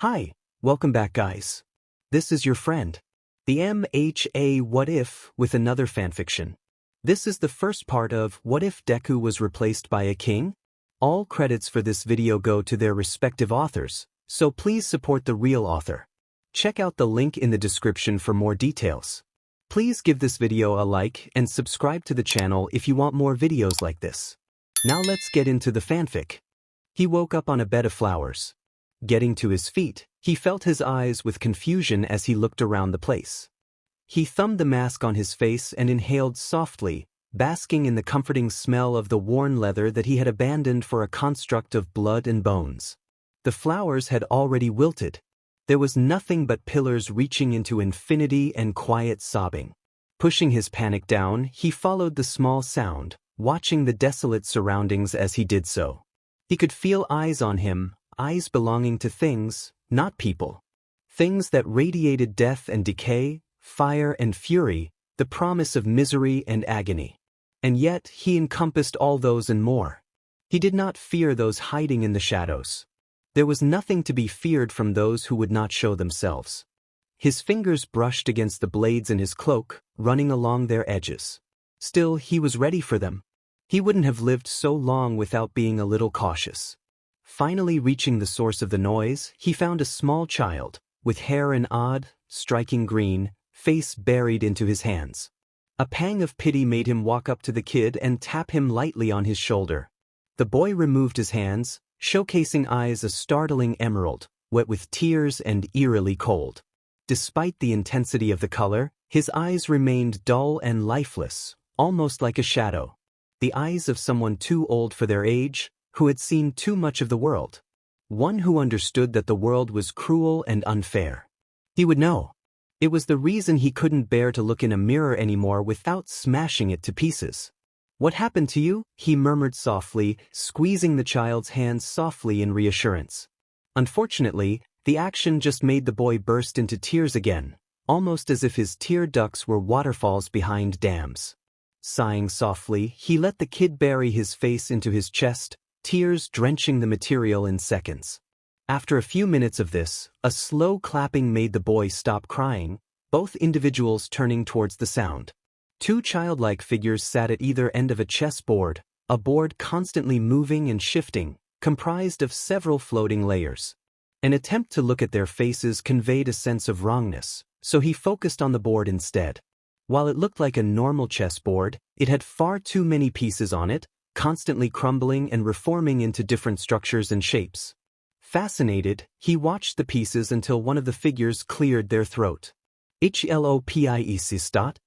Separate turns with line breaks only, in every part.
Hi, welcome back guys. This is your friend, the MHA What If with another fanfiction. This is the first part of What If Deku Was Replaced by a King? All credits for this video go to their respective authors, so please support the real author. Check out the link in the description for more details. Please give this video a like and subscribe to the channel if you want more videos like this. Now let's get into the fanfic. He woke up on a bed of flowers. Getting to his feet, he felt his eyes with confusion as he looked around the place. He thumbed the mask on his face and inhaled softly, basking in the comforting smell of the worn leather that he had abandoned for a construct of blood and bones. The flowers had already wilted. There was nothing but pillars reaching into infinity and quiet sobbing. Pushing his panic down, he followed the small sound, watching the desolate surroundings as he did so. He could feel eyes on him, eyes belonging to things, not people. Things that radiated death and decay, fire and fury, the promise of misery and agony. And yet he encompassed all those and more. He did not fear those hiding in the shadows. There was nothing to be feared from those who would not show themselves. His fingers brushed against the blades in his cloak, running along their edges. Still, he was ready for them. He wouldn't have lived so long without being a little cautious. Finally reaching the source of the noise, he found a small child, with hair an odd, striking green, face buried into his hands. A pang of pity made him walk up to the kid and tap him lightly on his shoulder. The boy removed his hands, showcasing eyes a startling emerald, wet with tears and eerily cold. Despite the intensity of the color, his eyes remained dull and lifeless, almost like a shadow. The eyes of someone too old for their age, who had seen too much of the world. One who understood that the world was cruel and unfair. He would know. It was the reason he couldn't bear to look in a mirror anymore without smashing it to pieces. "What happened to you?" he murmured softly, squeezing the child's hands softly in reassurance. Unfortunately, the action just made the boy burst into tears again, almost as if his tear ducts were waterfalls behind dams. Sighing softly, he let the kid bury his face into his chest, tears drenching the material in seconds. After a few minutes of this, a slow clapping made the boy stop crying, both individuals turning towards the sound. Two childlike figures sat at either end of a chessboard, a board constantly moving and shifting, comprised of several floating layers. An attempt to look at their faces conveyed a sense of wrongness, so he focused on the board instead. While it looked like a normal chessboard, it had far too many pieces on it, constantly crumbling and reforming into different structures and shapes. Fascinated, he watched the pieces until one of the figures cleared their throat. "HLOPIEC.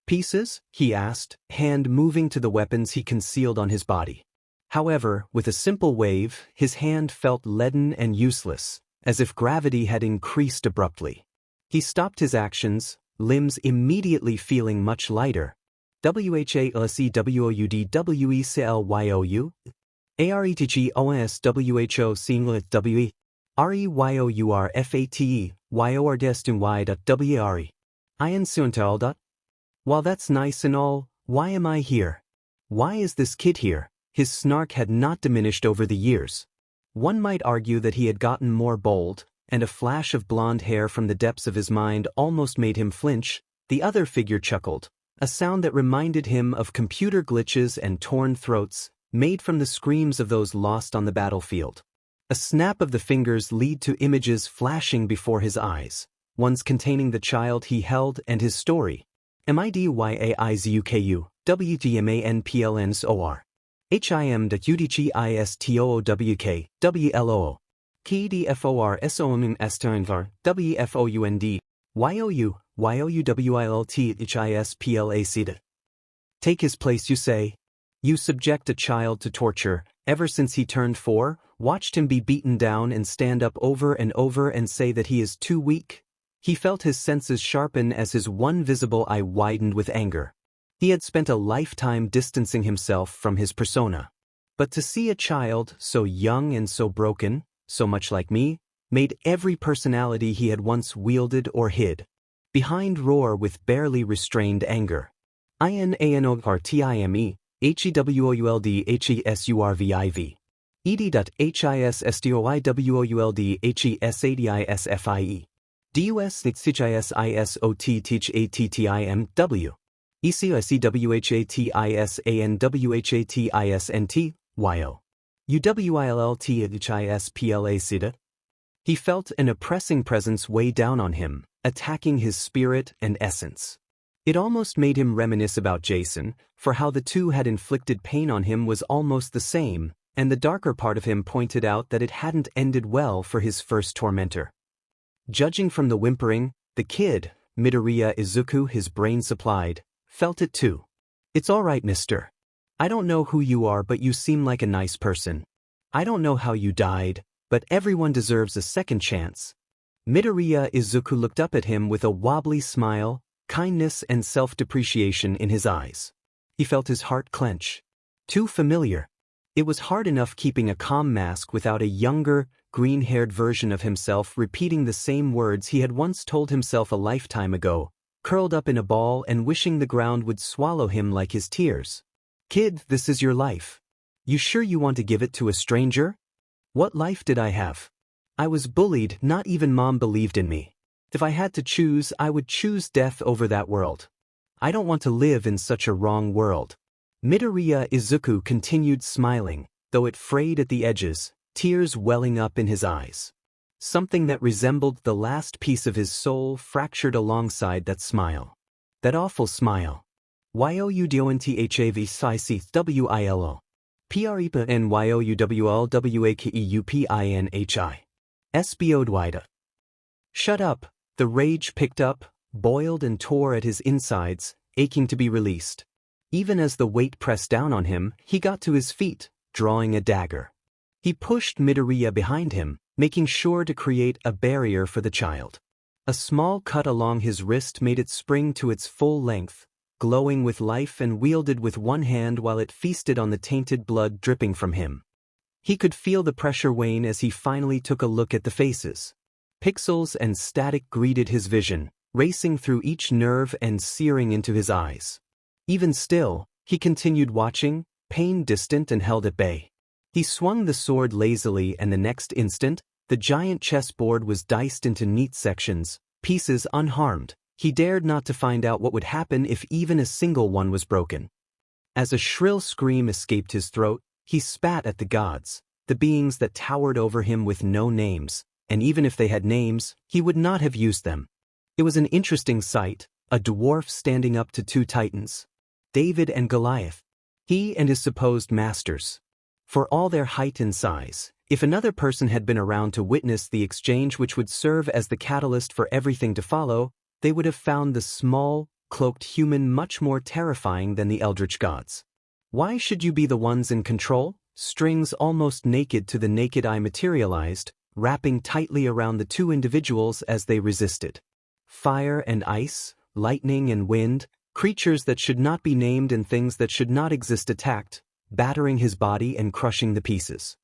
Pieces?" he asked, hand moving to the weapons he concealed on his body. However, with a simple wave, his hand felt leaden and useless, as if gravity had increased abruptly. He stopped his actions, limbs immediately feeling much lighter. WHALCWOUDWECLYOU ARETGONSWHO singlet WE REYOURFATE YORDESTUNY.WRE INSUNTAL. While that's nice and all, why am I here? Why is this kid here? His snark had not diminished over the years. One might argue that he had gotten more bold, and a flash of blonde hair from the depths of his mind almost made him flinch. The other figure chuckled, a sound that reminded him of computer glitches and torn throats, made from the screams of those lost on the battlefield. A snap of the fingers led to images flashing before his eyes, ones containing the child he held and his story. MIDYAIZUKU, WGMANPLNSOR. HIM.UDGISTOOWK, WLOO. KDFORSOMMSTINVAR, WFOUND, YOU, YOUWILTHISPLAC. Take his place, you say? You subject a child to torture, ever since he turned 4, watched him be beaten down and stand up over and over and say that he is too weak? He felt his senses sharpen as his one visible eye widened with anger. He had spent a lifetime distancing himself from his persona. But to see a child, so young and so broken, so much like me, made every personality he had once wielded or hid behind roar with barely restrained anger. INANORTIME, HEWOULDHESURVIV. ed.hisstoiwoldhesfie. Dus nitsijisot teach attimw. ECICWHATISANWHATISNT, YO. UWILLTHISPLA. He felt an oppressing presence weigh down on him, attacking his spirit and essence. It almost made him reminisce about Jason, for how the two had inflicted pain on him was almost the same, and the darker part of him pointed out that it hadn't ended well for his first tormentor. Judging from the whimpering, the kid, Midoriya Izuku, his brain supplied, felt it too. It's all right, mister. I don't know who you are, but you seem like a nice person. I don't know how you died, but everyone deserves a second chance. Midoriya Izuku looked up at him with a wobbly smile, kindness and self-depreciation in his eyes. He felt his heart clench. Too familiar. It was hard enough keeping a calm mask without a younger, green-haired version of himself repeating the same words he had once told himself a lifetime ago, curled up in a ball and wishing the ground would swallow him like his tears. Kid, this is your life. You sure you want to give it to a stranger? What life did I have? I was bullied, not even mom believed in me. If I had to choose, I would choose death over that world. I don't want to live in such a wrong world. Midoriya Izuku continued smiling, though it frayed at the edges, tears welling up in his eyes. Something that resembled the last piece of his soul fractured alongside that smile. That awful smile. YOUDONTHAVCICWILO. PREPNYOUWLWAKEUPINHI. SBODWIDA. Shut up. The rage picked up, boiled and tore at his insides, aching to be released. Even as the weight pressed down on him, he got to his feet, drawing a dagger. He pushed Midoriya behind him, making sure to create a barrier for the child. A small cut along his wrist made it spring to its full length, glowing with life and wielded with one hand while it feasted on the tainted blood dripping from him. He could feel the pressure wane as he finally took a look at the faces. Pixels and static greeted his vision, racing through each nerve and searing into his eyes. Even still, he continued watching, pain distant and held at bay. He swung the sword lazily, and the next instant, the giant chessboard was diced into neat sections, pieces unharmed. He dared not to find out what would happen if even a single one was broken. As a shrill scream escaped his throat, he spat at the gods, the beings that towered over him with no names, and even if they had names, he would not have used them. It was an interesting sight, a dwarf standing up to two titans. David and Goliath. He and his supposed masters. For all their height and size, if another person had been around to witness the exchange which would serve as the catalyst for everything to follow, they would have found the small, cloaked human much more terrifying than the eldritch gods. Why should you be the ones in control? Strings almost naked to the naked eye materialized, wrapping tightly around the two individuals as they resisted. Fire and ice, lightning and wind, creatures that should not be named and things that should not exist attacked, battering his body and crushing the pieces.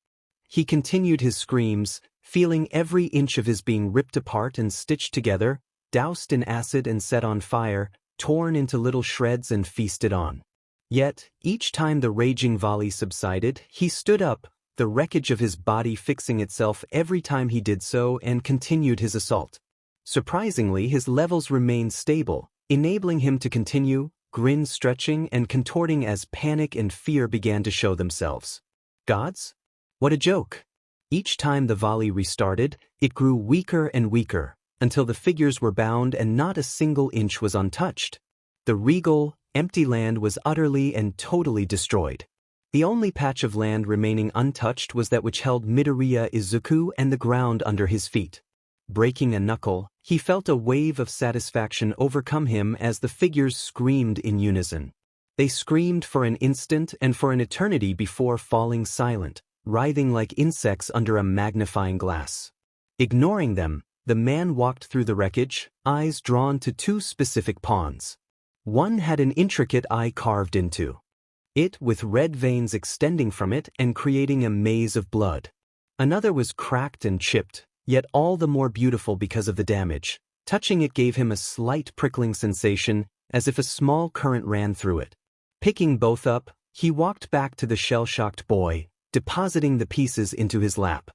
He continued his screams, feeling every inch of his being ripped apart and stitched together, doused in acid and set on fire, torn into little shreds and feasted on. Yet, each time the raging volley subsided, he stood up, the wreckage of his body fixing itself every time he did so, and continued his assault. Surprisingly, his levels remained stable, enabling him to continue, grin stretching and contorting as panic and fear began to show themselves. Gods? What a joke! Each time the volley restarted, it grew weaker and weaker, until the figures were bound and not a single inch was untouched. The regal, empty land was utterly and totally destroyed. The only patch of land remaining untouched was that which held Midoriya Izuku and the ground under his feet. Breaking a knuckle, he felt a wave of satisfaction overcome him as the figures screamed in unison. They screamed for an instant and for an eternity before falling silent, writhing like insects under a magnifying glass. Ignoring them, the man walked through the wreckage, eyes drawn to two specific pawns. One had an intricate eye carved into it with red veins extending from it and creating a maze of blood. Another was cracked and chipped, yet all the more beautiful because of the damage. Touching it gave him a slight prickling sensation, as if a small current ran through it. Picking both up, he walked back to the shell-shocked boy, depositing the pieces into his lap.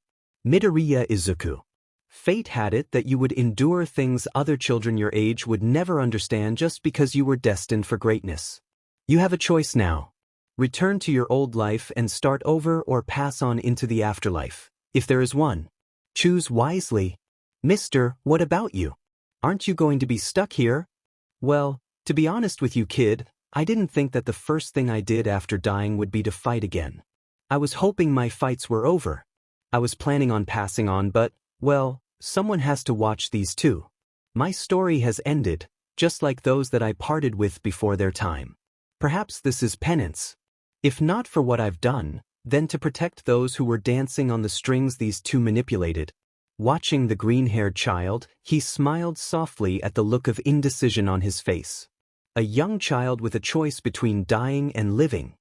Midoriya Izuku. Fate had it that you would endure things other children your age would never understand just because you were destined for greatness. You have a choice now. Return to your old life and start over, or pass on into the afterlife, if there is one. Choose wisely. Mister, what about you? Aren't you going to be stuck here? Well, to be honest with you, kid, I didn't think that the first thing I did after dying would be to fight again. I was hoping my fights were over. I was planning on passing on, but, well, someone has to watch these too. My story has ended, just like those that I parted with before their time. Perhaps this is penance. If not for what I've done, then to protect those who were dancing on the strings these two manipulated. Watching the green-haired child, he smiled softly at the look of indecision on his face. A young child with a choice between dying and living.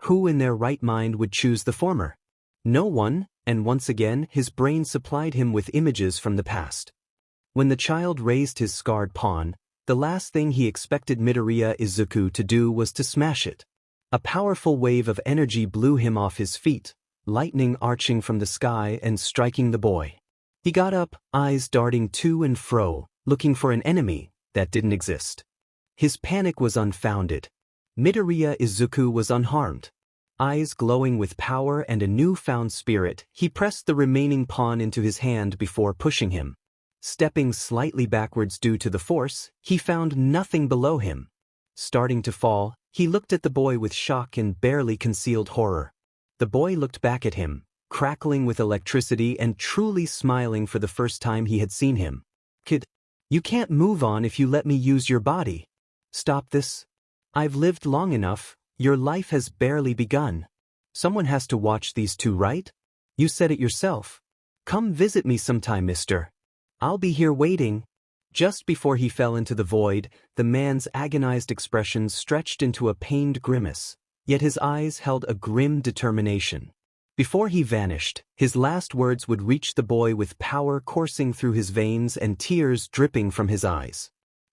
Who in their right mind would choose the former? No one, and once again his brain supplied him with images from the past. When the child raised his scarred pawn, the last thing he expected Midoriya Izuku to do was to smash it. A powerful wave of energy blew him off his feet, lightning arching from the sky and striking the boy. He got up, eyes darting to and fro, looking for an enemy that didn't exist. His panic was unfounded. Midoriya Izuku was unharmed. Eyes glowing with power and a newfound spirit, he pressed the remaining pawn into his hand before pushing him. Stepping slightly backwards due to the force, he found nothing below him. Starting to fall, he looked at the boy with shock and barely concealed horror. The boy looked back at him, crackling with electricity and truly smiling for the first time he had seen him. Kid, you can't move on if you let me use your body. Stop this. I've lived long enough, your life has barely begun. Someone has to watch these two, right? You said it yourself. Come visit me sometime, mister. I'll be here waiting. Just before he fell into the void, the man's agonized expression stretched into a pained grimace, yet his eyes held a grim determination. Before he vanished, his last words would reach the boy with power coursing through his veins and tears dripping from his eyes.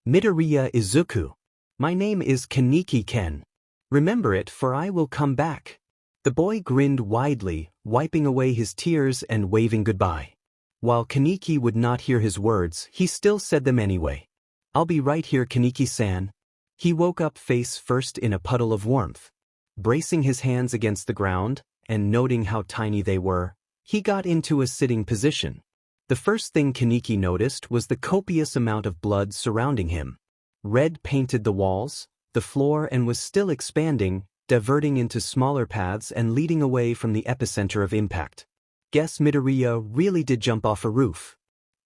Midoriya Izuku. My name is Kaneki Ken. Remember it, for I will come back. The boy grinned widely, wiping away his tears and waving goodbye. While Kaneki would not hear his words, he still said them anyway. I'll be right here, Kaneki-san. He woke up face first in a puddle of warmth. Bracing his hands against the ground, and noting how tiny they were, he got into a sitting position. The first thing Kaneki noticed was the copious amount of blood surrounding him. Red painted the walls, the floor, and was still expanding, diverting into smaller paths and leading away from the epicenter of impact. Guess Midoriya really did jump off a roof.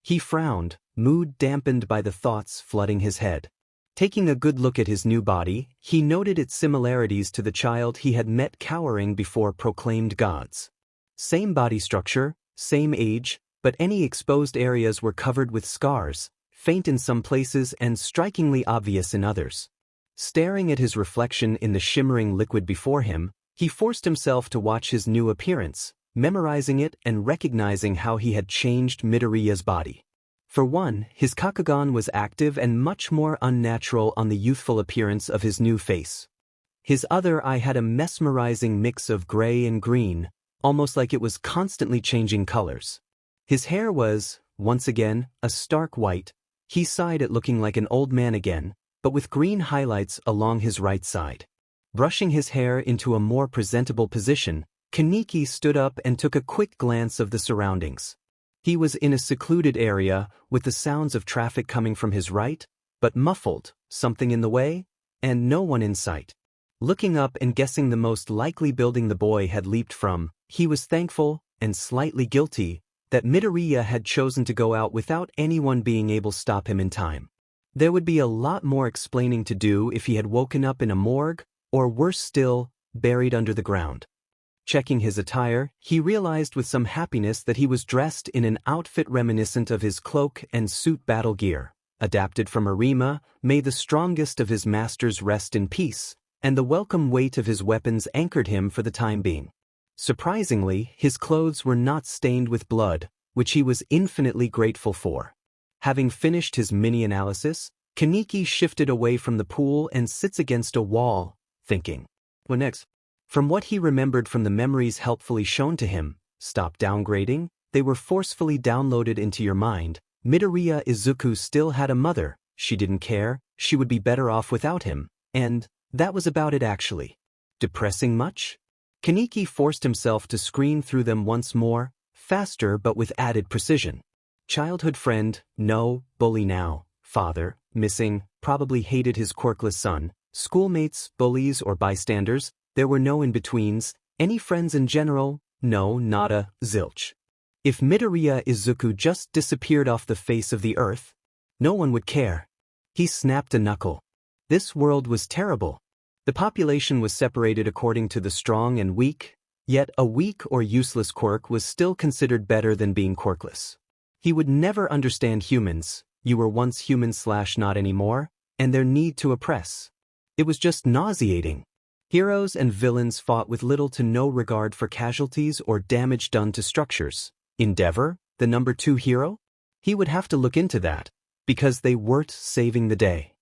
He frowned, mood dampened by the thoughts flooding his head. Taking a good look at his new body, he noted its similarities to the child he had met cowering before proclaimed gods. Same body structure, same age, but any exposed areas were covered with scars, faint in some places and strikingly obvious in others. Staring at his reflection in the shimmering liquid before him, he forced himself to watch his new appearance, memorizing it and recognizing how he had changed Midoriya's body. For one, his Kakugan was active and much more unnatural on the youthful appearance of his new face. His other eye had a mesmerizing mix of gray and green, almost like it was constantly changing colors. His hair was, once again, a stark white. He sighed at looking like an old man again, but with green highlights along his right side. Brushing his hair into a more presentable position, Kaneki stood up and took a quick glance of the surroundings. He was in a secluded area, with the sounds of traffic coming from his right, but muffled, something in the way, and no one in sight. Looking up and guessing the most likely building the boy had leaped from, he was thankful, and slightly guilty, that Midoriya had chosen to go out without anyone being able to stop him in time. There would be a lot more explaining to do if he had woken up in a morgue, or worse still, buried under the ground. Checking his attire, he realized with some happiness that he was dressed in an outfit reminiscent of his cloak and suit battle gear, adapted from Arima. May the strongest of his masters rest in peace, and the welcome weight of his weapons anchored him for the time being. Surprisingly, his clothes were not stained with blood, which he was infinitely grateful for. Having finished his mini-analysis, Kaneki shifted away from the pool and sits against a wall, thinking. What next? From what he remembered from the memories helpfully shown to him, stop downgrading, they were forcefully downloaded into your mind. Midoriya Izuku still had a mother, she didn't care, she would be better off without him, and that was about it actually. Depressing much? Kaneki forced himself to screen through them once more, faster but with added precision. Childhood friend, no, bully now, father, missing, probably hated his quirkless son, schoolmates, bullies or bystanders, there were no in-betweens, any friends in general, no, nada, zilch. If Midoriya Izuku just disappeared off the face of the earth, no one would care. He snapped a knuckle. This world was terrible. The population was separated according to the strong and weak, yet a weak or useless quirk was still considered better than being quirkless. He would never understand humans, you were once human/not anymore, and their need to oppress. It was just nauseating. Heroes and villains fought with little to no regard for casualties or damage done to structures. Endeavor, the number 2 hero? He would have to look into that, because they weren't saving the day.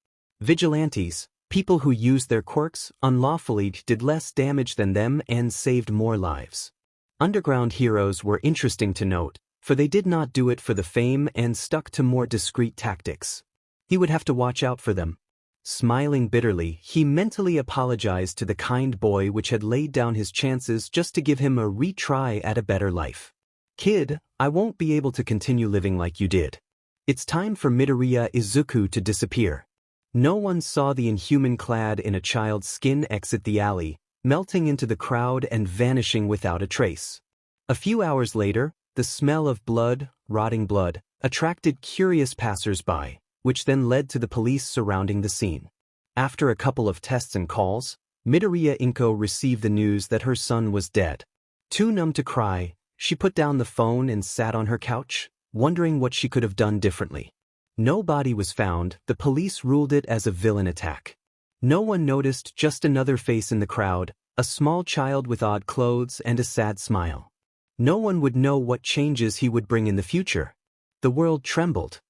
Vigilantes, people who used their quirks unlawfully, did less damage than them and saved more lives. Underground heroes were interesting to note, for they did not do it for the fame and stuck to more discreet tactics. He would have to watch out for them. Smiling bitterly, he mentally apologized to the kind boy which had laid down his chances just to give him a retry at a better life. Kid, I won't be able to continue living like you did. It's time for Midoriya Izuku to disappear. No one saw the inhuman clad in a child's skin exit the alley, melting into the crowd and vanishing without a trace. A few hours later, the smell of blood, rotting blood, attracted curious passers-by, which then led to the police surrounding the scene. After a couple of tests and calls, Midoriya Inko received the news that her son was dead. Too numb to cry, she put down the phone and sat on her couch, wondering what she could have done differently. No body was found, the police ruled it as a villain attack. No one noticed just another face in the crowd, a small child with odd clothes and a sad smile. No one would know what changes he would bring in the future. The world trembled.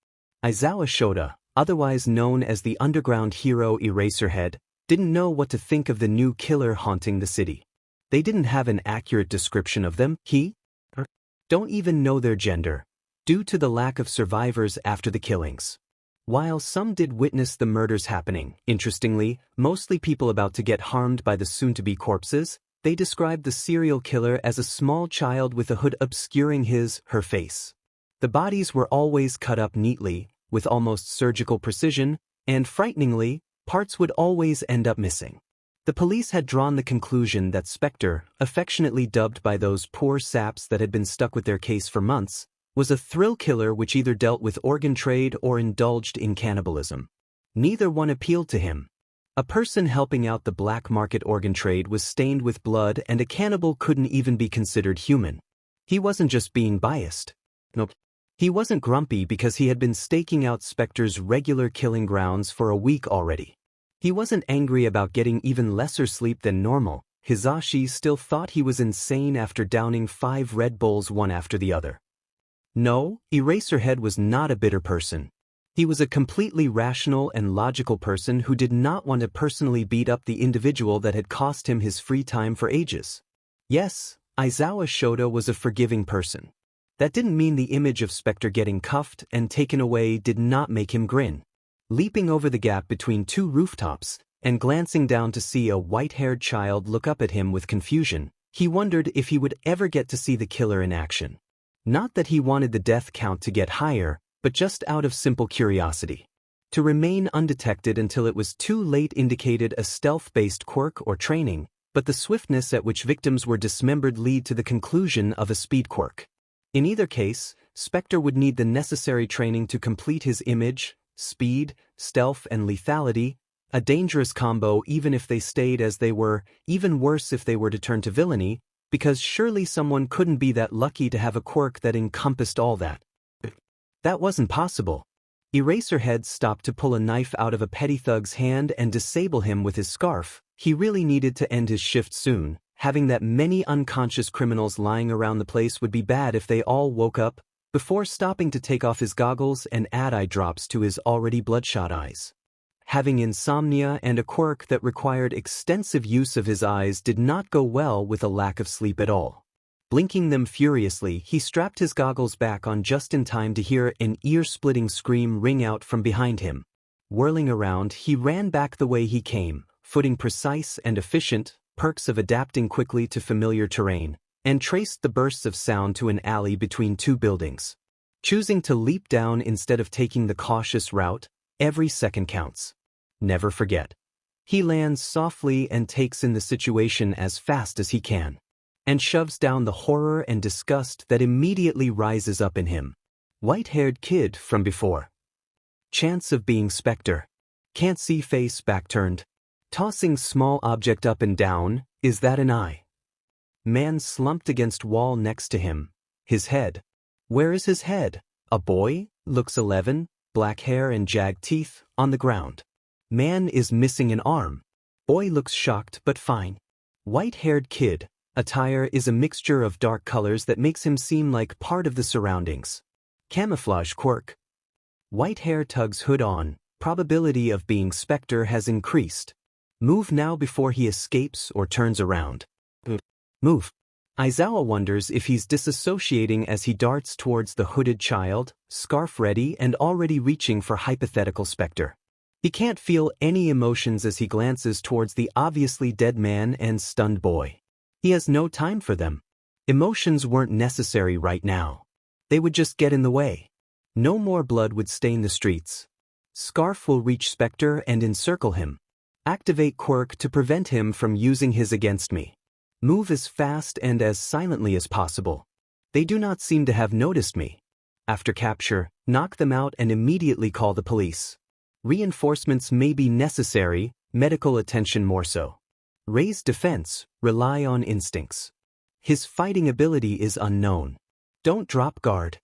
Aizawa Shota, otherwise known as the underground hero Eraserhead, didn't know what to think of the new killer haunting the city. They didn't have an accurate description of them, don't even know their gender, due to the lack of survivors after the killings. While some did witness the murders happening, interestingly, mostly people about to get harmed by the soon-to-be corpses, they described the serial killer as a small child with a hood obscuring her face. The bodies were always cut up neatly, with almost surgical precision, and frighteningly, parts would always end up missing. The police had drawn the conclusion that Spectre, affectionately dubbed by those poor saps that had been stuck with their case for months, was a thrill killer which either dealt with organ trade or indulged in cannibalism. Neither one appealed to him. A person helping out the black market organ trade was stained with blood, and a cannibal couldn't even be considered human. He wasn't just being biased. Nope. He wasn't grumpy because he had been staking out Spectre's regular killing grounds for a week already. He wasn't angry about getting even lesser sleep than normal. Hisashi still thought he was insane after downing 5 Red Bulls one after the other. No, Eraserhead was not a bitter person. He was a completely rational and logical person who did not want to personally beat up the individual that had cost him his free time for ages. Yes, Aizawa Shota was a forgiving person. That didn't mean the image of Spectre getting cuffed and taken away did not make him grin. Leaping over the gap between 2 rooftops and glancing down to see a white-haired child look up at him with confusion, he wondered if he would ever get to see the killer in action. Not that he wanted the death count to get higher, but just out of simple curiosity. To remain undetected until it was too late indicated a stealth-based quirk or training, but the swiftness at which victims were dismembered lead to the conclusion of a speed quirk. In either case, Spectre would need the necessary training to complete his image, speed, stealth and lethality, a dangerous combo even if they stayed as they were, even worse if they were to turn to villainy, because surely someone couldn't be that lucky to have a quirk that encompassed all that. That wasn't possible. Eraserhead stopped to pull a knife out of a petty thug's hand and disable him with his scarf. He really needed to end his shift soon. Having that many unconscious criminals lying around the place would be bad if they all woke up, before stopping to take off his goggles and add eye drops to his already bloodshot eyes. Having insomnia and a quirk that required extensive use of his eyes did not go well with a lack of sleep at all. Blinking them furiously, he strapped his goggles back on just in time to hear an ear-splitting scream ring out from behind him. Whirling around, he ran back the way he came, footing precise and efficient, perks of adapting quickly to familiar terrain, and traced the bursts of sound to an alley between two buildings. Choosing to leap down instead of taking the cautious route, every second counts. Never forget. He lands softly and takes in the situation as fast as he can, and shoves down the horror and disgust that immediately rises up in him. White-haired kid from before. Chance of being Spectre. Can't see face back turned. Tossing small object up and down, is that an eye? Man slumped against wall next to him. His head. Where is his head? A boy, looks 11, black hair and jagged teeth, on the ground. Man is missing an arm. Boy looks shocked but fine. White-haired kid. Attire is a mixture of dark colors that makes him seem like part of the surroundings. Camouflage quirk. White hair tugs hood on. Probability of being Spectre has increased. Move now before he escapes or turns around. Move. Aizawa wonders if he's disassociating as he darts towards the hooded child, scarf ready and already reaching for hypothetical Spectre. He can't feel any emotions as he glances towards the obviously dead man and stunned boy. He has no time for them. Emotions weren't necessary right now. They would just get in the way. No more blood would stain the streets. Scarf will reach Spectre and encircle him. Activate quirk to prevent him from using his against me. Move as fast and as silently as possible. They do not seem to have noticed me. After capture, knock them out and immediately call the police. Reinforcements may be necessary, medical attention more so. Raise defense, rely on instincts. His fighting ability is unknown. Don't drop guard.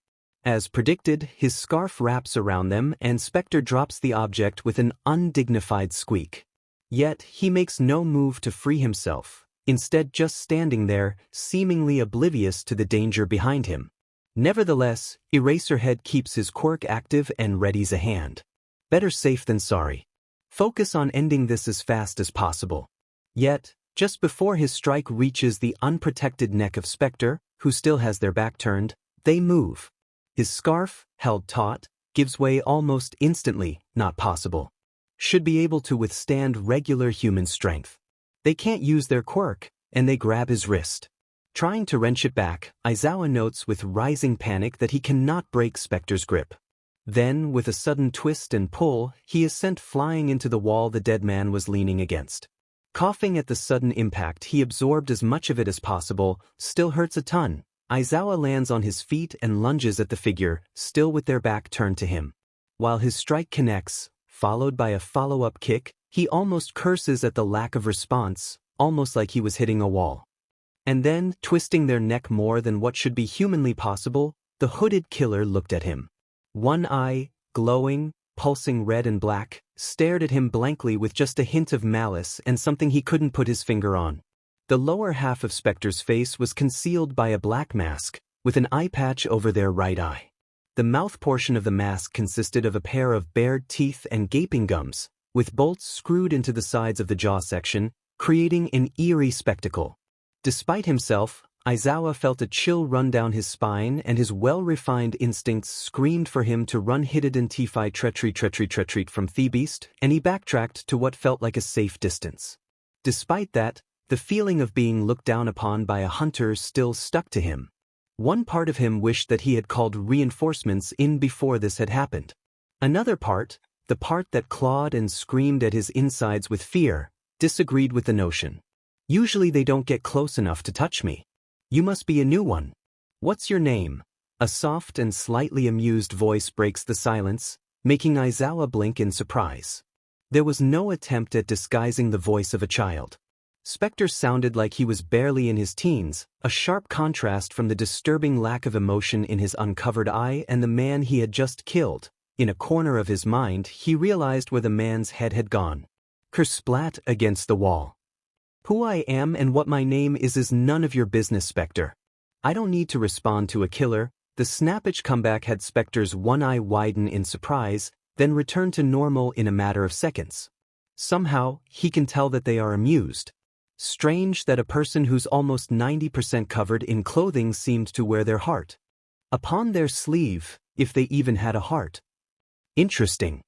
As predicted, his scarf wraps around them and Spectre drops the object with an undignified squeak. Yet, he makes no move to free himself, instead just standing there, seemingly oblivious to the danger behind him. Nevertheless, Eraserhead keeps his quirk active and readies a hand. Better safe than sorry. Focus on ending this as fast as possible. Yet, just before his strike reaches the unprotected neck of Spectre, who still has their back turned, they move. His scarf, held taut, gives way almost instantly, not possible. Should be able to withstand regular human strength. They can't use their quirk, and they grab his wrist. Trying to wrench it back, Aizawa notes with rising panic that he cannot break Spectre's grip. Then, with a sudden twist and pull, he is sent flying into the wall the dead man was leaning against. Coughing at the sudden impact, he absorbed as much of it as possible, still hurts a ton. Aizawa lands on his feet and lunges at the figure, still with their back turned to him. While his strike connects, followed by a follow-up kick, he almost curses at the lack of response, almost like he was hitting a wall. And then, twisting their neck more than what should be humanly possible, the hooded killer looked at him. One eye, glowing, pulsing red and black, stared at him blankly with just a hint of malice and something he couldn't put his finger on. The lower half of Spectre's face was concealed by a black mask, with an eye patch over their right eye. The mouth portion of the mask consisted of a pair of bared teeth and gaping gums, with bolts screwed into the sides of the jaw section, creating an eerie spectacle. Despite himself, Aizawa felt a chill run down his spine and his well-refined instincts screamed for him to run identify retreat from Thebeast, and he backtracked to what felt like a safe distance. Despite that, the feeling of being looked down upon by a hunter still stuck to him. One part of him wished that he had called reinforcements in before this had happened. Another part, the part that clawed and screamed at his insides with fear, disagreed with the notion. Usually they don't get close enough to touch me. You must be a new one. What's your name? A soft and slightly amused voice breaks the silence, making Aizawa blink in surprise. There was no attempt at disguising the voice of a child. Spectre sounded like he was barely in his teens, a sharp contrast from the disturbing lack of emotion in his uncovered eye and the man he had just killed. In a corner of his mind, he realized where the man's head had gone. Kersplat against the wall. Who I am and what my name is none of your business, Spectre. I don't need to respond to a killer. The snappage comeback had Spectre's one eye widen in surprise, then return to normal in a matter of seconds. Somehow, he can tell that they are amused. Strange that a person who's almost 90% covered in clothing seemed to wear their heart upon their sleeve, if they even had a heart. Interesting.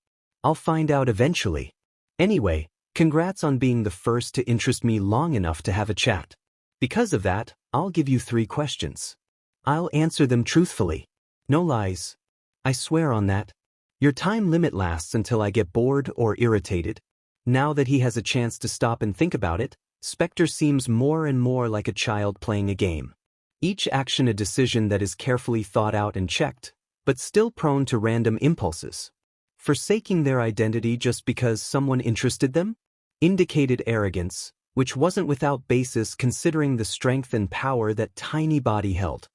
I'll find out eventually. Anyway, congrats on being the first to interest me long enough to have a chat. Because of that, I'll give you 3 questions. I'll answer them truthfully. No lies. I swear on that. Your time limit lasts until I get bored or irritated. Now that he has a chance to stop and think about it, Spectre seems more and more like a child playing a game. Each action a decision that is carefully thought out and checked, but still prone to random impulses. Forsaking their identity just because someone interested them? Indicated arrogance, which wasn't without basis considering the strength and power that tiny body held.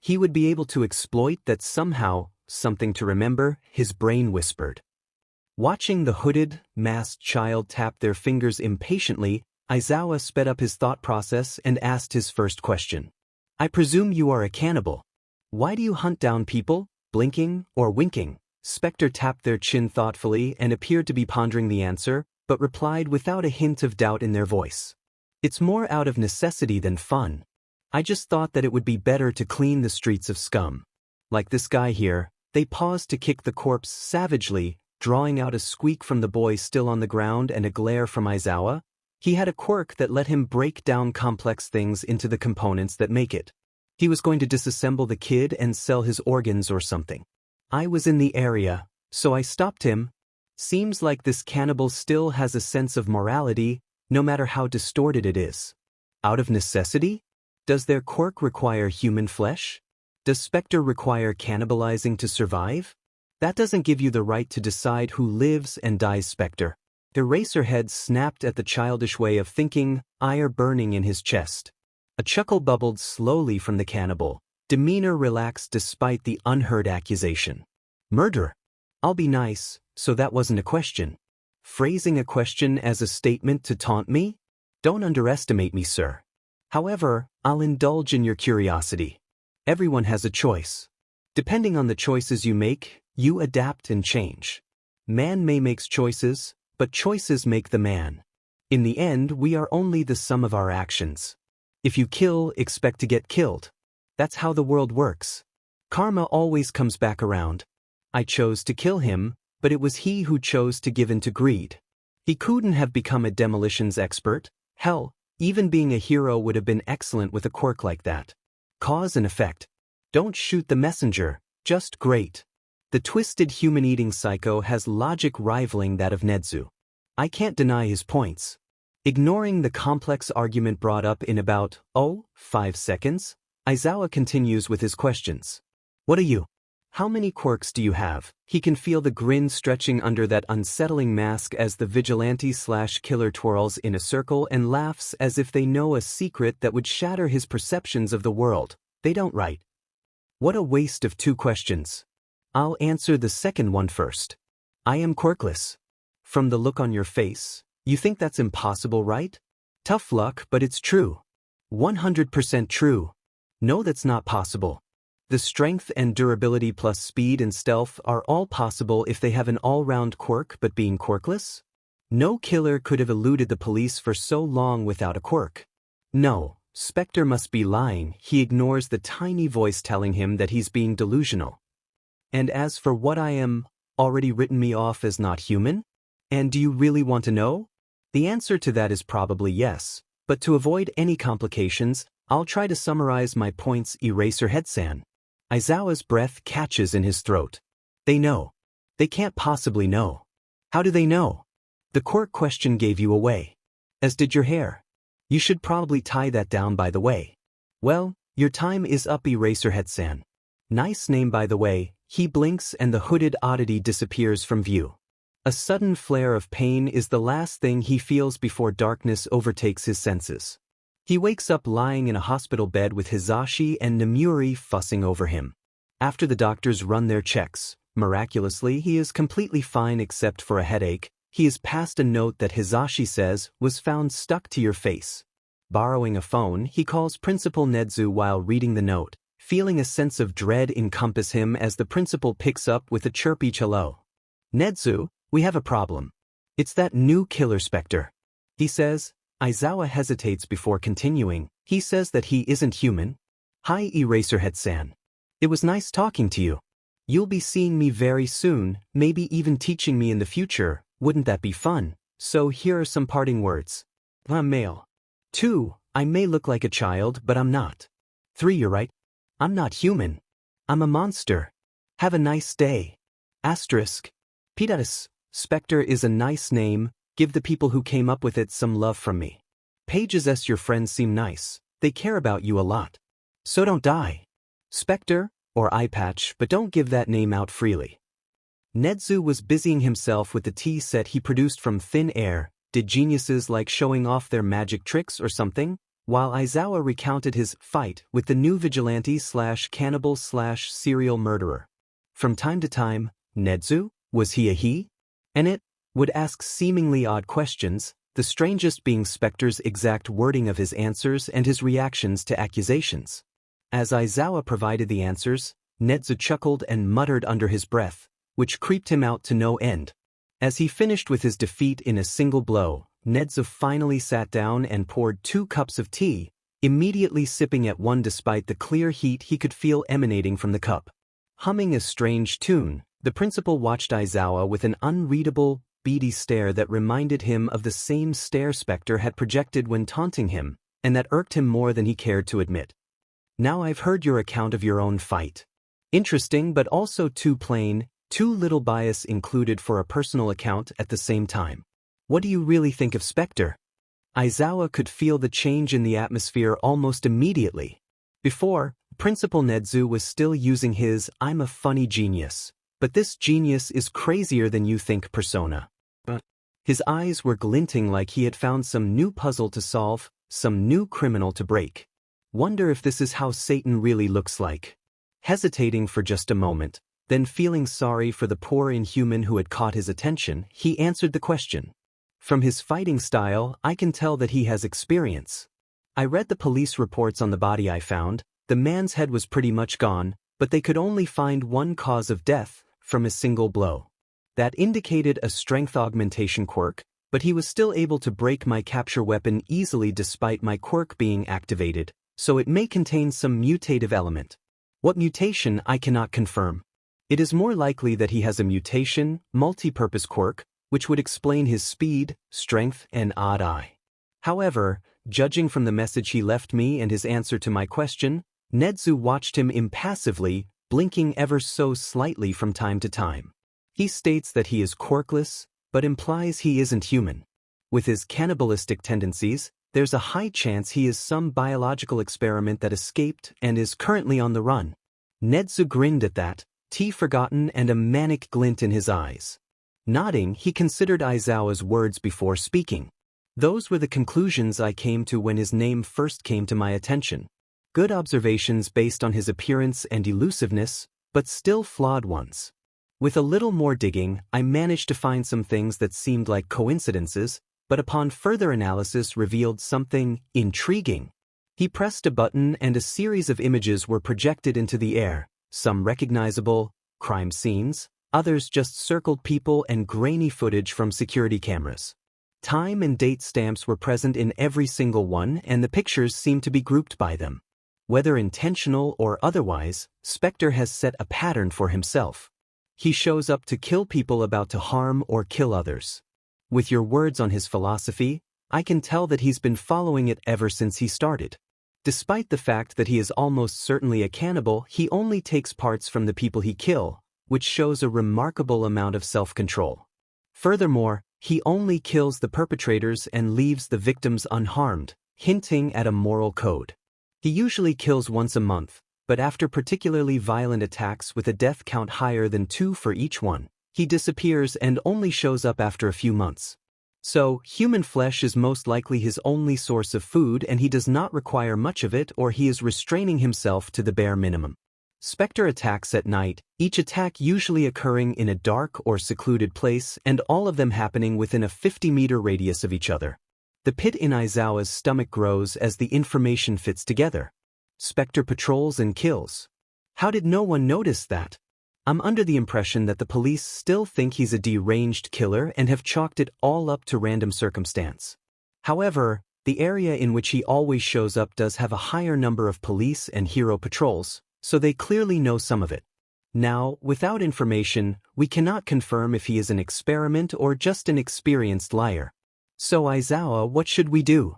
He would be able to exploit that somehow, something to remember, his brain whispered. Watching the hooded, masked child tap their fingers impatiently, Aizawa sped up his thought process and asked his first question. I presume you are a cannibal. Why do you hunt down people, blinking or winking? Spectre tapped their chin thoughtfully and appeared to be pondering the answer, but replied without a hint of doubt in their voice. It's more out of necessity than fun. I just thought that it would be better to clean the streets of scum. Like this guy here, they paused to kick the corpse savagely, drawing out a squeak from the boy still on the ground and a glare from Aizawa. He had a quirk that let him break down complex things into the components that make it. He was going to disassemble the kid and sell his organs or something. I was in the area, so I stopped him. Seems like this cannibal still has a sense of morality, no matter how distorted it is. Out of necessity? Does their quirk require human flesh? Does Spectre require cannibalizing to survive? That doesn't give you the right to decide who lives and dies, Spectre. Eraserhead snapped at the childish way of thinking, ire burning in his chest. A chuckle bubbled slowly from the cannibal, demeanor relaxed despite the unheard accusation. Murder. I'll be nice, so that wasn't a question. Phrasing a question as a statement to taunt me? Don't underestimate me, sir. However, I'll indulge in your curiosity. Everyone has a choice. Depending on the choices you make, you adapt and change. Man makes choices, but choices make the man. In the end, we are only the sum of our actions. If you kill, expect to get killed. That's how the world works. Karma always comes back around. I chose to kill him, but it was he who chose to give in to greed. He couldn't have become a demolitions expert. Hell, even being a hero would have been excellent with a quirk like that. Cause and effect. Don't shoot the messenger, just great. The twisted human-eating psycho has logic rivaling that of Nedu. I can't deny his points. Ignoring the complex argument brought up in about, 5 seconds, Aizawa continues with his questions. What are you? How many quirks do you have? He can feel the grin stretching under that unsettling mask as the vigilante/killer twirls in a circle and laughs as if they know a secret that would shatter his perceptions of the world. They don't write. What a waste of 2 questions. I'll answer the second one first. I am quirkless. From the look on your face, you think that's impossible, right? Tough luck, but it's true. 100% true. No, that's not possible. The strength and durability plus speed and stealth are all possible if they have an all-round quirk, but being quirkless? No killer could have eluded the police for so long without a quirk. No, Spectre must be lying. He ignores the tiny voice telling him that he's being delusional. And as for what I am, already written me off as not human? And do you really want to know? The answer to that is probably yes, but to avoid any complications, I'll try to summarize my points. Eraserhead-san. Aizawa's breath catches in his throat. They know. They can't possibly know. How do they know? The quirk question gave you away. As did your hair. You should probably tie that down, by the way. Well, your time is up, Eraserhead-san. Nice name, by the way. He blinks and the hooded oddity disappears from view. A sudden flare of pain is the last thing he feels before darkness overtakes his senses. He wakes up lying in a hospital bed with Hizashi and Namuri fussing over him. After the doctors run their checks, miraculously he is completely fine except for a headache. He is passed a note that Hizashi says was found stuck to your face. Borrowing a phone, he calls Principal Nedu while reading the note, feeling a sense of dread encompass him as the principal picks up with a chirpy hello. Nedu, we have a problem. It's that new killer specter. He says. Aizawa hesitates before continuing. He says that he isn't human. Hi Eraserhead-san. It was nice talking to you. You'll be seeing me very soon, maybe even teaching me in the future, wouldn't that be fun? So here are some parting words. I'm male. 2. I may look like a child, but I'm not. 3. You're right. I'm not human. I'm a monster. Have a nice day. Asterisk. Pidatus. Spectre is a nice name, give the people who came up with it some love from me. Pages S. Your friends seem nice, they care about you a lot. So don't die. Spectre, or eye patch, but don't give that name out freely. Nedu was busying himself with the tea set he produced from thin air. Did geniuses like showing off their magic tricks or something? While Aizawa recounted his fight with the new vigilante/cannibal/serial murderer. From time to time, Nedu, was he a he? And it would ask seemingly odd questions, the strangest being Spectre's exact wording of his answers and his reactions to accusations. As Aizawa provided the answers, Nedu chuckled and muttered under his breath, which creeped him out to no end. As he finished with his defeat in a single blow, Nedu finally sat down and poured 2 cups of tea, immediately sipping at one despite the clear heat he could feel emanating from the cup. Humming a strange tune, the principal watched Aizawa with an unreadable, beady stare that reminded him of the same stare Spectre had projected when taunting him, and that irked him more than he cared to admit. Now I've heard your account of your own fight. Interesting but also too plain, too little bias included for a personal account at the same time. What do you really think of Spectre? Aizawa could feel the change in the atmosphere almost immediately. Before, Principal Nedu was still using his "I'm a funny genius, but this genius is crazier than you think" persona. His eyes were glinting like he had found some new puzzle to solve, some new criminal to break. Wonder if this is how Satan really looks like. Hesitating for just a moment, then feeling sorry for the poor inhuman who had caught his attention, he answered the question. From his fighting style, I can tell that he has experience. I read the police reports on the body I found. The man's head was pretty much gone, but they could only find one cause of death, from a single blow. That indicated a strength augmentation quirk, but he was still able to break my capture weapon easily despite my quirk being activated, so it may contain some mutative element. What mutation I cannot confirm. It is more likely that he has a mutation, multi-purpose quirk, which would explain his speed, strength, and odd eye. However, judging from the message he left me and his answer to my question, Nedu watched him impassively, blinking ever so slightly from time to time. He states that he is quirkless, but implies he isn't human. With his cannibalistic tendencies, there's a high chance he is some biological experiment that escaped and is currently on the run. Nedu grinned at that, tea forgotten and a manic glint in his eyes. Nodding, he considered Aizawa's words before speaking. Those were the conclusions I came to when his name first came to my attention. Good observations based on his appearance and elusiveness, but still flawed ones. With a little more digging, I managed to find some things that seemed like coincidences, but upon further analysis revealed something intriguing. He pressed a button and a series of images were projected into the air, some recognizable, crime scenes, others just circled people and grainy footage from security cameras. Time and date stamps were present in every single one and the pictures seemed to be grouped by them. Whether intentional or otherwise, Spectre has set a pattern for himself. He shows up to kill people about to harm or kill others. With your words on his philosophy, I can tell that he's been following it ever since he started. Despite the fact that he is almost certainly a cannibal, he only takes parts from the people he kills, which shows a remarkable amount of self-control. Furthermore, he only kills the perpetrators and leaves the victims unharmed, hinting at a moral code. He usually kills once a month, but after particularly violent attacks with a death count higher than 2 for each one, he disappears and only shows up after a few months. So, human flesh is most likely his only source of food and he does not require much of it or he is restraining himself to the bare minimum. Spectre attacks at night, each attack usually occurring in a dark or secluded place and all of them happening within a 50-meter radius of each other. The pit in Aizawa's stomach grows as the information fits together. Spectre patrols and kills. How did no one notice that? I'm under the impression that the police still think he's a deranged killer and have chalked it all up to random circumstance. However, the area in which he always shows up does have a higher number of police and hero patrols, so they clearly know some of it. Now, without information, we cannot confirm if he is an experiment or just an experienced liar. So Aizawa, what should we do?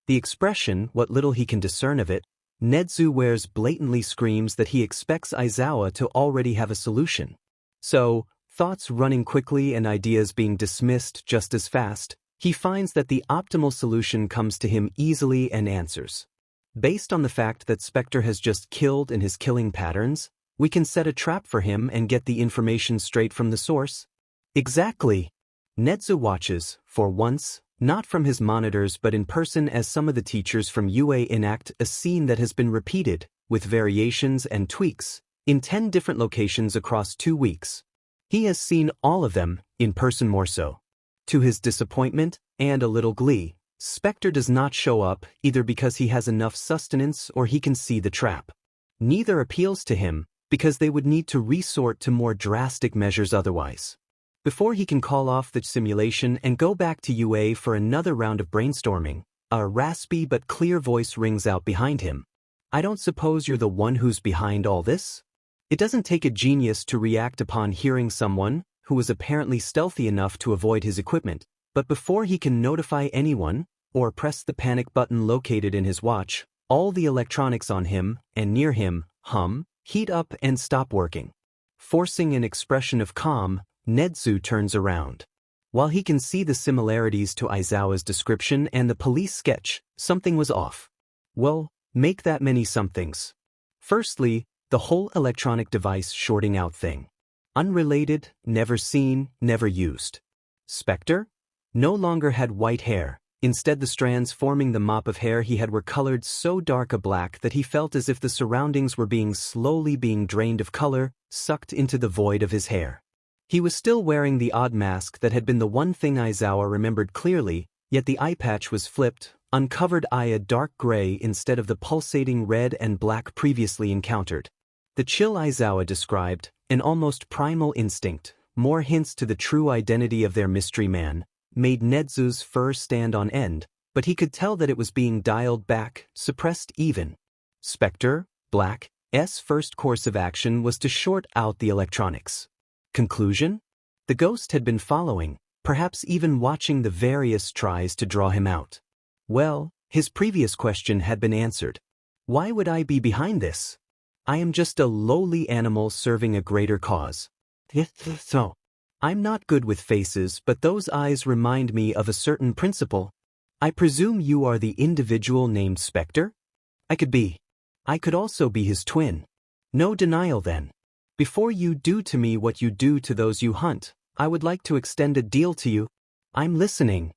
The expression, what little he can discern of it, Nedu wears blatantly screams that he expects Aizawa to already have a solution. So, thoughts running quickly and ideas being dismissed just as fast, he finds that the optimal solution comes to him easily and answers. Based on the fact that Spectre has just killed and his killing patterns, we can set a trap for him and get the information straight from the source. Exactly. Nedu watches, for once, not from his monitors but in person as some of the teachers from UA enact a scene that has been repeated, with variations and tweaks, in 10 different locations across 2 weeks. He has seen all of them, in person more so. To his disappointment, and a little glee, Spectre does not show up either because he has enough sustenance or he can see the trap. Neither appeals to him, because they would need to resort to more drastic measures otherwise. Before he can call off the simulation and go back to UA for another round of brainstorming, a raspy but clear voice rings out behind him. I don't suppose you're the one who's behind all this? It doesn't take a genius to react upon hearing someone who was apparently stealthy enough to avoid his equipment, but before he can notify anyone, or press the panic button located in his watch, all the electronics on him and near him hum, heat up and stop working. Forcing an expression of calm, Nedu turns around. While he can see the similarities to Aizawa's description and the police sketch, something was off. Well, make that many somethings. Firstly, the whole electronic device shorting out thing. Unrelated, never seen, never used. Spectre? No longer had white hair. Instead, the strands forming the mop of hair he had were colored so dark a black that he felt as if the surroundings were slowly being drained of color, sucked into the void of his hair. He was still wearing the odd mask that had been the one thing Aizawa remembered clearly, yet the eye patch was flipped, uncovered eye a dark gray instead of the pulsating red and black previously encountered. The chill Aizawa described, an almost primal instinct, more hints to the true identity of their mystery man, made Nezu's fur stand on end, but he could tell that it was being dialed back, suppressed even. Spectre, Black's first course of action was to short out the electronics. Conclusion? The ghost had been following, perhaps even watching the various tries to draw him out. Well, his previous question had been answered. Why would I be behind this? I am just a lowly animal serving a greater cause. So, I'm not good with faces, but those eyes remind me of a certain principle. I presume you are the individual named Spectre? I could be. I could also be his twin. No denial then. Before you do to me what you do to those you hunt, I would like to extend a deal to you. I'm listening.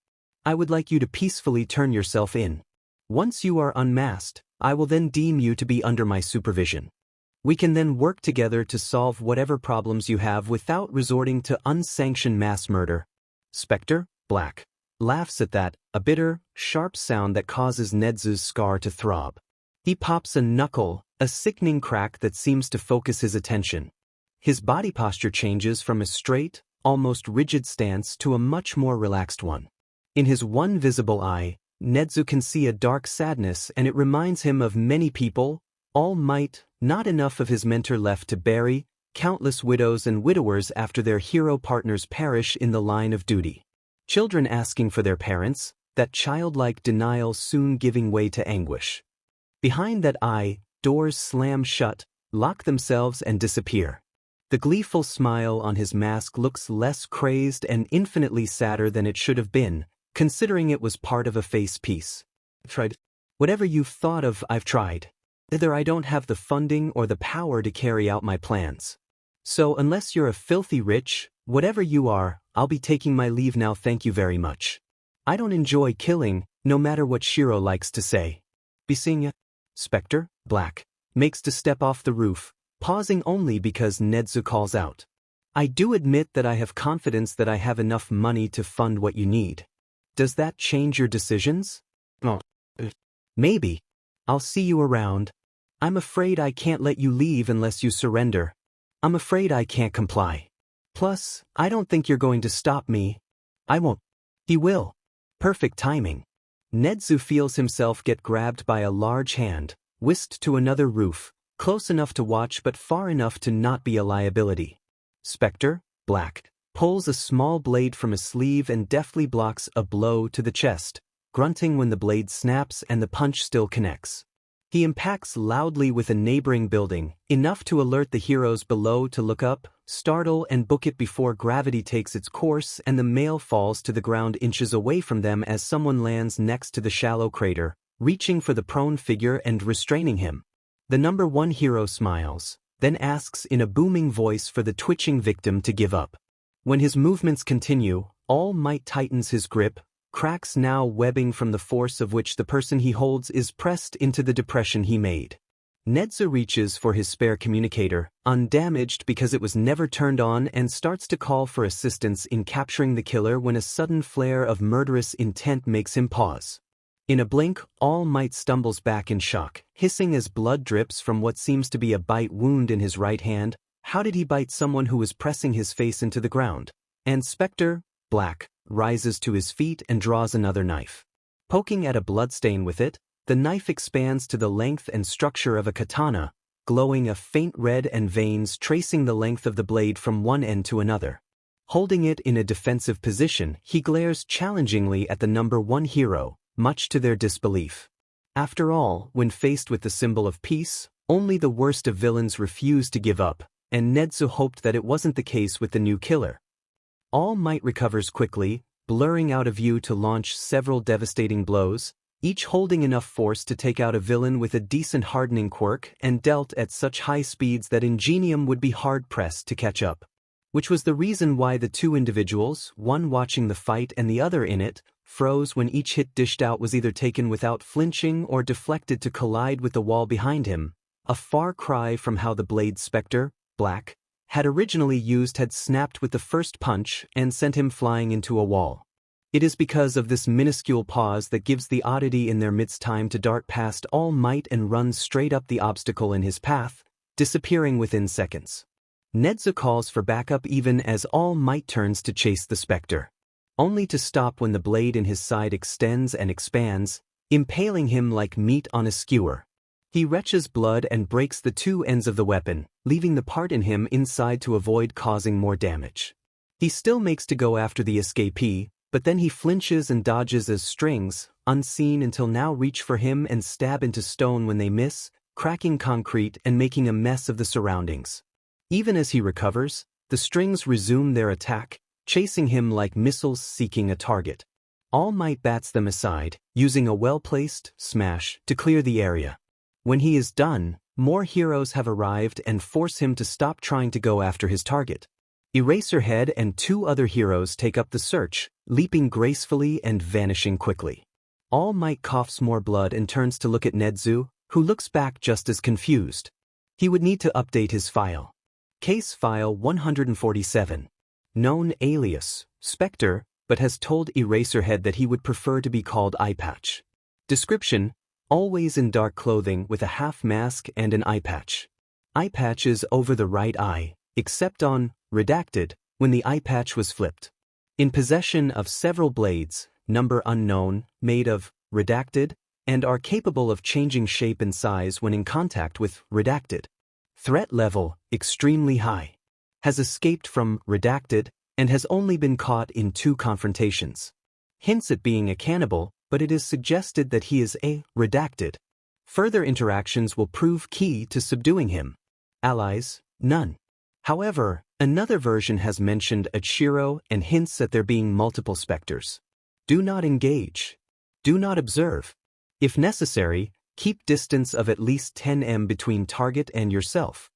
I would like you to peacefully turn yourself in. Once you are unmasked, I will then deem you to be under my supervision. We can then work together to solve whatever problems you have without resorting to unsanctioned mass murder. Spectre, Black, laughs at that, a bitter, sharp sound that causes Nezu's scar to throb. He pops a knuckle, a sickening crack that seems to focus his attention. His body posture changes from a straight, almost rigid stance to a much more relaxed one. In his one visible eye, Nedu can see a dark sadness, and it reminds him of many people, all might, not enough of his mentor left to bury, countless widows and widowers after their hero partners perish in the line of duty. Children asking for their parents, that childlike denial soon giving way to anguish. Behind that eye, doors slam shut, lock themselves and disappear. The gleeful smile on his mask looks less crazed and infinitely sadder than it should have been, considering it was part of a face piece. Tried. Whatever you've thought of, I've tried. Either I don't have the funding or the power to carry out my plans. So unless you're a filthy rich, whatever you are, I'll be taking my leave now, thank you very much. I don't enjoy killing, no matter what Shiro likes to say. Be seeing ya? Spectre, Black, makes to step off the roof, pausing only because Nedu calls out. I do admit that I have confidence that I have enough money to fund what you need. Does that change your decisions? No. Maybe. I'll see you around. I'm afraid I can't let you leave unless you surrender. I'm afraid I can't comply. Plus, I don't think you're going to stop me. I won't. He will. Perfect timing. Nedu feels himself get grabbed by a large hand, whisked to another roof, close enough to watch but far enough to not be a liability. Spectre, black, pulls a small blade from his sleeve and deftly blocks a blow to the chest, grunting when the blade snaps and the punch still connects. He impacts loudly with a neighboring building, enough to alert the heroes below to look up, startle and book it before gravity takes its course and the male falls to the ground inches away from them as someone lands next to the shallow crater, reaching for the prone figure and restraining him. The number one hero smiles, then asks in a booming voice for the twitching victim to give up. When his movements continue, All Might tightens his grip, cracks now webbing from the force of which the person he holds is pressed into the depression he made. Nedu reaches for his spare communicator, undamaged because it was never turned on, and starts to call for assistance in capturing the killer when a sudden flare of murderous intent makes him pause. In a blink, All Might stumbles back in shock, hissing as blood drips from what seems to be a bite wound in his right hand. How did he bite someone who was pressing his face into the ground? And Spectre, black, rises to his feet and draws another knife. Poking at a bloodstain with it, the knife expands to the length and structure of a katana, glowing a faint red and veins tracing the length of the blade from one end to another. Holding it in a defensive position, he glares challengingly at the number one hero, much to their disbelief. After all, when faced with the symbol of peace, only the worst of villains refuse to give up, and Nedu hoped that it wasn't the case with the new killer. All Might recovers quickly, blurring out of view to launch several devastating blows, each holding enough force to take out a villain with a decent hardening quirk and dealt at such high speeds that Ingenium would be hard-pressed to catch up. Which was the reason why the two individuals, one watching the fight and the other in it, froze when each hit dished out was either taken without flinching or deflected to collide with the wall behind him, a far cry from how the blade Spectre, black, had originally used had snapped with the first punch and sent him flying into a wall. It is because of this minuscule pause that gives the oddity in their midst time to dart past All Might and run straight up the obstacle in his path, disappearing within seconds. Nedu calls for backup even as All Might turns to chase the Spectre, only to stop when the blade in his side extends and expands, impaling him like meat on a skewer. He retches blood and breaks the two ends of the weapon, leaving the part in him inside to avoid causing more damage. He still makes to go after the escapee, but then he flinches and dodges as strings, unseen until now, reach for him and stab into stone when they miss, cracking concrete and making a mess of the surroundings. Even as he recovers, the strings resume their attack, chasing him like missiles seeking a target. All Might bats them aside, using a well-placed smash to clear the area. When he is done, more heroes have arrived and force him to stop trying to go after his target. Eraserhead and two other heroes take up the search, leaping gracefully and vanishing quickly. All Might coughs more blood and turns to look at Nedu, who looks back just as confused. He would need to update his file. Case File 147. Known alias, Spectre, but has told Eraserhead that he would prefer to be called Eyepatch. Description: always in dark clothing with a half mask and an eye patch. Eye patch is over the right eye, except on redacted, when the eye patch was flipped. In possession of several blades, number unknown, made of redacted, and are capable of changing shape and size when in contact with redacted. Threat level, extremely high. Has escaped from redacted, and has only been caught in 2 confrontations. Hints at being a cannibal, but it is suggested that he is a redacted. Further interactions will prove key to subduing him. Allies, none. However, another version has mentioned a Chiro and hints at there being multiple specters. Do not engage. Do not observe. If necessary, keep distance of at least 10 m between target and yourself.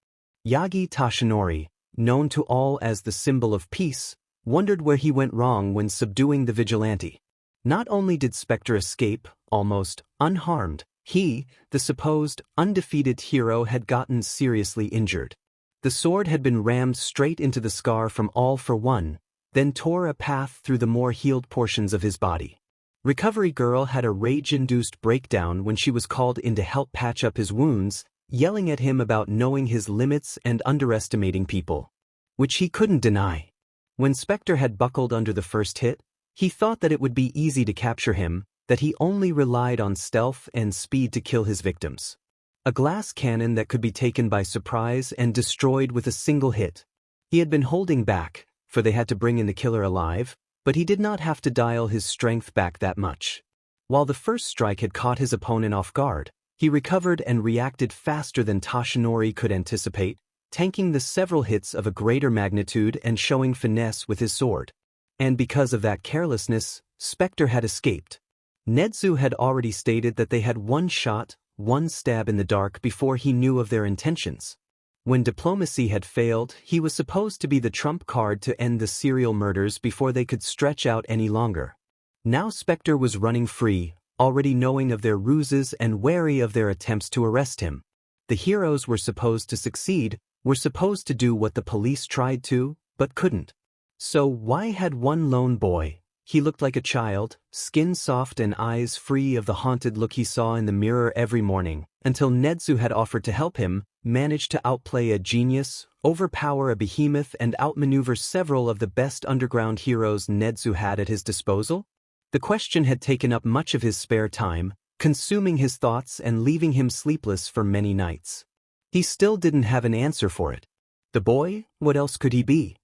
Yagi Tashinori, known to all as the symbol of peace, wondered where he went wrong when subduing the vigilante. Not only did Spectre escape, almost unharmed, he, the supposed undefeated hero, had gotten seriously injured. The sword had been rammed straight into the scar from All for One, then tore a path through the more healed portions of his body. Recovery Girl had a rage-induced breakdown when she was called in to help patch up his wounds, yelling at him about knowing his limits and underestimating people, which he couldn't deny. When Spectre had buckled under the first hit, he thought that it would be easy to capture him, that he only relied on stealth and speed to kill his victims. A glass cannon that could be taken by surprise and destroyed with a single hit. He had been holding back, for they had to bring in the killer alive, but he did not have to dial his strength back that much. While the first strike had caught his opponent off guard, he recovered and reacted faster than Toshinori could anticipate, tanking the several hits of a greater magnitude and showing finesse with his sword. And because of that carelessness, Spectre had escaped. Nedu had already stated that they had one shot, one stab in the dark before he knew of their intentions. When diplomacy had failed, he was supposed to be the trump card to end the serial murders before they could stretch out any longer. Now Spectre was running free, already knowing of their ruses and wary of their attempts to arrest him. The heroes were supposed to succeed, were supposed to do what the police tried to, but couldn't. So why had one lone boy, he looked like a child, skin soft and eyes free of the haunted look he saw in the mirror every morning, until Nedu had offered to help him, managed to outplay a genius, overpower a behemoth and outmaneuver several of the best underground heroes Nedu had at his disposal? The question had taken up much of his spare time, consuming his thoughts and leaving him sleepless for many nights. He still didn't have an answer for it. The boy, what else could he be?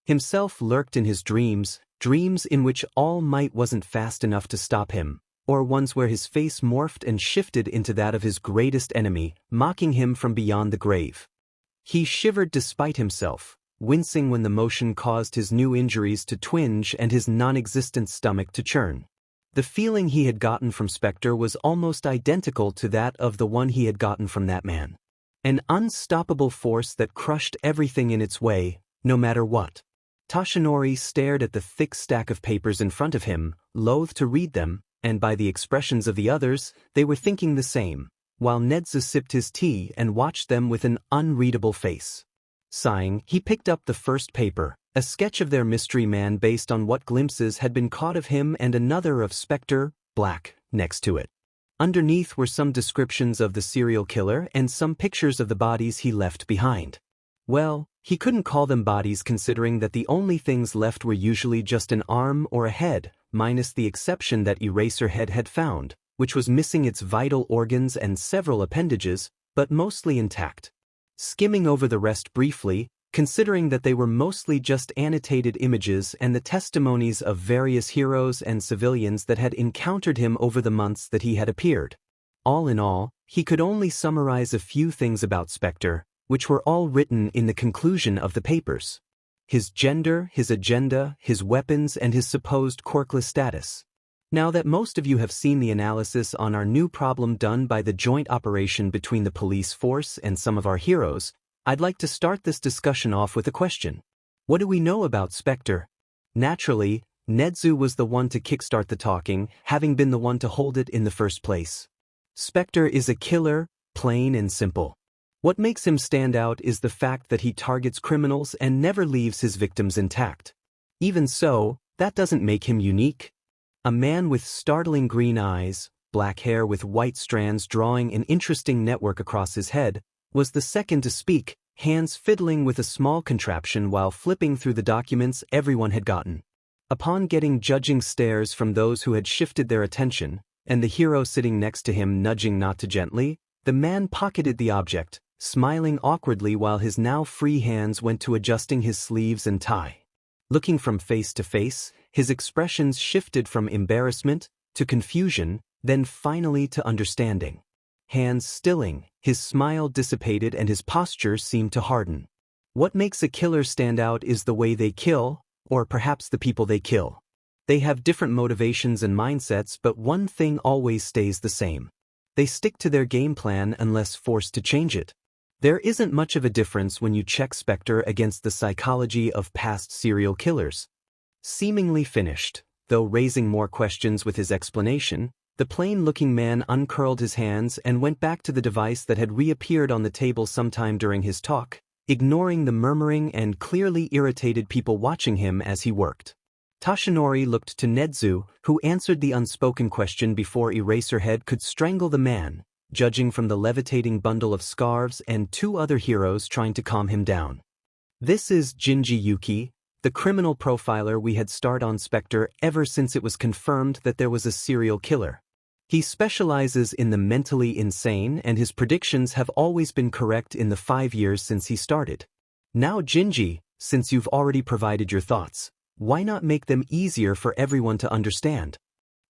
Himself lurked in his dreams, dreams in which all might wasn't fast enough to stop him, or ones where his face morphed and shifted into that of his greatest enemy, mocking him from beyond the grave. He shivered despite himself, wincing when the motion caused his new injuries to twinge and his non-existent stomach to churn. The feeling he had gotten from Spectre was almost identical to that of the one he had gotten from that man. An unstoppable force that crushed everything in its way, no matter what. Toshinori stared at the thick stack of papers in front of him, loath to read them, and by the expressions of the others, they were thinking the same, while Nedu sipped his tea and watched them with an unreadable face. Sighing, he picked up the first paper, a sketch of their mystery man based on what glimpses had been caught of him and another of Spectre, Black, next to it. Underneath were some descriptions of the serial killer and some pictures of the bodies he left behind. Well, he couldn't call them bodies considering that the only things left were usually just an arm or a head, minus the exception that Eraserhead had found, which was missing its vital organs and several appendages, but mostly intact. Skimming over the rest briefly, considering that they were mostly just annotated images and the testimonies of various heroes and civilians that had encountered him over the months that he had appeared. All in all, he could only summarize a few things about Spectre, which were all written in the conclusion of the papers. His gender, his agenda, his weapons, and his supposed quirkless status. Now that most of you have seen the analysis on our new problem done by the joint operation between the police force and some of our heroes, I'd like to start this discussion off with a question. What do we know about Spectre? Naturally, Nedu was the one to kickstart the talking, having been the one to hold it in the first place. Spectre is a killer, plain and simple. What makes him stand out is the fact that he targets criminals and never leaves his victims intact. Even so, that doesn't make him unique. A man with startling green eyes, black hair with white strands drawing an interesting network across his head, was the second to speak, hands fiddling with a small contraption while flipping through the documents everyone had gotten. Upon getting judging stares from those who had shifted their attention, and the hero sitting next to him nudging not too gently, the man pocketed the object, smiling awkwardly while his now free hands went to adjusting his sleeves and tie. Looking from face to face, his expressions shifted from embarrassment to confusion, then finally to understanding. Hands stilling, his smile dissipated and his posture seemed to harden. What makes a killer stand out is the way they kill, or perhaps the people they kill. They have different motivations and mindsets, but one thing always stays the same. They stick to their game plan unless forced to change it. There isn't much of a difference when you check Spectre against the psychology of past serial killers. Seemingly finished, though raising more questions with his explanation, the plain-looking man uncurled his hands and went back to the device that had reappeared on the table sometime during his talk, ignoring the murmuring and clearly irritated people watching him as he worked. Toshinori looked to Nedu, who answered the unspoken question before Eraserhead could strangle the man, judging from the levitating bundle of scarves and 2 other heroes trying to calm him down. This is Gingi Yuki, the criminal profiler we had starred on Spectre ever since it was confirmed that there was a serial killer. He specializes in the mentally insane, and his predictions have always been correct in the 5 years since he started. Now Gingi, since you've already provided your thoughts, why not make them easier for everyone to understand?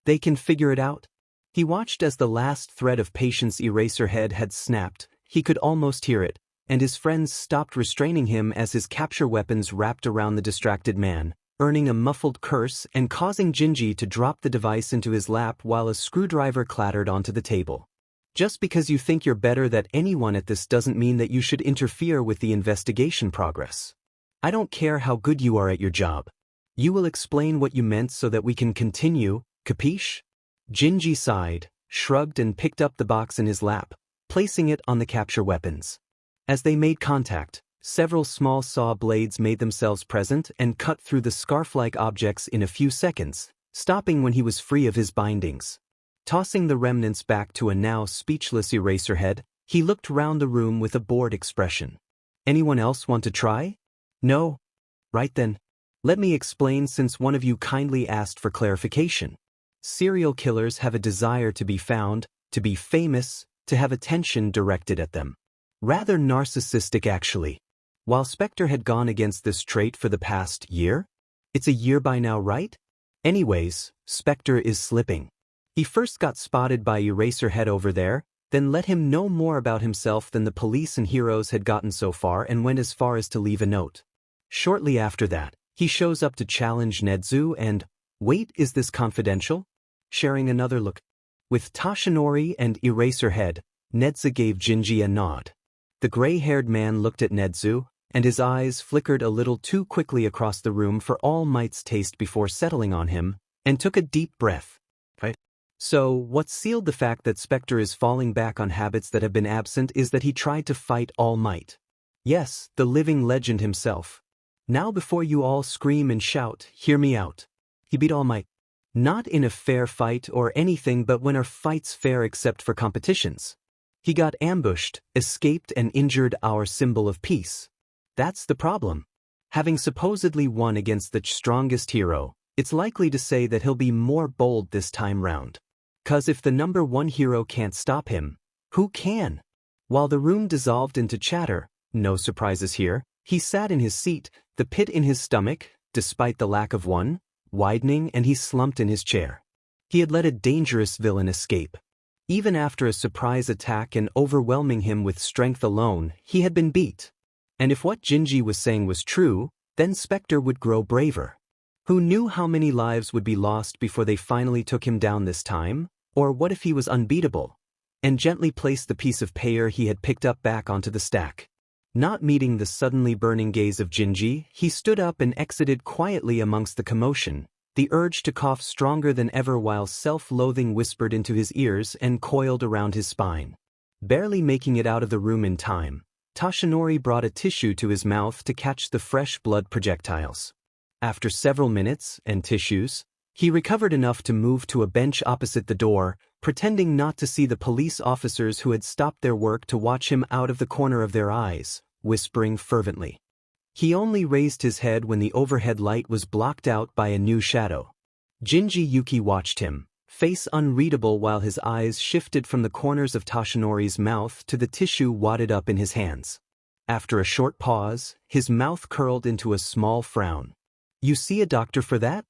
They can figure it out? He watched as the last thread of Patience Eraserhead had snapped. He could almost hear it, and his friends stopped restraining him as his capture weapons wrapped around the distracted man, earning a muffled curse and causing Gingi to drop the device into his lap while a screwdriver clattered onto the table. Just because you think you're better than anyone at this doesn't mean that you should interfere with the investigation progress. I don't care how good you are at your job. You will explain what you meant so that we can continue, capiche? Gingi sighed, shrugged and picked up the box in his lap, placing it on the capture weapons. As they made contact, several small saw blades made themselves present and cut through the scarf-like objects in a few seconds, stopping when he was free of his bindings. Tossing the remnants back to a now speechless Eraserhead, he looked round the room with a bored expression. Anyone else want to try? No? Right then. Let me explain, since one of you kindly asked for clarification. Serial killers have a desire to be found, to be famous, to have attention directed at them. Rather narcissistic, actually. While Spectre had gone against this trait for the past year? It's a year by now, right? Anyways, Spectre is slipping. He first got spotted by Eraserhead over there, then let him know more about himself than the police and heroes had gotten so far, and went as far as to leave a note. Shortly after that, he shows up to challenge Nedu and, wait, is this confidential? Sharing another look. With Toshinori and Eraserhead, Nedu gave Gingi a nod. The gray-haired man looked at Nedu, and his eyes flickered a little too quickly across the room for All Might's taste before settling on him, and took a deep breath. Right? So, what sealed the fact that Spectre is falling back on habits that have been absent is that he tried to fight All Might. Yes, the living legend himself. Now before you all scream and shout, hear me out. He beat All Might. Not in a fair fight or anything, but when are fights fair except for competitions? He got ambushed, escaped and injured our symbol of peace. That's the problem. Having supposedly won against the strongest hero, it's likely to say that he'll be more bold this time round. 'Cause if the number 1 hero can't stop him, who can? While the room dissolved into chatter, no surprises here, he sat in his seat, the pit in his stomach, despite the lack of one, widening, and he slumped in his chair. He had let a dangerous villain escape. Even after a surprise attack and overwhelming him with strength alone, he had been beat. And if what Gingi was saying was true, then Spectre would grow braver. Who knew how many lives would be lost before they finally took him down this time? Or what if he was unbeatable? And gently placed the piece of payer he had picked up back onto the stack. Not meeting the suddenly burning gaze of Gingi, he stood up and exited quietly amongst the commotion, the urge to cough stronger than ever while self-loathing whispered into his ears and coiled around his spine. Barely making it out of the room in time, Toshinori brought a tissue to his mouth to catch the fresh blood projectiles. After several minutes and tissues, he recovered enough to move to a bench opposite the door, pretending not to see the police officers who had stopped their work to watch him out of the corner of their eyes, whispering fervently. He only raised his head when the overhead light was blocked out by a new shadow. Gingi Yuki watched him, face unreadable, while his eyes shifted from the corners of Toshinori's mouth to the tissue wadded up in his hands. After a short pause, his mouth curled into a small frown. You see a doctor for that?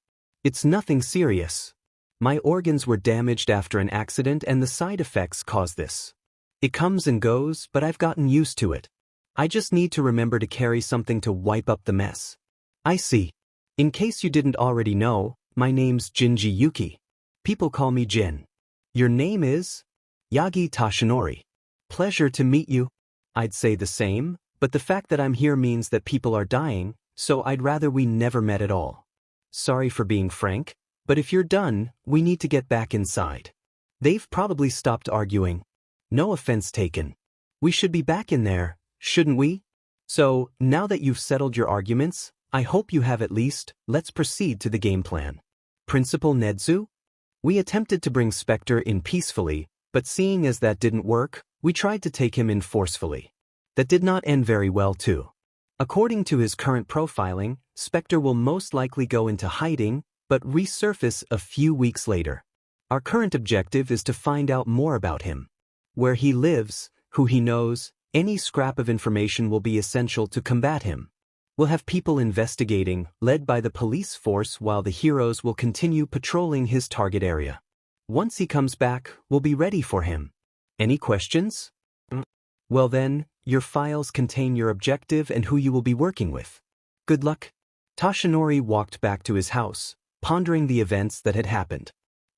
It's nothing serious. My organs were damaged after an accident and the side effects caused this. It comes and goes, but I've gotten used to it. I just need to remember to carry something to wipe up the mess. I see. In case you didn't already know, my name's Gingi Yuki. People call me Jin. Your name is? Yagi Toshinori. Pleasure to meet you. I'd say the same, but the fact that I'm here means that people are dying, so I'd rather we never met at all. Sorry for being frank, but if you're done, we need to get back inside. They've probably stopped arguing. No offense taken. We should be back in there, shouldn't we? So, now that you've settled your arguments, I hope you have at least, let's proceed to the game plan. Principal Nedu? We attempted to bring Spectre in peacefully, But seeing as that didn't work, we tried to take him in forcefully. That did not end very well too. According to his current profiling, Spectre will most likely go into hiding, but resurface a few weeks later. Our current objective is to find out more about him. Where he lives, who he knows, any scrap of information will be essential to combat him. We'll have people investigating, led by the police force, while the heroes will continue patrolling his target area. Once he comes back, we'll be ready for him. Any questions? Well then, your files contain your objective and who you will be working with. Good luck. Toshinori walked back to his house, pondering the events that had happened.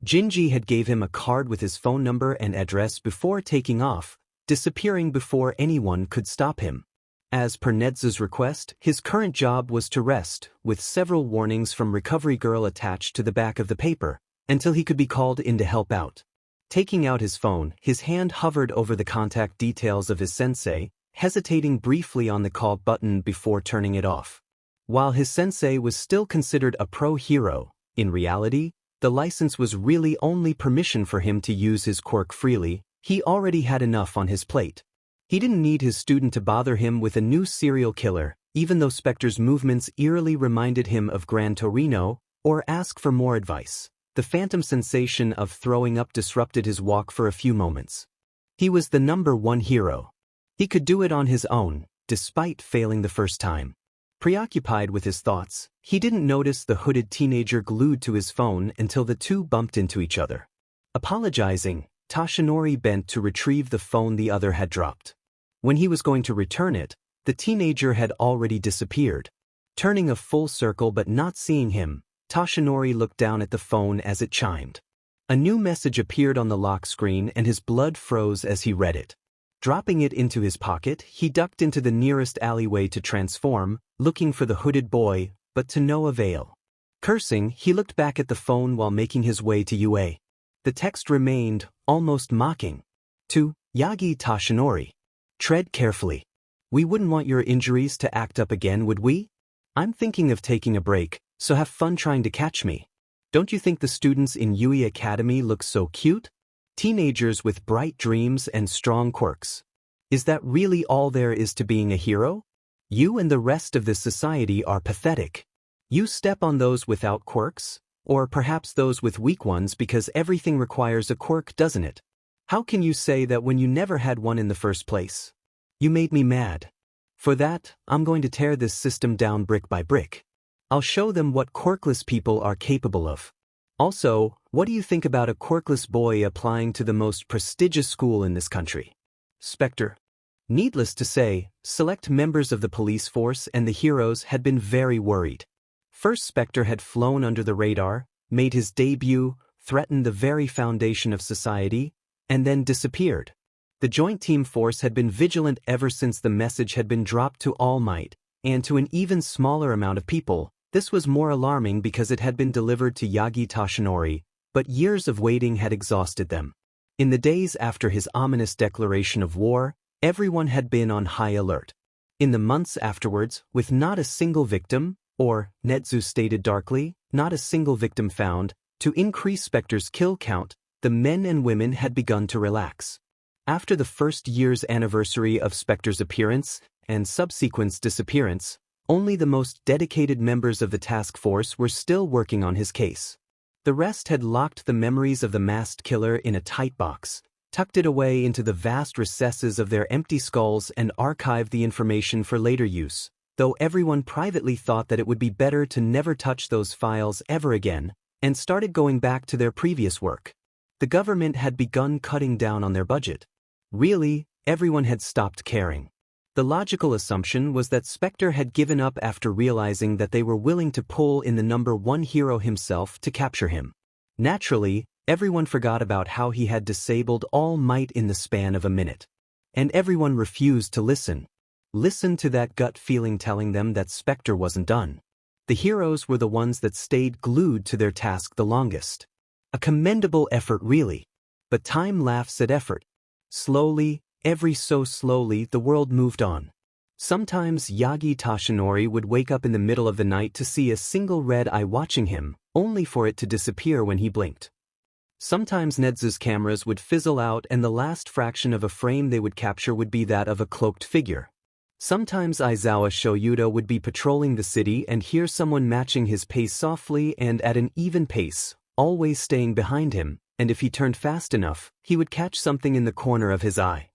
Gingi had gave him a card with his phone number and address before taking off, disappearing before anyone could stop him. As per Nezu's request, his current job was to rest, with several warnings from Recovery Girl attached to the back of the paper, until he could be called in to help out. Taking out his phone, his hand hovered over the contact details of his sensei, hesitating briefly on the call button before turning it off. While his sensei was still considered a pro hero, in reality, the license was really only permission for him to use his quirk freely. He already had enough on his plate. He didn't need his student to bother him with a new serial killer, even though Spectre's movements eerily reminded him of Gran Torino, or ask for more advice. The phantom sensation of throwing up disrupted his walk for a few moments. He was the #1 hero. He could do it on his own, despite failing the first time. Preoccupied with his thoughts, he didn't notice the hooded teenager glued to his phone until the two bumped into each other. Apologizing, Toshinori bent to retrieve the phone the other had dropped. When he was going to return it, the teenager had already disappeared. Turning a full circle but not seeing him, Toshinori looked down at the phone as it chimed. A new message appeared on the lock screen and his blood froze as he read it. Dropping it into his pocket, he ducked into the nearest alleyway to transform, looking for the hooded boy, but to no avail. Cursing, he looked back at the phone while making his way to UA. The text remained, almost mocking. To Yagi Toshinori. Tread carefully. We wouldn't want your injuries to act up again, would we? I'm thinking of taking a break, so have fun trying to catch me. Don't you think the students in Yui Academy look so cute? Teenagers with bright dreams and strong quirks. Is that really all there is to being a hero? You and the rest of this society are pathetic. You step on those without quirks, or perhaps those with weak ones because everything requires a quirk, doesn't it? How can you say that when you never had one in the first place? You made me mad. For that, I'm going to tear this system down brick by brick. I'll show them what quirkless people are capable of. Also, what do you think about a quirkless boy applying to the most prestigious school in this country? Spectre. Needless to say, select members of the police force and the heroes had been very worried. First, Spectre had flown under the radar, made his debut, threatened the very foundation of society, and then disappeared. The joint team force had been vigilant ever since the message had been dropped to All Might, and to an even smaller amount of people. This was more alarming because it had been delivered to Yagi Toshinori, but years of waiting had exhausted them. In the days after his ominous declaration of war, everyone had been on high alert. In the months afterwards, with not a single victim, or, Nedu stated darkly, not a single victim found, to increase Spectre's kill count, the men and women had begun to relax. After the first year's anniversary of Spectre's appearance and subsequent disappearance, only the most dedicated members of the task force were still working on his case. The rest had locked the memories of the masked killer in a tight box, tucked it away into the vast recesses of their empty skulls and archived the information for later use, though everyone privately thought that it would be better to never touch those files ever again, and started going back to their previous work. The government had begun cutting down on their budget. Really, everyone had stopped caring. The logical assumption was that Spectre had given up after realizing that they were willing to pull in the #1 hero himself to capture him. Naturally, everyone forgot about how he had disabled All Might in the span of a minute. And everyone refused to listen. Listen to that gut feeling telling them that Spectre wasn't done. The heroes were the ones that stayed glued to their task the longest. A commendable effort, really. But time laughs at effort. Slowly, every so slowly, the world moved on. Sometimes Yagi Toshinori would wake up in the middle of the night to see a single red eye watching him, only for it to disappear when he blinked. Sometimes Nezu's cameras would fizzle out and the last fraction of a frame they would capture would be that of a cloaked figure. Sometimes Aizawa Shoyuda would be patrolling the city and hear someone matching his pace softly and at an even pace, always staying behind him, and if he turned fast enough, he would catch something in the corner of his eye.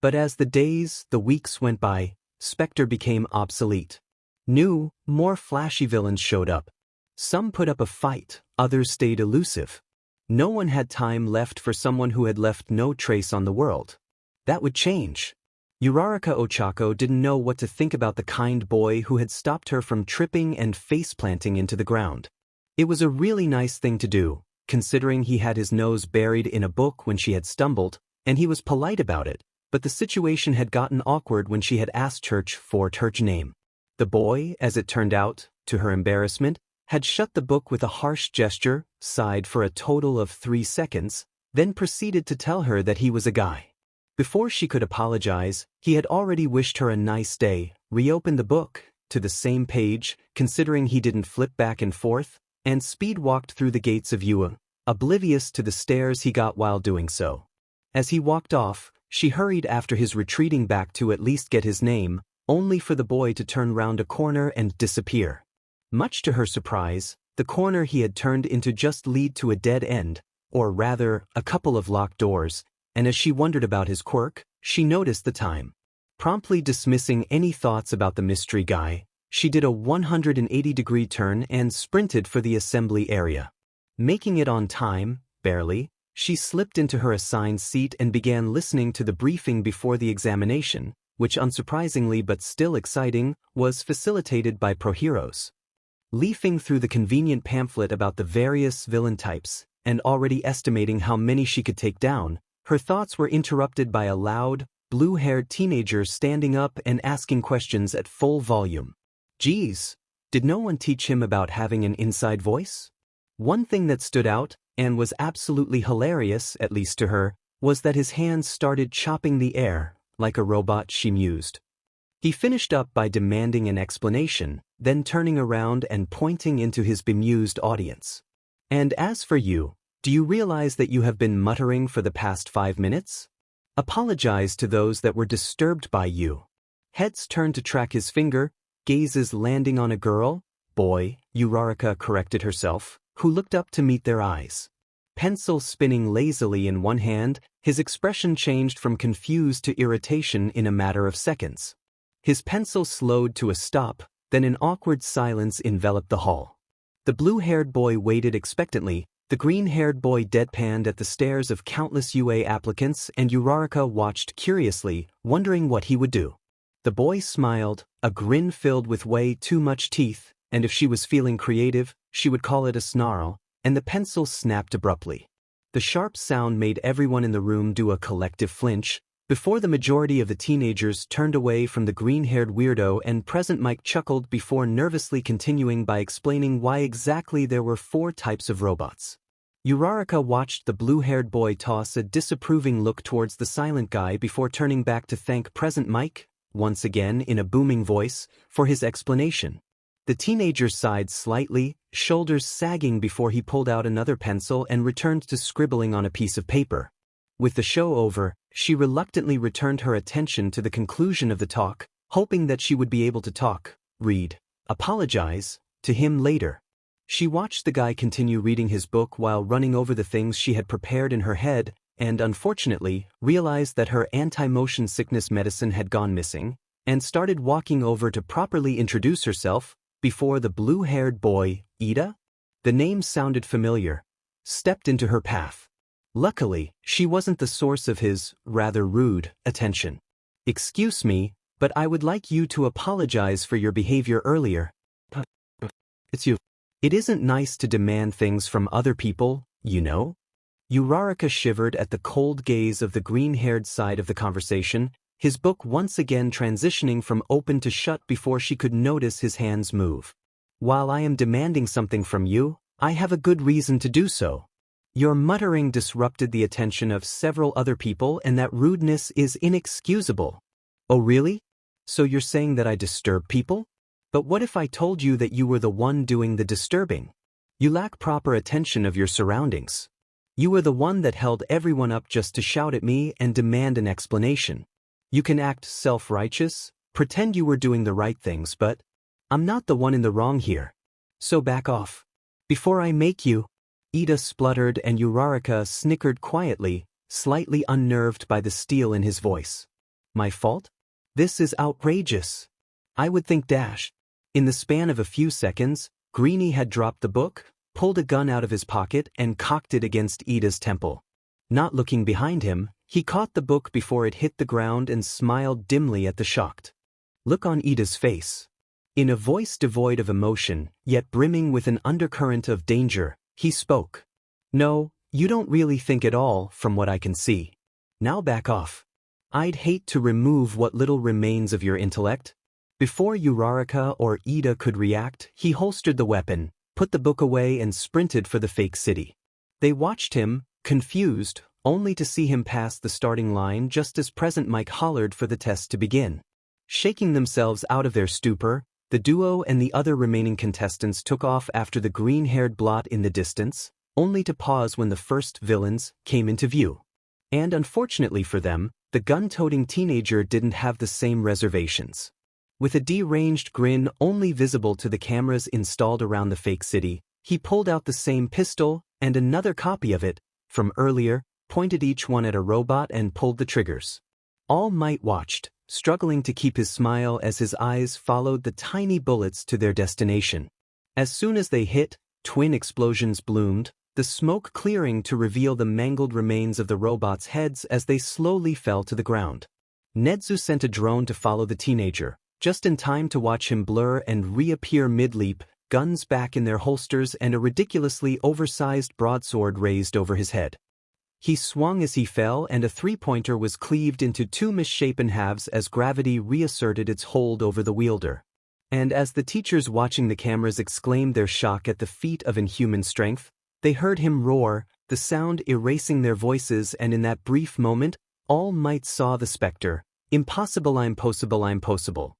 But as the days, the weeks went by, Spectre became obsolete. New, more flashy villains showed up. Some put up a fight, others stayed elusive. No one had time left for someone who had left no trace on the world. That would change. Uraraka Ochako didn't know what to think about the kind boy who had stopped her from tripping and face-planting into the ground. It was a really nice thing to do, considering he had his nose buried in a book when she had stumbled, and he was polite about it, but the situation had gotten awkward when she had asked Church for Church name. The boy, as it turned out, to her embarrassment, had shut the book with a harsh gesture, sighed for a total of 3 seconds, then proceeded to tell her that he was a guy. Before she could apologize, he had already wished her a nice day, reopened the book, to the same page, considering he didn't flip back and forth, and speed-walked through the gates of Yua, oblivious to the stares he got while doing so. As he walked off, she hurried after his retreating back to at least get his name, only for the boy to turn round a corner and disappear. Much to her surprise, the corner he had turned into just lead to a dead end, or rather, a couple of locked doors, and as she wondered about his quirk, she noticed the time. Promptly dismissing any thoughts about the mystery guy, she did a 180-degree turn and sprinted for the assembly area. Making it on time, barely, she slipped into her assigned seat and began listening to the briefing before the examination, which unsurprisingly but still exciting, was facilitated by ProHeroes. Leafing through the convenient pamphlet about the various villain types, and already estimating how many she could take down, her thoughts were interrupted by a loud, blue-haired teenager standing up and asking questions at full volume. Geez, did no one teach him about having an inside voice? One thing that stood out, and was absolutely hilarious, at least to her, was that his hands started chopping the air, like a robot, she mused. He finished up by demanding an explanation, then turning around and pointing into his bemused audience. And as for you, do you realize that you have been muttering for the past 5 minutes? Apologize to those that were disturbed by you. Heads turned to track his finger, gazes landing on a girl, boy, Uraraka corrected herself, who looked up to meet their eyes. Pencil spinning lazily in one hand, his expression changed from confused to irritation in a matter of seconds. His pencil slowed to a stop, then an awkward silence enveloped the hall. The blue-haired boy waited expectantly, the green-haired boy deadpanned at the stares of countless UA applicants, and Uraraka watched curiously, wondering what he would do. The boy smiled, a grin filled with way too much teeth, and if she was feeling creative, she would call it a snarl, and the pencil snapped abruptly. The sharp sound made everyone in the room do a collective flinch, before the majority of the teenagers turned away from the green-haired weirdo, and present Mike chuckled before nervously continuing by explaining why exactly there were 4 types of robots. Uraraka watched the blue-haired boy toss a disapproving look towards the silent guy before turning back to thank present Mike, once again in a booming voice, for his explanation. The teenager sighed slightly, shoulders sagging before he pulled out another pencil and returned to scribbling on a piece of paper. With the show over, she reluctantly returned her attention to the conclusion of the talk, hoping that she would be able to talk, read, apologize, to him later. She watched the guy continue reading his book while running over the things she had prepared in her head, and unfortunately, realized that her anti-motion sickness medicine had gone missing, and started walking over to properly introduce herself, before the blue-haired boy, Ida? The name sounded familiar. Stepped into her path. Luckily, she wasn't the source of his, rather rude, attention. Excuse me, but I would like you to apologize for your behavior earlier. It's you. It isn't nice to demand things from other people, you know? Uraraka shivered at the cold gaze of the green-haired side of the conversation, his book once again transitioning from open to shut before she could notice his hands move. While I am demanding something from you, I have a good reason to do so. Your muttering disrupted the attention of several other people, and that rudeness is inexcusable. Oh really? So you're saying that I disturb people? But what if I told you that you were the one doing the disturbing? You lack proper attention of your surroundings. You were the one that held everyone up just to shout at me and demand an explanation. You can act self-righteous, pretend you were doing the right things, but I'm not the one in the wrong here. So back off. Before I make you. Ida spluttered and Uraraka snickered quietly, slightly unnerved by the steel in his voice. My fault? This is outrageous. I would think dash. In the span of a few seconds, Greenie had dropped the book, pulled a gun out of his pocket and cocked it against Ida's temple. Not looking behind him, he caught the book before it hit the ground and smiled dimly at the shocked look on Ida's face. In a voice devoid of emotion, yet brimming with an undercurrent of danger, he spoke. No, you don't really think at all, from what I can see. Now back off. I'd hate to remove what little remains of your intellect. Before Uraraka or Ida could react, he holstered the weapon, put the book away and sprinted for the fake city. They watched him, confused, only to see him pass the starting line just as Present Mike hollered for the test to begin. Shaking themselves out of their stupor, the duo and the other remaining contestants took off after the green-haired blot in the distance, only to pause when the first villains came into view. And unfortunately for them, the gun-toting teenager didn't have the same reservations. With a deranged grin only visible to the cameras installed around the fake city, he pulled out the same pistol and another copy of it, from earlier, pointed each one at a robot and pulled the triggers. All Might watched, struggling to keep his smile as his eyes followed the tiny bullets to their destination. As soon as they hit, twin explosions bloomed, the smoke clearing to reveal the mangled remains of the robots' heads as they slowly fell to the ground. Nedu sent a drone to follow the teenager, just in time to watch him blur and reappear mid-leap, guns back in their holsters and a ridiculously oversized broadsword raised over his head. He swung as he fell and a three-pointer was cleaved into two misshapen halves as gravity reasserted its hold over the wielder. And as the teachers watching the cameras exclaimed their shock at the feat of inhuman strength, they heard him roar, the sound erasing their voices, and in that brief moment, All Might saw the specter. Impossible, I'm possible.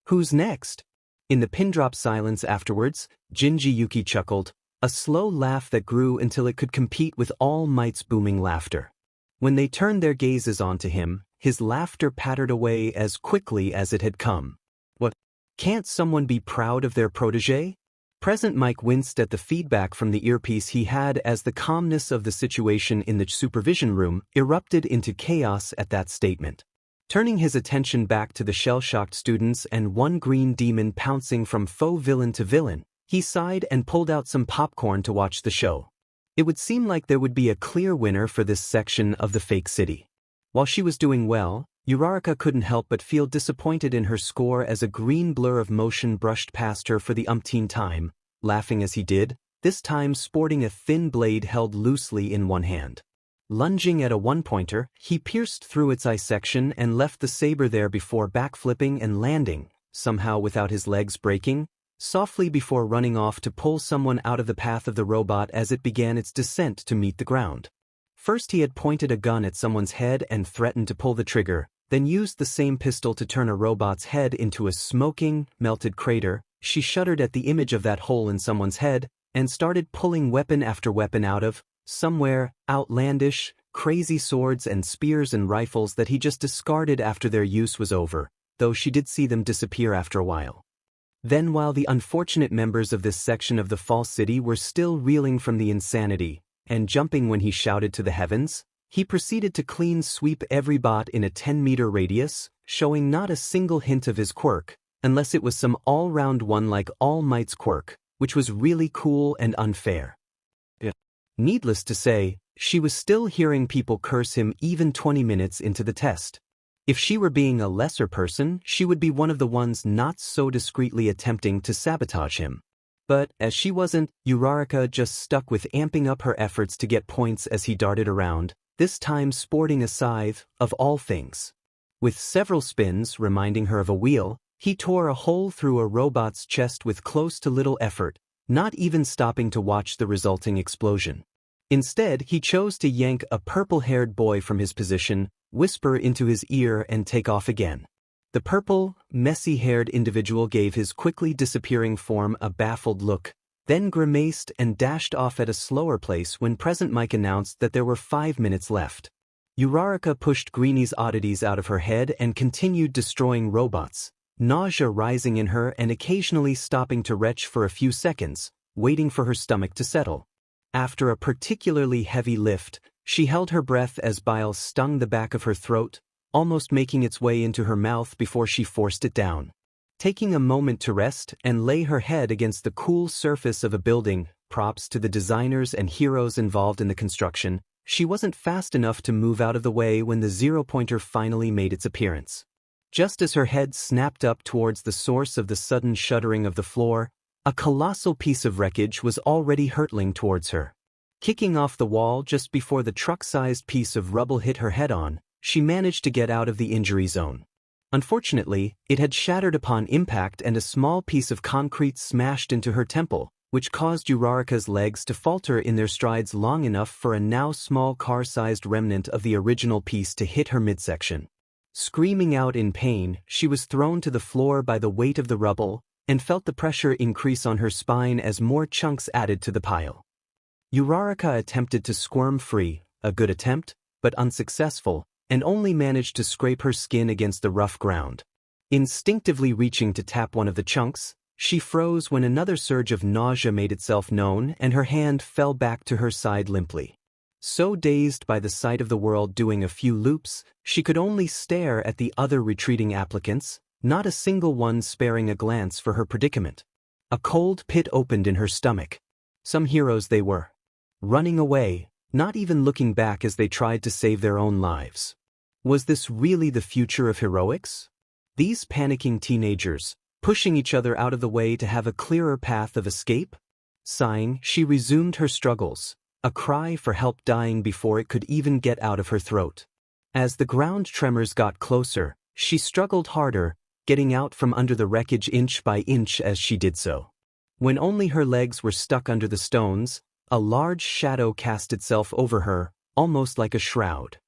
Who's next? In the pin-drop silence afterwards, Gingi Yuki chuckled, a slow laugh that grew until it could compete with All Might's booming laughter. When they turned their gazes onto him, his laughter pattered away as quickly as it had come. What? Can't someone be proud of their protege? Present Mike winced at the feedback from the earpiece he had as the calmness of the situation in the supervision room erupted into chaos at that statement. Turning his attention back to the shell-shocked students and one green demon pouncing from faux villain to villain, he sighed and pulled out some popcorn to watch the show. It would seem like there would be a clear winner for this section of the fake city. While she was doing well, Uraraka couldn't help but feel disappointed in her score as a green blur of motion brushed past her for the umpteenth time, laughing as he did, this time sporting a thin blade held loosely in one hand. Lunging at a one-pointer, he pierced through its eye section and left the saber there before backflipping and landing, somehow without his legs breaking, softly before running off to pull someone out of the path of the robot as it began its descent to meet the ground. First he had pointed a gun at someone's head and threatened to pull the trigger, then used the same pistol to turn a robot's head into a smoking, melted crater. She shuddered at the image of that hole in someone's head, and started pulling weapon after weapon out of, somewhere, outlandish, crazy swords and spears and rifles that he just discarded after their use was over, though she did see them disappear after a while. Then while the unfortunate members of this section of the false city were still reeling from the insanity, and jumping when he shouted to the heavens, he proceeded to clean sweep every bot in a 10-meter radius, showing not a single hint of his quirk, unless it was some all-round one like All Might's quirk, which was really cool and unfair. Needless to say, she was still hearing people curse him even 20 minutes into the test. If she were being a lesser person, she would be one of the ones not so discreetly attempting to sabotage him. But, as she wasn't, Uraraka just stuck with amping up her efforts to get points as he darted around, this time sporting a scythe, of all things. With several spins reminding her of a wheel, he tore a hole through a robot's chest with close to little effort, not even stopping to watch the resulting explosion. Instead, he chose to yank a purple-haired boy from his position, whisper into his ear and take off again. The purple, messy-haired individual gave his quickly disappearing form a baffled look, then grimaced and dashed off at a slower pace when present mic announced that there were 5 minutes left. Uraraka pushed Greenie's oddities out of her head and continued destroying robots, nausea rising in her and occasionally stopping to retch for a few seconds, waiting for her stomach to settle. After a particularly heavy lift, she held her breath as bile stung the back of her throat, almost making its way into her mouth before she forced it down. Taking a moment to rest and lay her head against the cool surface of a building, props to the designers and heroes involved in the construction, she wasn't fast enough to move out of the way when the zero-pointer finally made its appearance. Just as her head snapped up towards the source of the sudden shuddering of the floor, a colossal piece of wreckage was already hurtling towards her. Kicking off the wall just before the truck-sized piece of rubble hit her head-on, she managed to get out of the injury zone. Unfortunately, it had shattered upon impact and a small piece of concrete smashed into her temple, which caused Uraraka's legs to falter in their strides long enough for a now small car-sized remnant of the original piece to hit her midsection. Screaming out in pain, she was thrown to the floor by the weight of the rubble, and felt the pressure increase on her spine as more chunks added to the pile. Uraraka attempted to squirm free, a good attempt, but unsuccessful, and only managed to scrape her skin against the rough ground. Instinctively reaching to tap one of the chunks, she froze when another surge of nausea made itself known and her hand fell back to her side limply. So dazed by the sight of the world doing a few loops, she could only stare at the other retreating applicants, not a single one sparing a glance for her predicament. A cold pit opened in her stomach. Some heroes they were. Running away, not even looking back as they tried to save their own lives. Was this really the future of heroics? These panicking teenagers, pushing each other out of the way to have a clearer path of escape? Sighing, she resumed her struggles, a cry for help dying before it could even get out of her throat. As the ground tremors got closer, she struggled harder, getting out from under the wreckage inch by inch as she did so. When only her legs were stuck under the stones, a large shadow cast itself over her, almost like a shroud.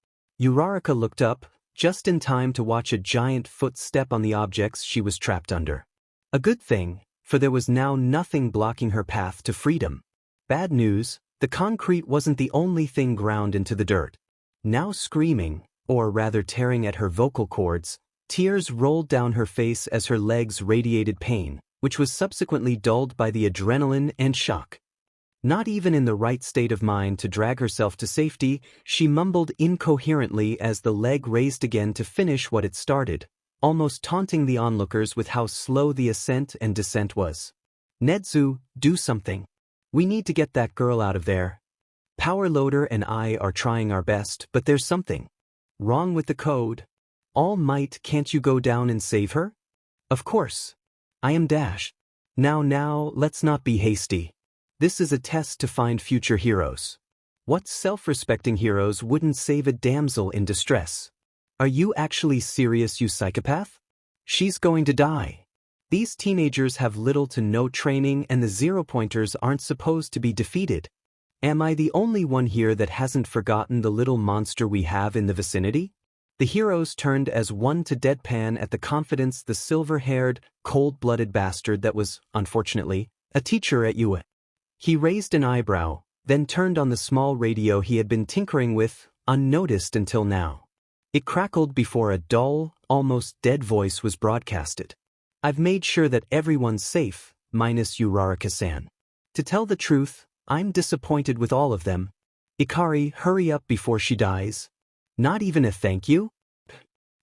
Uraraka looked up, just in time to watch a giant foot step on the objects she was trapped under. A good thing, for there was now nothing blocking her path to freedom. Bad news, the concrete wasn't the only thing ground into the dirt. Now screaming, or rather tearing at her vocal cords, tears rolled down her face as her legs radiated pain, which was subsequently dulled by the adrenaline and shock. Not even in the right state of mind to drag herself to safety, she mumbled incoherently as the leg raised again to finish what it started, almost taunting the onlookers with how slow the ascent and descent was. "Nedu, do something. We need to get that girl out of there. Power Loader and I are trying our best, but there's something wrong with the code. All Might, can't you go down and save her?" "Of course. I am Dash. Now, let's not be hasty. This is a test to find future heroes. What self-respecting heroes wouldn't save a damsel in distress? Are you actually serious, you psychopath? She's going to die. These teenagers have little to no training and the zero-pointers aren't supposed to be defeated. Am I the only one here that hasn't forgotten the little monster we have in the vicinity?" The heroes turned as one to deadpan at the confidence the silver-haired, cold-blooded bastard that was, unfortunately, a teacher at UA. He raised an eyebrow, then turned on the small radio he had been tinkering with, unnoticed until now. It crackled before a dull, almost dead voice was broadcasted. "I've made sure that everyone's safe, minus Uraraka-san. To tell the truth, I'm disappointed with all of them. Ikari, hurry up before she dies. Not even a thank you?"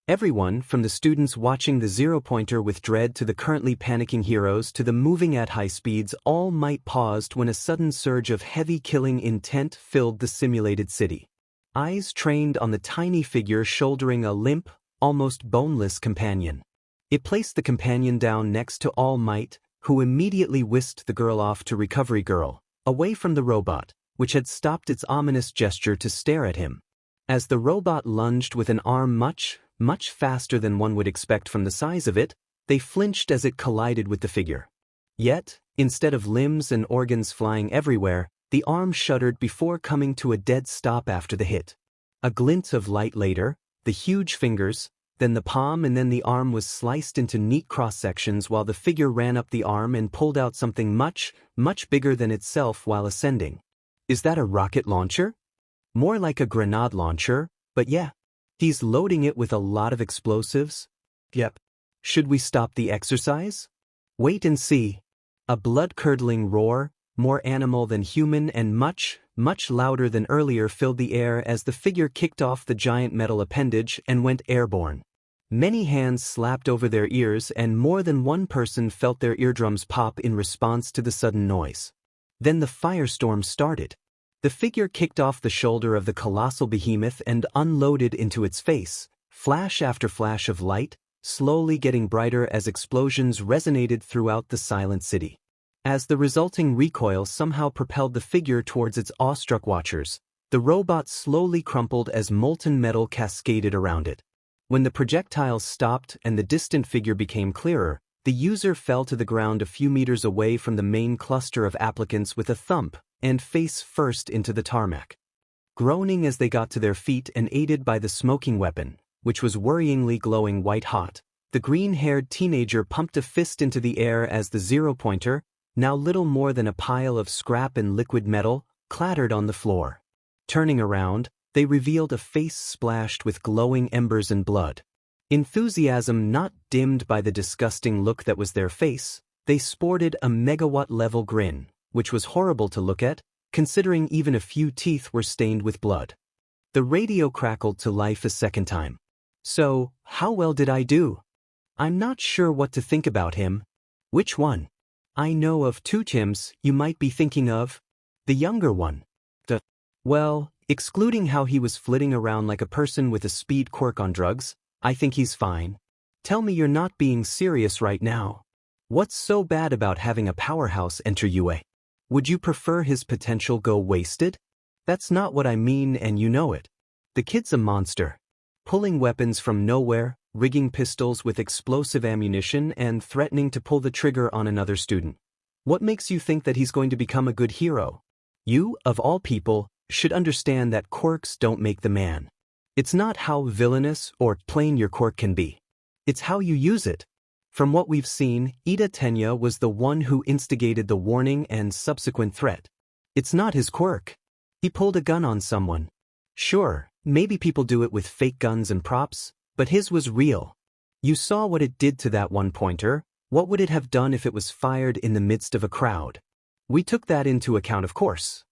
Everyone, from the students watching the zero-pointer with dread to the currently panicking heroes to the moving at high speeds, all might paused when a sudden surge of heavy killing intent filled the simulated city. Eyes trained on the tiny figure shouldering a limp, almost boneless companion. It placed the companion down next to All Might, who immediately whisked the girl off to Recovery Girl, away from the robot, which had stopped its ominous gesture to stare at him. As the robot lunged with an arm much faster than one would expect from the size of it, they flinched as it collided with the figure. Yet, instead of limbs and organs flying everywhere, the arm shuddered before coming to a dead stop after the hit. A glint of light later, the huge fingers, then the palm, and then the arm was sliced into neat cross-sections while the figure ran up the arm and pulled out something much, much bigger than itself while ascending. Is that a rocket launcher? More like a grenade launcher, but yeah. He's loading it with a lot of explosives. Yep. Should we stop the exercise? Wait and see. A blood-curdling roar, more animal than human and much, much louder than earlier, filled the air as the figure kicked off the giant metal appendage and went airborne. Many hands slapped over their ears and more than one person felt their eardrums pop in response to the sudden noise. Then the firestorm started. The figure kicked off the shoulder of the colossal behemoth and unloaded into its face, flash after flash of light, slowly getting brighter as explosions resonated throughout the silent city. As the resulting recoil somehow propelled the figure towards its awestruck watchers, the robot slowly crumpled as molten metal cascaded around it. When the projectiles stopped and the distant figure became clearer, the user fell to the ground a few meters away from the main cluster of applicants with a thump, and face first into the tarmac. Groaning as they got to their feet and aided by the smoking weapon, which was worryingly glowing white-hot, the green-haired teenager pumped a fist into the air as the zero-pointer, now little more than a pile of scrap and liquid metal, clattered on the floor. Turning around, they revealed a face splashed with glowing embers and blood. Enthusiasm not dimmed by the disgusting look that was their face, they sported a megawatt-level grin, which was horrible to look at, considering even a few teeth were stained with blood. The radio crackled to life a second time. So, how well did I do? I'm not sure what to think about him. Which one? I know of two Tims you might be thinking of. The younger one. Well, excluding how he was flitting around like a person with a speed quirk on drugs, I think he's fine. Tell me you're not being serious right now. What's so bad about having a powerhouse enter UA? Would you prefer his potential go wasted? That's not what I mean, and you know it. The kid's a monster. Pulling weapons from nowhere, rigging pistols with explosive ammunition, and threatening to pull the trigger on another student. What makes you think that he's going to become a good hero? You, of all people, should understand that quirks don't make the man. It's not how villainous or plain your quirk can be. It's how you use it. From what we've seen, Ida Tenya was the one who instigated the warning and subsequent threat. It's not his quirk. He pulled a gun on someone. Sure, maybe people do it with fake guns and props, but his was real. You saw what it did to that one pointer. What would it have done if it was fired in the midst of a crowd? We took that into account, of course.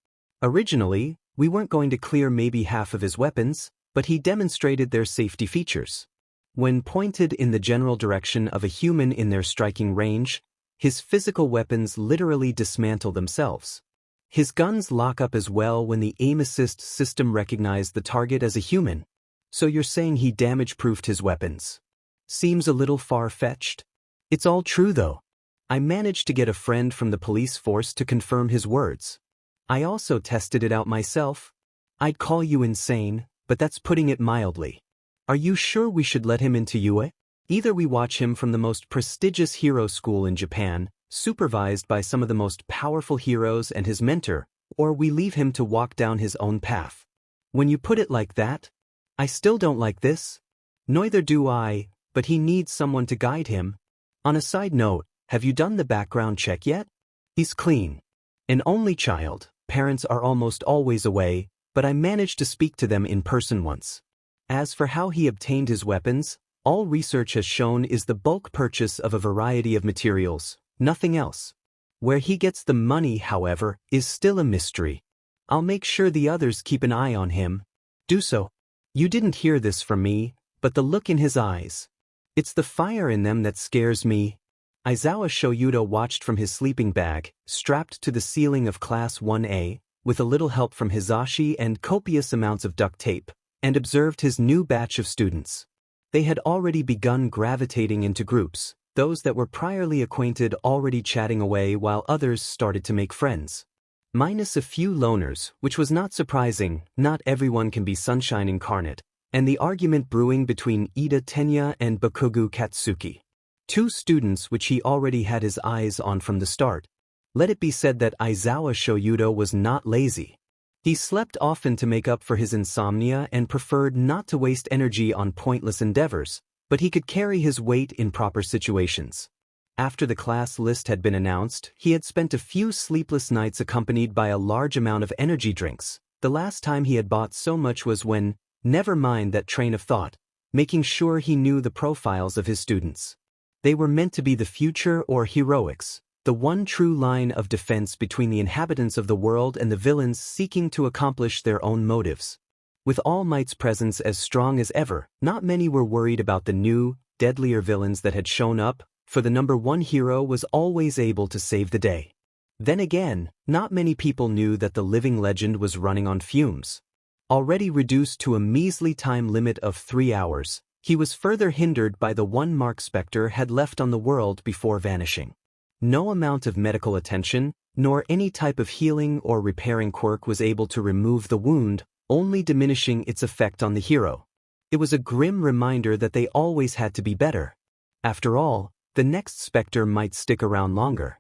Originally, we weren't going to clear maybe half of his weapons, but he demonstrated their safety features. When pointed in the general direction of a human in their striking range, his physical weapons literally dismantle themselves. His guns lock up as well when the aim assist system recognized the target as a human. So you're saying he damage-proofed his weapons? Seems a little far-fetched. It's all true though. I managed to get a friend from the police force to confirm his words. I also tested it out myself. I'd call you insane, but that's putting it mildly. Are you sure we should let him into UA? Either we watch him from the most prestigious hero school in Japan, supervised by some of the most powerful heroes and his mentor, or we leave him to walk down his own path. When you put it like that, I still don't like this. Neither do I, but he needs someone to guide him. On a side note, have you done the background check yet? He's clean. An only child, parents are almost always away, but I managed to speak to them in person once. As for how he obtained his weapons, all research has shown is the bulk purchase of a variety of materials, nothing else. Where he gets the money, however, is still a mystery. I'll make sure the others keep an eye on him. Do so. You didn't hear this from me, but the look in his eyes. It's the fire in them that scares me. Aizawa Shoyuda watched from his sleeping bag, strapped to the ceiling of Class 1A, with a little help from Hizashi and copious amounts of duct tape, and observed his new batch of students. They had already begun gravitating into groups, those that were priorly acquainted already chatting away while others started to make friends. Minus a few loners, which was not surprising, not everyone can be sunshine incarnate, and the argument brewing between Ida Tenya and Bakugu Katsuki. Two students which he already had his eyes on from the start. Let it be said that Aizawa Shoyuda was not lazy. He slept often to make up for his insomnia and preferred not to waste energy on pointless endeavors, but he could carry his weight in proper situations. After the class list had been announced, he had spent a few sleepless nights accompanied by a large amount of energy drinks. The last time he had bought so much was when, never mind that train of thought, making sure he knew the profiles of his students. They were meant to be the future or heroics, the one true line of defense between the inhabitants of the world and the villains seeking to accomplish their own motives. With All Might's presence as strong as ever, not many were worried about the new, deadlier villains that had shown up, for the number one hero was always able to save the day. Then again, not many people knew that the living legend was running on fumes. Already reduced to a measly time limit of 3 hours, he was further hindered by the one mark Spectre had left on the world before vanishing. No amount of medical attention, nor any type of healing or repairing quirk was able to remove the wound, only diminishing its effect on the hero. It was a grim reminder that they always had to be better. After all, the next Spectre might stick around longer.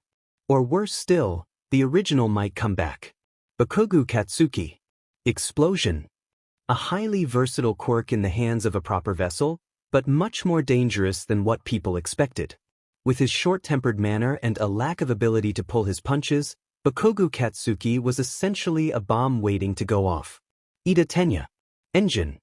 Or worse still, the original might come back. Bakugo Katsuki. Explosion. A highly versatile quirk in the hands of a proper vessel, but much more dangerous than what people expected. With his short-tempered manner and a lack of ability to pull his punches, Bakugo Katsuki was essentially a bomb waiting to go off. Ida Tenya. Engine.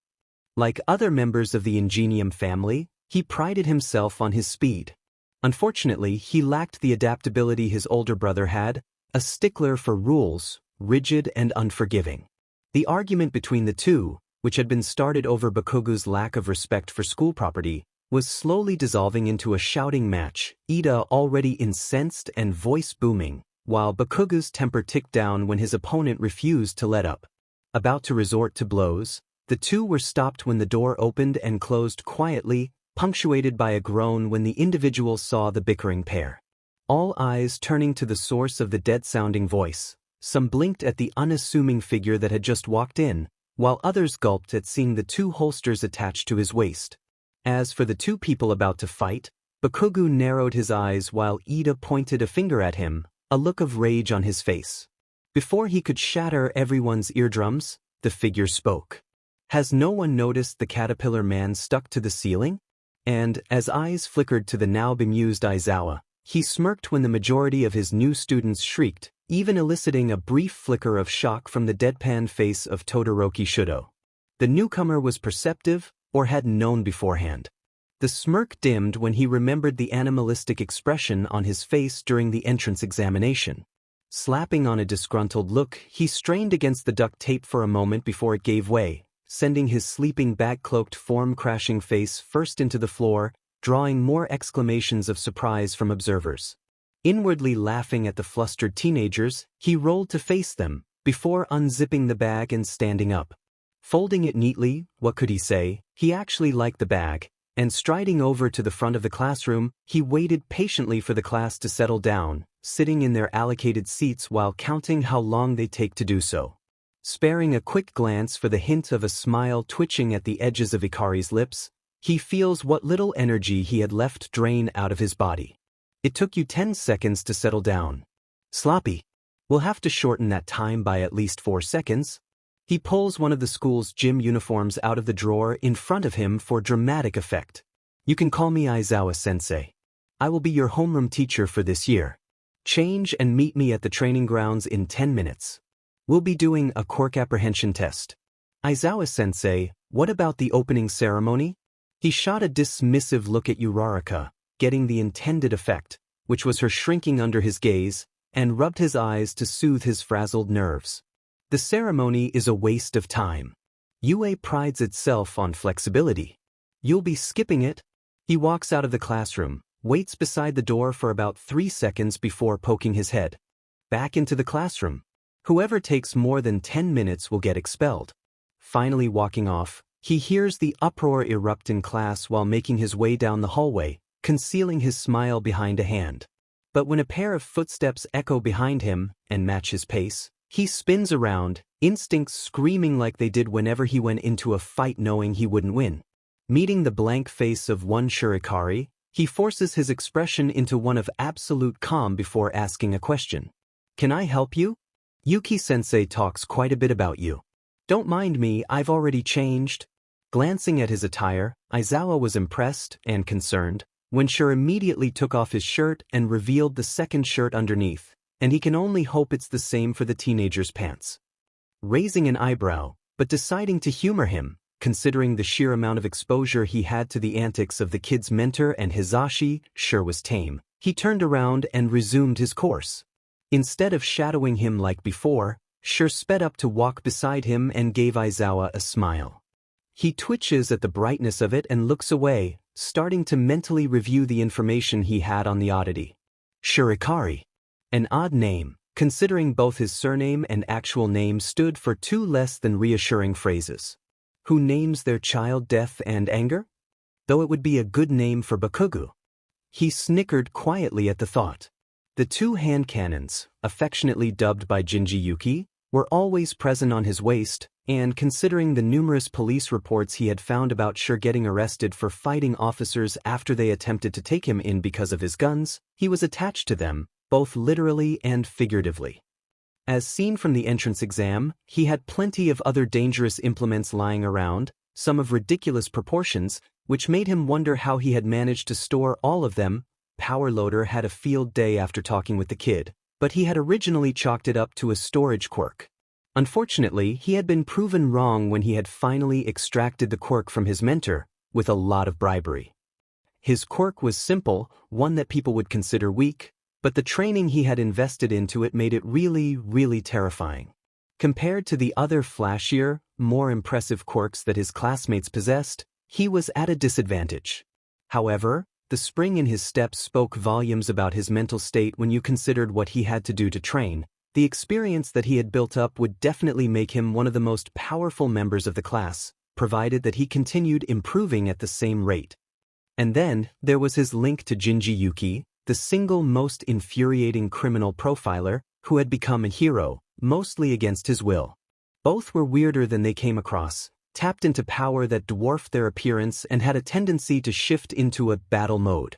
Like other members of the Ingenium family, he prided himself on his speed. Unfortunately, he lacked the adaptability his older brother had, a stickler for rules, rigid and unforgiving. The argument between the two, which had been started over Bakugo's lack of respect for school property, was slowly dissolving into a shouting match, Ida already incensed and voice booming, while Bakugo's temper ticked down when his opponent refused to let up. About to resort to blows, the two were stopped when the door opened and closed quietly, punctuated by a groan when the individual saw the bickering pair. All eyes turning to the source of the dead-sounding voice, some blinked at the unassuming figure that had just walked in, while others gulped at seeing the two holsters attached to his waist. As for the two people about to fight, Bakugo narrowed his eyes while Ida pointed a finger at him, a look of rage on his face. Before he could shatter everyone's eardrums, the figure spoke. Has no one noticed the caterpillar man stuck to the ceiling? And, as eyes flickered to the now bemused Aizawa, he smirked when the majority of his new students shrieked, even eliciting a brief flicker of shock from the deadpan face of Todoroki Shudo. The newcomer was perceptive, or had known beforehand. The smirk dimmed when he remembered the animalistic expression on his face during the entrance examination. Slapping on a disgruntled look, he strained against the duct tape for a moment before it gave way, sending his sleeping bag-cloaked form crashing face first into the floor, drawing more exclamations of surprise from observers. Inwardly laughing at the flustered teenagers, he rolled to face them, before unzipping the bag and standing up. Folding it neatly, what could he say? He actually liked the bag, and striding over to the front of the classroom, he waited patiently for the class to settle down, sitting in their allocated seats while counting how long they'd take to do so. Sparing a quick glance for the hint of a smile twitching at the edges of Ikari's lips, he feels what little energy he had left drain out of his body. It took you 10 seconds to settle down. Sloppy. We'll have to shorten that time by at least 4 seconds. He pulls one of the school's gym uniforms out of the drawer in front of him for dramatic effect. You can call me Aizawa-sensei. I will be your homeroom teacher for this year. Change and meet me at the training grounds in 10 minutes. We'll be doing a quirk apprehension test. Aizawa-sensei, what about the opening ceremony? He shot a dismissive look at Uraraka, getting the intended effect, which was her shrinking under his gaze, and rubbed his eyes to soothe his frazzled nerves. The ceremony is a waste of time. UA prides itself on flexibility. You'll be skipping it. He walks out of the classroom, waits beside the door for about 3 seconds before poking his head back into the classroom. Whoever takes more than 10 minutes will get expelled. Finally walking off, he hears the uproar erupt in class while making his way down the hallway, concealing his smile behind a hand. But when a pair of footsteps echo behind him and match his pace, he spins around, instincts screaming like they did whenever he went into a fight knowing he wouldn't win. Meeting the blank face of one Shurikari, he forces his expression into one of absolute calm before asking a question. Can I help you? Yuki-sensei talks quite a bit about you. Don't mind me, I've already changed. Glancing at his attire, Aizawa was impressed and concerned, when Sure immediately took off his shirt and revealed the second shirt underneath, and he can only hope it's the same for the teenager's pants. Raising an eyebrow, but deciding to humor him, considering the sheer amount of exposure he had to the antics of the kid's mentor and Hizashi, Sure was tame. He turned around and resumed his course. Instead of shadowing him like before, Sure sped up to walk beside him and gave Aizawa a smile. He twitches at the brightness of it and looks away, starting to mentally review the information he had on the oddity. Shurikari. An odd name, considering both his surname and actual name stood for two less than reassuring phrases. Who names their child Death and Anger? Though it would be a good name for Bakugo. He snickered quietly at the thought. The two hand cannons, affectionately dubbed by Gingi Yuki, were always present on his waist, and considering the numerous police reports he had found about Sure getting arrested for fighting officers after they attempted to take him in because of his guns, he was attached to them, both literally and figuratively. As seen from the entrance exam, he had plenty of other dangerous implements lying around, some of ridiculous proportions, which made him wonder how he had managed to store all of them. Power Loader had a field day after talking with the kid, but he had originally chalked it up to a storage quirk. Unfortunately, he had been proven wrong when he had finally extracted the quirk from his mentor, with a lot of bribery. His quirk was simple, one that people would consider weak, but the training he had invested into it made it really, really terrifying. Compared to the other flashier, more impressive quirks that his classmates possessed, he was at a disadvantage. However, the spring in his steps spoke volumes about his mental state when you considered what he had to do to train. The experience that he had built up would definitely make him one of the most powerful members of the class, provided that he continued improving at the same rate. And then, there was his link to Gingi Yuki, the single most infuriating criminal profiler, who had become a hero, mostly against his will. Both were weirder than they came across, tapped into power that dwarfed their appearance and had a tendency to shift into a battle mode.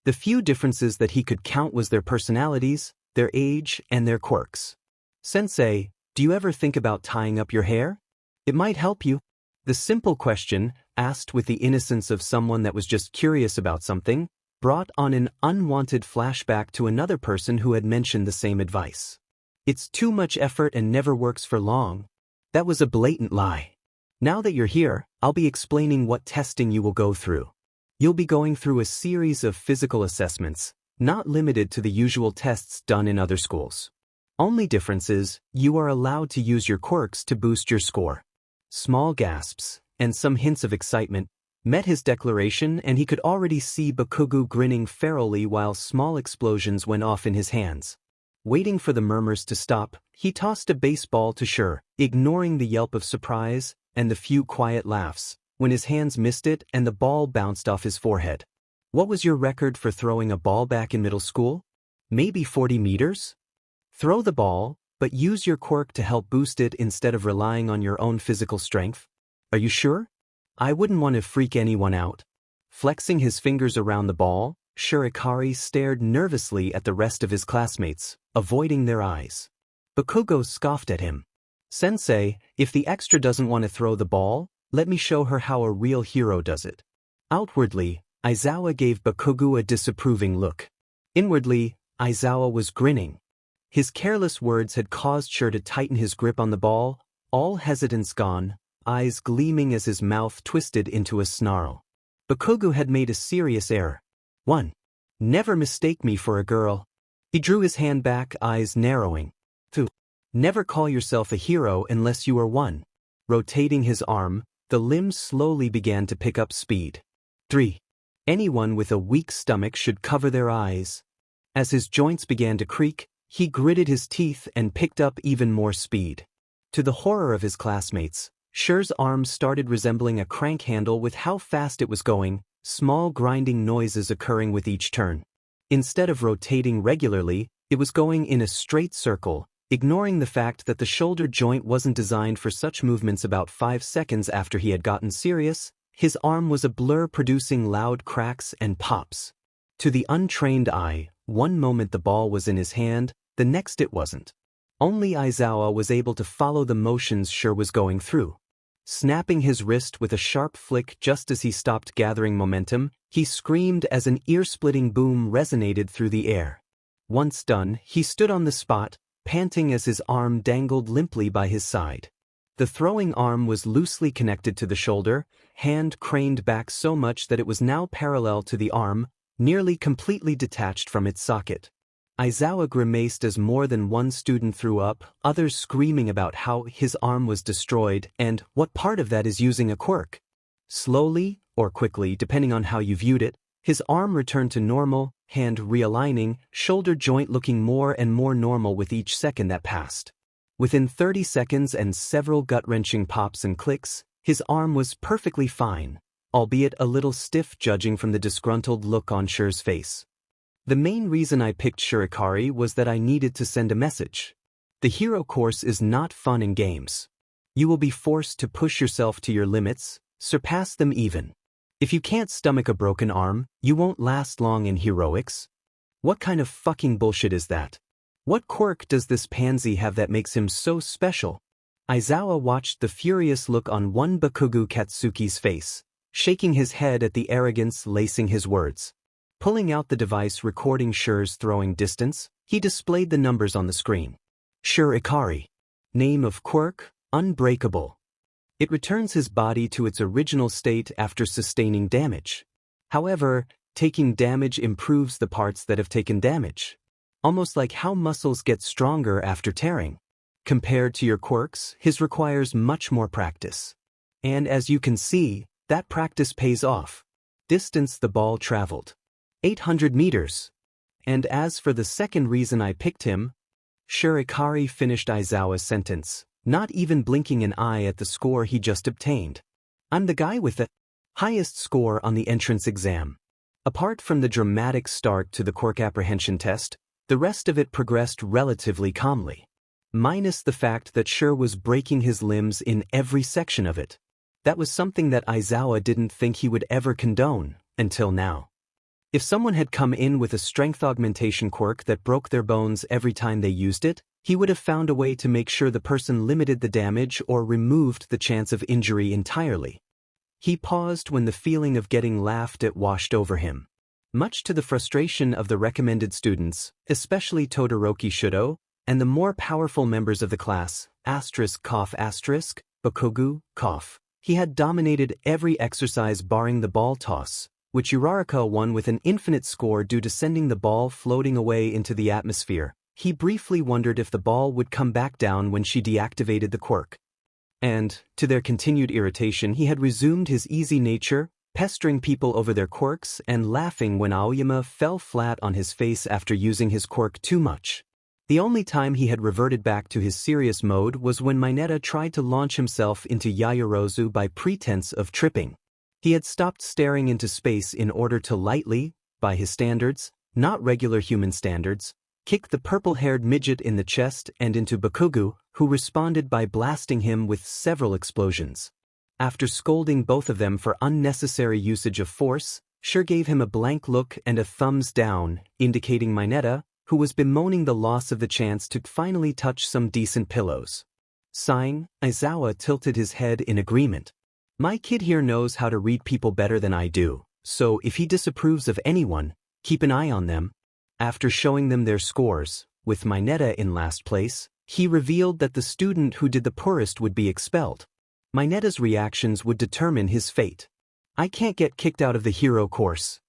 The few differences that he could count was their personalities, their age, and their quirks. Sensei, do you ever think about tying up your hair? It might help you. The simple question, asked with the innocence of someone that was just curious about something, brought on an unwanted flashback to another person who had mentioned the same advice. It's too much effort and never works for long. That was a blatant lie. Now that you're here, I'll be explaining what testing you will go through. You'll be going through a series of physical assessments, not limited to the usual tests done in other schools. Only difference is, you are allowed to use your quirks to boost your score. Small gasps, and some hints of excitement, met his declaration, and he could already see Bakugo grinning ferally while small explosions went off in his hands. Waiting for the murmurs to stop, he tossed a baseball to Sure, ignoring the yelp of surprise and the few quiet laughs, when his hands missed it and the ball bounced off his forehead. What was your record for throwing a ball back in middle school? Maybe 40 meters? Throw the ball, but use your quirk to help boost it instead of relying on your own physical strength. Are you sure? I wouldn't want to freak anyone out. Flexing his fingers around the ball, Shurikari stared nervously at the rest of his classmates, avoiding their eyes. Bakugo scoffed at him. Sensei, if the extra doesn't want to throw the ball, let me show her how a real hero does it. Outwardly, Aizawa gave Bakugo a disapproving look. Inwardly, Aizawa was grinning. His careless words had caused Sure to tighten his grip on the ball, all hesitance gone, eyes gleaming as his mouth twisted into a snarl. Bakugo had made a serious error. 1. Never mistake me for a girl. He drew his hand back, eyes narrowing. 2. Never call yourself a hero unless you are one. Rotating his arm, the limbs slowly began to pick up speed. 3. Anyone with a weak stomach should cover their eyes. As his joints began to creak, he gritted his teeth and picked up even more speed. To the horror of his classmates, Sure's arms started resembling a crank handle with how fast it was going, small grinding noises occurring with each turn. Instead of rotating regularly, it was going in a straight circle, ignoring the fact that the shoulder joint wasn't designed for such movements. About 5 seconds after he had gotten serious, his arm was a blur producing loud cracks and pops. To the untrained eye, one moment the ball was in his hand, the next it wasn't. Only Aizawa was able to follow the motions Sure was going through. Snapping his wrist with a sharp flick just as he stopped gathering momentum, he screamed as an ear-splitting boom resonated through the air. Once done, he stood on the spot, panting as his arm dangled limply by his side. The throwing arm was loosely connected to the shoulder, hand craned back so much that it was now parallel to the arm, nearly completely detached from its socket. Aizawa grimaced as more than one student threw up, others screaming about how his arm was destroyed and what part of that is using a quirk. Slowly, or quickly depending on how you viewed it, his arm returned to normal, hand realigning, shoulder joint looking more and more normal with each second that passed. Within 30 seconds and several gut-wrenching pops and clicks, his arm was perfectly fine, albeit a little stiff judging from the disgruntled look on Shure's face. The main reason I picked Shurikari was that I needed to send a message. The hero course is not fun in games. You will be forced to push yourself to your limits, surpass them even. If you can't stomach a broken arm, you won't last long in heroics. What kind of fucking bullshit is that? What quirk does this pansy have that makes him so special? Aizawa watched the furious look on one Bakugu Katsuki's face, shaking his head at the arrogance lacing his words. Pulling out the device recording Shure's throwing distance, he displayed the numbers on the screen. Shure Ikari. Name of quirk, Unbreakable. It returns his body to its original state after sustaining damage. However, taking damage improves the parts that have taken damage. Almost like how muscles get stronger after tearing. Compared to your quirks, his requires much more practice. And as you can see, that practice pays off. Distance the ball traveled. 800 meters. And as for the second reason I picked him, Shurikari finished Aizawa's sentence, not even blinking an eye at the score he just obtained. I'm the guy with the highest score on the entrance exam. Apart from the dramatic start to the quirk apprehension test, the rest of it progressed relatively calmly. Minus the fact that Shure was breaking his limbs in every section of it. That was something that Aizawa didn't think he would ever condone, until now. If someone had come in with a strength augmentation quirk that broke their bones every time they used it, he would have found a way to make sure the person limited the damage or removed the chance of injury entirely. He paused when the feeling of getting laughed at washed over him. Much to the frustration of the recommended students, especially Todoroki Shudo, and the more powerful members of the class, Bakugu, he had dominated every exercise barring the ball toss, which Uraraka won with an infinite score due to sending the ball floating away into the atmosphere. He briefly wondered if the ball would come back down when she deactivated the quirk. And, to their continued irritation, he had resumed his easy nature, pestering people over their quirks and laughing when Aoyama fell flat on his face after using his quirk too much. The only time he had reverted back to his serious mode was when Mineta tried to launch himself into Yaoyorozu by pretense of tripping. He had stopped staring into space in order to lightly, by his standards, not regular human standards, kick the purple-haired midget in the chest and into Bakugu, who responded by blasting him with several explosions. After scolding both of them for unnecessary usage of force, Shure gave him a blank look and a thumbs down, indicating Mineta, who was bemoaning the loss of the chance to finally touch some decent pillows. Sighing, Aizawa tilted his head in agreement. My kid here knows how to read people better than I do, so if he disapproves of anyone, keep an eye on them. After showing them their scores, with Mineta in last place, he revealed that the student who did the poorest would be expelled. Mineta's reactions would determine his fate. I can't get kicked out of the hero course.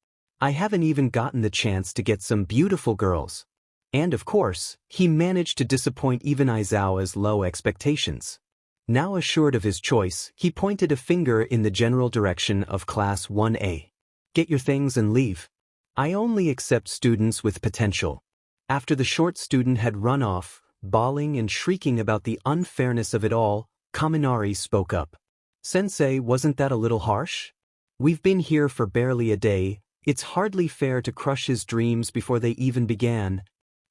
I haven't even gotten the chance to get some beautiful girls. And of course, he managed to disappoint even Aizawa's low expectations. Now assured of his choice, he pointed a finger in the general direction of Class 1A. Get your things and leave. I only accept students with potential. After the short student had run off, bawling and shrieking about the unfairness of it all, Kaminari spoke up. Sensei, wasn't that a little harsh? We've been here for barely a day, it's hardly fair to crush his dreams before they even began.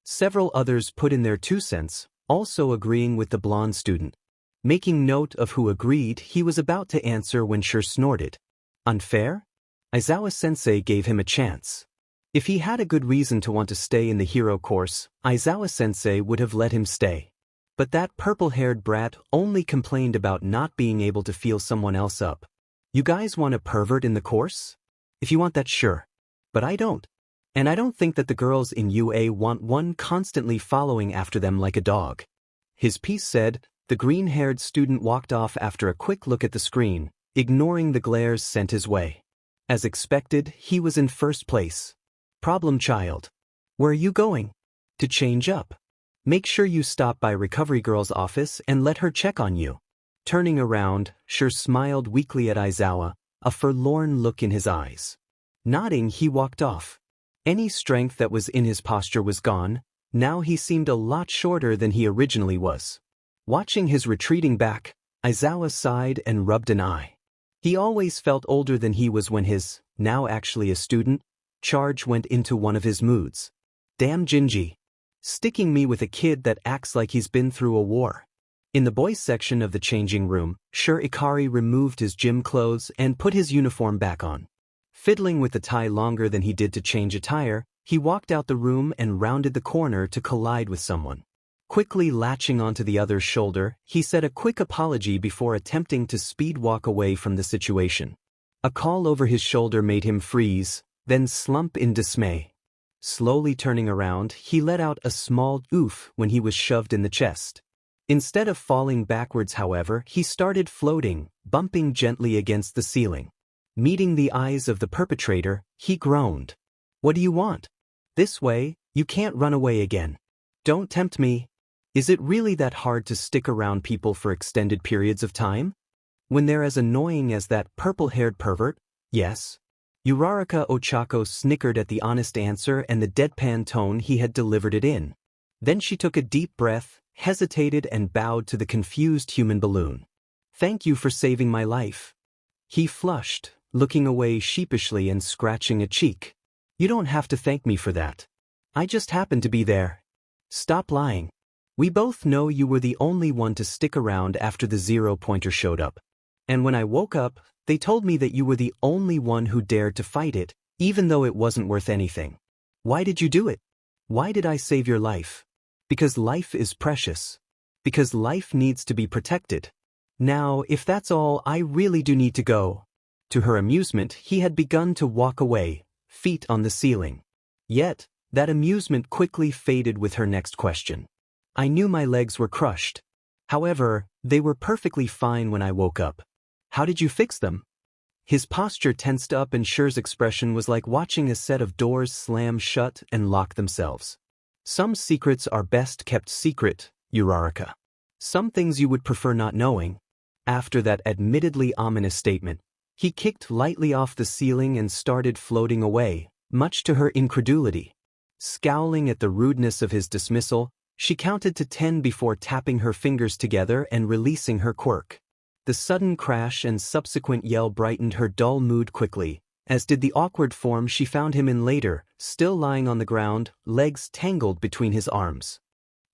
Several others put in their 2 cents, also agreeing with the blonde student. Making note of who agreed, he was about to answer when Shure snorted. Unfair? Aizawa-sensei gave him a chance. If he had a good reason to want to stay in the hero course, Aizawa-sensei would have let him stay. But that purple-haired brat only complained about not being able to feel someone else up. You guys want a pervert in the course? If you want that, sure. But I don't. And I don't think that the girls in UA want one constantly following after them like a dog. His piece said. The green-haired student walked off after a quick look at the screen, ignoring the glares sent his way. As expected, he was in first place. Problem child. Where are you going? To change up. Make sure you stop by Recovery Girl's office and let her check on you. Turning around, Sure smiled weakly at Aizawa, a forlorn look in his eyes. Nodding, he walked off. Any strength that was in his posture was gone. Now he seemed a lot shorter than he originally was. Watching his retreating back, Aizawa sighed and rubbed an eye. He always felt older than he was when his, now actually a student, charge went into one of his moods. Damn Gingi. Sticking me with a kid that acts like he's been through a war. In the boys' section of the changing room, Sure Ikari removed his gym clothes and put his uniform back on. Fiddling with the tie longer than he did to change attire, he walked out the room and rounded the corner to collide with someone. Quickly latching onto the other's shoulder, he said a quick apology before attempting to speed walk away from the situation. A call over his shoulder made him freeze, then slump in dismay. Slowly turning around, he let out a small oof when he was shoved in the chest. Instead of falling backwards, however, he started floating, bumping gently against the ceiling. Meeting the eyes of the perpetrator, he groaned. What do you want? This way, you can't run away again. Don't tempt me. Is it really that hard to stick around people for extended periods of time? When they're as annoying as that purple-haired pervert? Yes. Uraraka Ochako snickered at the honest answer and the deadpan tone he had delivered it in. Then she took a deep breath, hesitated and bowed to the confused human balloon. Thank you for saving my life. He flushed, looking away sheepishly and scratching a cheek. You don't have to thank me for that. I just happened to be there. Stop lying. We both know you were the only one to stick around after the zero-pointer showed up. And when I woke up, they told me that you were the only one who dared to fight it, even though it wasn't worth anything. Why did you do it? Why did I save your life? Because life is precious. Because life needs to be protected. Now, if that's all, I really do need to go. To her amusement, he had begun to walk away, feet on the ceiling. Yet, that amusement quickly faded with her next question. I knew my legs were crushed. However, they were perfectly fine when I woke up. How did you fix them? His posture tensed up and Sure's expression was like watching a set of doors slam shut and lock themselves. Some secrets are best kept secret, Uraraka. Some things you would prefer not knowing. After that admittedly ominous statement, he kicked lightly off the ceiling and started floating away, much to her incredulity. Scowling at the rudeness of his dismissal, she counted to 10 before tapping her fingers together and releasing her quirk. The sudden crash and subsequent yell brightened her dull mood quickly, as did the awkward form she found him in later, still lying on the ground, legs tangled between his arms.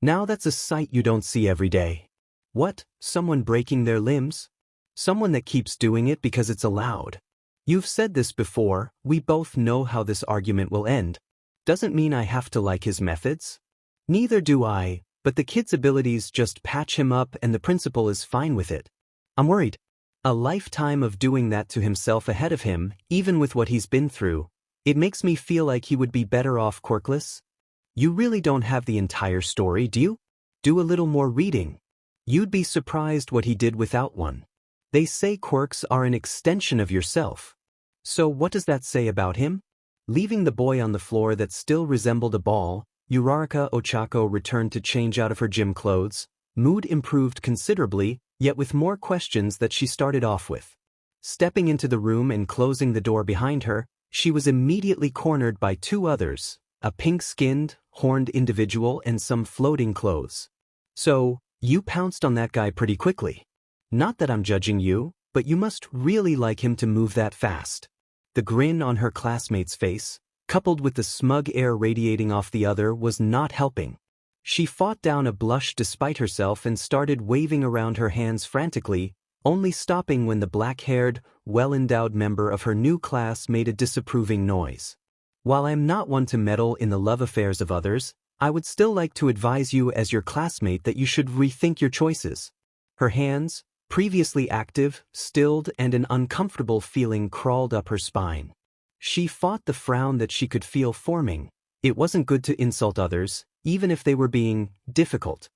Now that's a sight you don't see every day. What, someone breaking their limbs? Someone that keeps doing it because it's allowed. You've said this before, we both know how this argument will end. Doesn't mean I have to like his methods. Neither do I, but the kid's abilities just patch him up and the principal is fine with it. I'm worried. A lifetime of doing that to himself ahead of him, even with what he's been through, it makes me feel like he would be better off quirkless. You really don't have the entire story, do you? Do a little more reading. You'd be surprised what he did without one. They say quirks are an extension of yourself. So what does that say about him? Leaving the boy on the floor that still resembled a ball, Uraraka Ochako returned to change out of her gym clothes. Mood improved considerably, yet with more questions that she started off with. Stepping into the room and closing the door behind her, she was immediately cornered by two others, a pink-skinned, horned individual and some floating clothes. So, you pounced on that guy pretty quickly. Not that I'm judging you, but you must really like him to move that fast. The grin on her classmate's face, coupled with the smug air radiating off the other, was not helping. She fought down a blush despite herself and started waving around her hands frantically, only stopping when the black-haired, well-endowed member of her new class made a disapproving noise. While I'm not one to meddle in the love affairs of others, I would still like to advise you as your classmate that you should rethink your choices. Her hands, previously active, stilled, and an uncomfortable feeling crawled up her spine. She fought the frown that she could feel forming. It wasn't good to insult others, even if they were being difficult.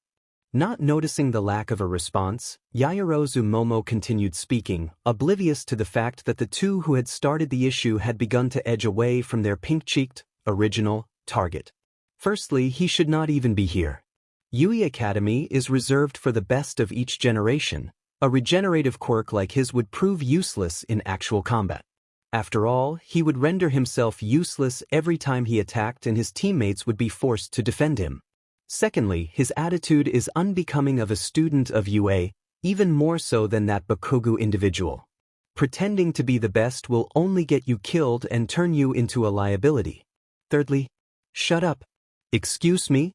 Not noticing the lack of a response, Yaoyorozu Momo continued speaking, oblivious to the fact that the two who had started the issue had begun to edge away from their pink-cheeked, original target. Firstly, he should not even be here. Yui Academy is reserved for the best of each generation. A regenerative quirk like his would prove useless in actual combat. After all, he would render himself useless every time he attacked and his teammates would be forced to defend him. Secondly, his attitude is unbecoming of a student of UA, even more so than that Bakugo individual. Pretending to be the best will only get you killed and turn you into a liability. Thirdly, shut up. Excuse me?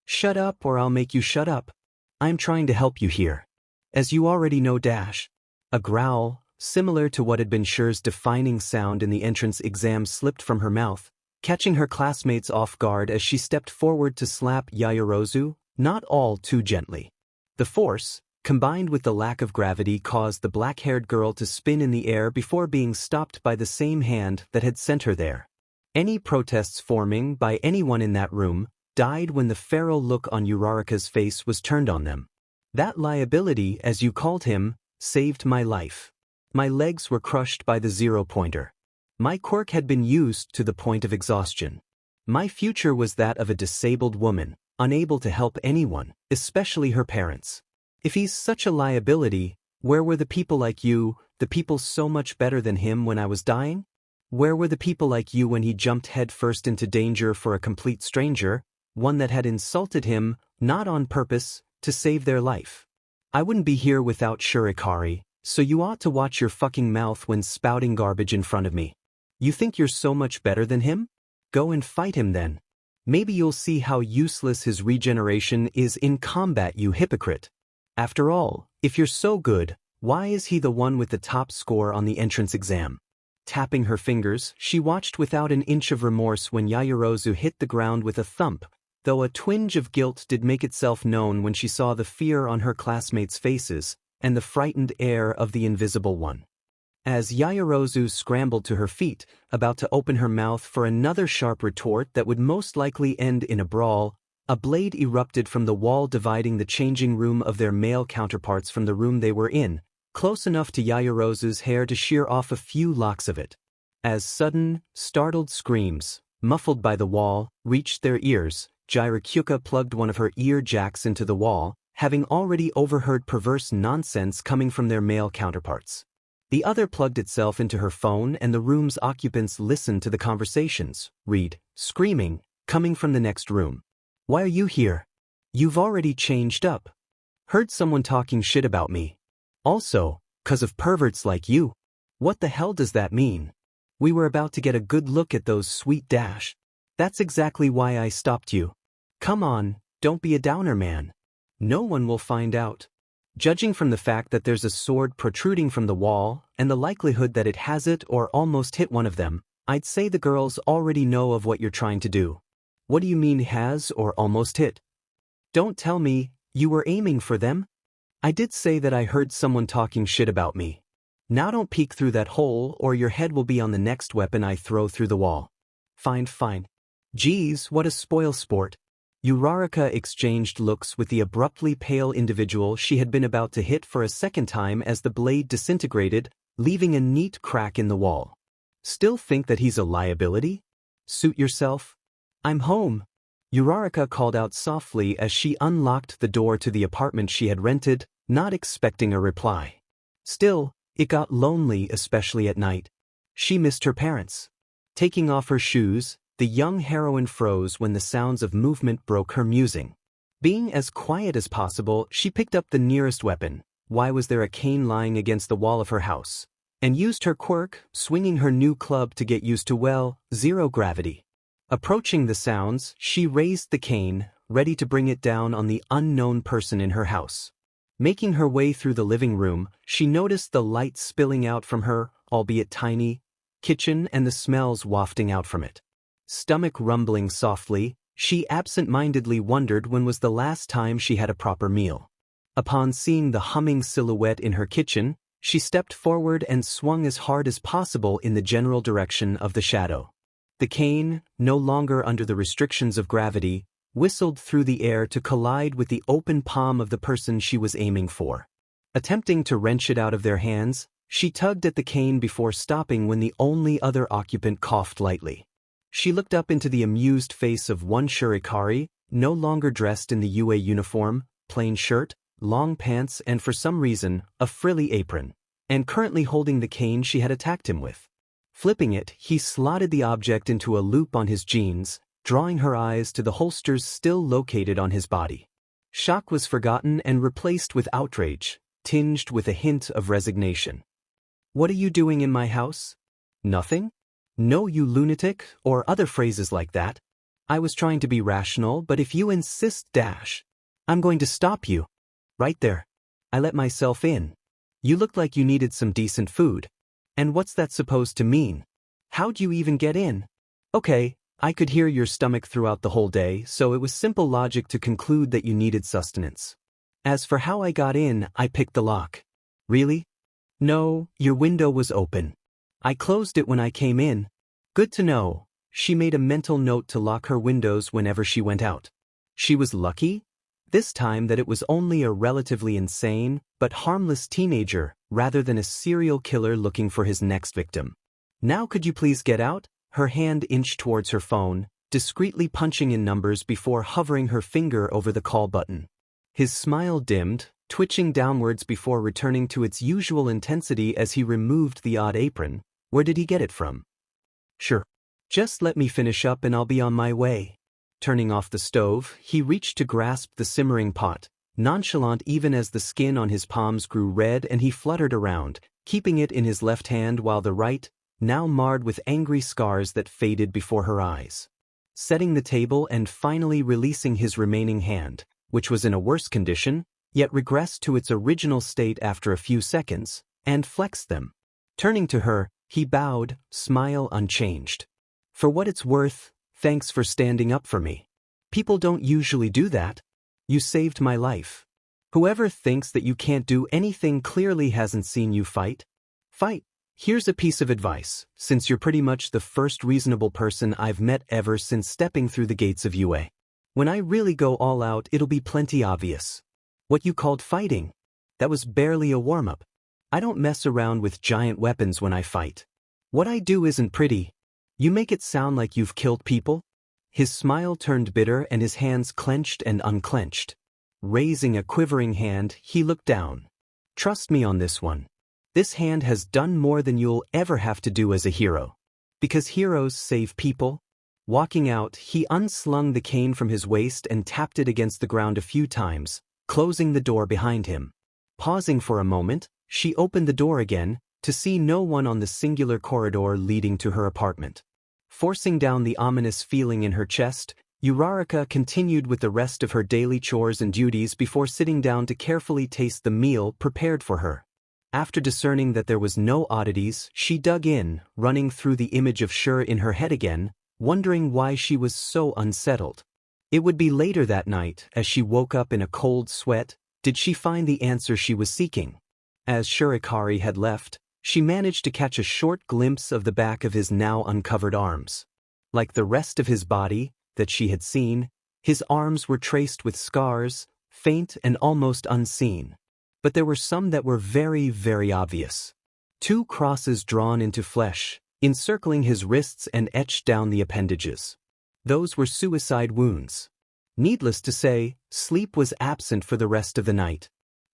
Shut up or I'll make you shut up. I'm trying to help you here. As you already know a growl, similar to what had been Shire's defining sound in the entrance exam slipped from her mouth, catching her classmates off guard as she stepped forward to slap Yaoyorozu, not all too gently. The force, combined with the lack of gravity, caused the black-haired girl to spin in the air before being stopped by the same hand that had sent her there. Any protests forming by anyone in that room died when the feral look on Uraraka's face was turned on them. That liability, as you called him, saved my life. My legs were crushed by the zero-pointer. My quirk had been used to the point of exhaustion. My future was that of a disabled woman, unable to help anyone, especially her parents. If he's such a liability, where were the people like you, the people so much better than him when I was dying? Where were the people like you when he jumped headfirst into danger for a complete stranger, one that had insulted him, not on purpose, to save their life? I wouldn't be here without Shurikari, so you ought to watch your fucking mouth when spouting garbage in front of me. You think you're so much better than him? Go and fight him then. Maybe you'll see how useless his regeneration is in combat, you hypocrite. After all, if you're so good, why is he the one with the top score on the entrance exam? Tapping her fingers, she watched without an inch of remorse when Yaoyorozu hit the ground with a thump, though a twinge of guilt did make itself known when she saw the fear on her classmates' faces and the frightened air of the invisible one. As Yaoyorozu scrambled to her feet, about to open her mouth for another sharp retort that would most likely end in a brawl, a blade erupted from the wall dividing the changing room of their male counterparts from the room they were in, close enough to Yaoyorozu's hair to shear off a few locks of it. As sudden, startled screams, muffled by the wall, reached their ears, Jirakyuka plugged one of her ear jacks into the wall, having already overheard perverse nonsense coming from their male counterparts. The other plugged itself into her phone and the room's occupants listened to the conversations, screaming, coming from the next room. Why are you here? You've already changed up. Heard someone talking shit about me. Also, 'cause of perverts like you. What the hell does that mean? We were about to get a good look at those sweet . That's exactly why I stopped you. Come on, don't be a downer, man. No one will find out. Judging from the fact that there's a sword protruding from the wall and the likelihood that it has it or almost hit one of them, I'd say the girls already know of what you're trying to do. What do you mean has or almost hit? Don't tell me you were aiming for them? I did say that I heard someone talking shit about me. Now don't peek through that hole or your head will be on the next weapon I throw through the wall. Fine. Geez, what a spoil sport. Uraraka exchanged looks with the abruptly pale individual she had been about to hit for a second time as the blade disintegrated, leaving a neat crack in the wall. Still think that he's a liability? Suit yourself. I'm home. Uraraka called out softly as she unlocked the door to the apartment she had rented, not expecting a reply. Still, it got lonely, especially at night. She missed her parents. Taking off her shoes, the young heroine froze when the sounds of movement broke her musing. Being as quiet as possible, she picked up the nearest weapon. Why was there a cane lying against the wall of her house? And used her quirk, swinging her new club to get used to, zero gravity. Approaching the sounds, she raised the cane, ready to bring it down on the unknown person in her house. Making her way through the living room, she noticed the light spilling out from her, albeit tiny, kitchen and the smells wafting out from it. Stomach rumbling softly, She absent-mindedly wondered when was the last time she had a proper meal. Upon seeing the humming silhouette in her kitchen, she stepped forward and swung as hard as possible in the general direction of the shadow. The cane, no longer under the restrictions of gravity, whistled through the air to collide with the open palm of the person she was aiming for. Attempting to wrench it out of their hands, she tugged at the cane before stopping when the only other occupant coughed lightly. She looked up into the amused face of one shurikari, no longer dressed in the UA uniform, plain shirt, long pants and for some reason, a frilly apron, and currently holding the cane she had attacked him with. Flipping it, he slotted the object into a loop on his jeans, drawing her eyes to the holsters still located on his body. Shock was forgotten and replaced with outrage, tinged with a hint of resignation. "What are you doing in my house?" "Nothing? No, you lunatic," or other phrases like that. "I was trying to be rational, but if you insist, I'm going to stop you. Right there. I let myself in. You looked like you needed some decent food. And what's that supposed to mean? How'd you even get in?" "Okay, I could hear your stomach throughout the whole day, so it was simple logic to conclude that you needed sustenance. As for how I got in, I picked the lock." "Really?" "No, your window was open. I closed it when I came in." "Good to know." She made a mental note to lock her windows whenever she went out. She was lucky, this time, that it was only a relatively insane, but harmless teenager, rather than a serial killer looking for his next victim. "Now could you please get out?" Her hand inched towards her phone, discreetly punching in numbers before hovering her finger over the call button. His smile dimmed, twitching downwards before returning to its usual intensity as he removed the odd apron. Where did he get it from? "Sure. Just let me finish up and I'll be on my way." Turning off the stove, he reached to grasp the simmering pot, nonchalant even as the skin on his palms grew red and he fluttered around, keeping it in his left hand while the right, now marred with angry scars that faded before her eyes. Setting the table and finally releasing his remaining hand, which was in a worse condition, yet regressed to its original state after a few seconds, and flexed them. Turning to her, he bowed, smile unchanged. "For what it's worth, thanks for standing up for me. People don't usually do that. You saved my life. Whoever thinks that you can't do anything clearly hasn't seen you fight. Fight. Here's a piece of advice, since you're pretty much the first reasonable person I've met ever since stepping through the gates of UA. When I really go all out, it'll be plenty obvious. What you called fighting? That was barely a warm-up. I don't mess around with giant weapons when I fight. What I do isn't pretty. You make it sound like you've killed people?" His smile turned bitter and his hands clenched and unclenched. Raising a quivering hand, he looked down. "Trust me on this one. This hand has done more than you'll ever have to do as a hero. Because heroes save people." Walking out, he unslung the cane from his waist and tapped it against the ground a few times, closing the door behind him. Pausing for a moment, she opened the door again, to see no one on the singular corridor leading to her apartment. Forcing down the ominous feeling in her chest, Uraraka continued with the rest of her daily chores and duties before sitting down to carefully taste the meal prepared for her. After discerning that there was no oddities, she dug in, running through the image of Shur in her head again, wondering why she was so unsettled. It would be later that night, as she woke up in a cold sweat, did she find the answer she was seeking. As Shurikari had left, she managed to catch a short glimpse of the back of his now uncovered arms. Like the rest of his body, that she had seen, his arms were traced with scars, faint and almost unseen. But there were some that were very, very obvious. 2 crosses drawn into flesh, encircling his wrists and etched down the appendages. Those were suicide wounds. Needless to say, sleep was absent for the rest of the night.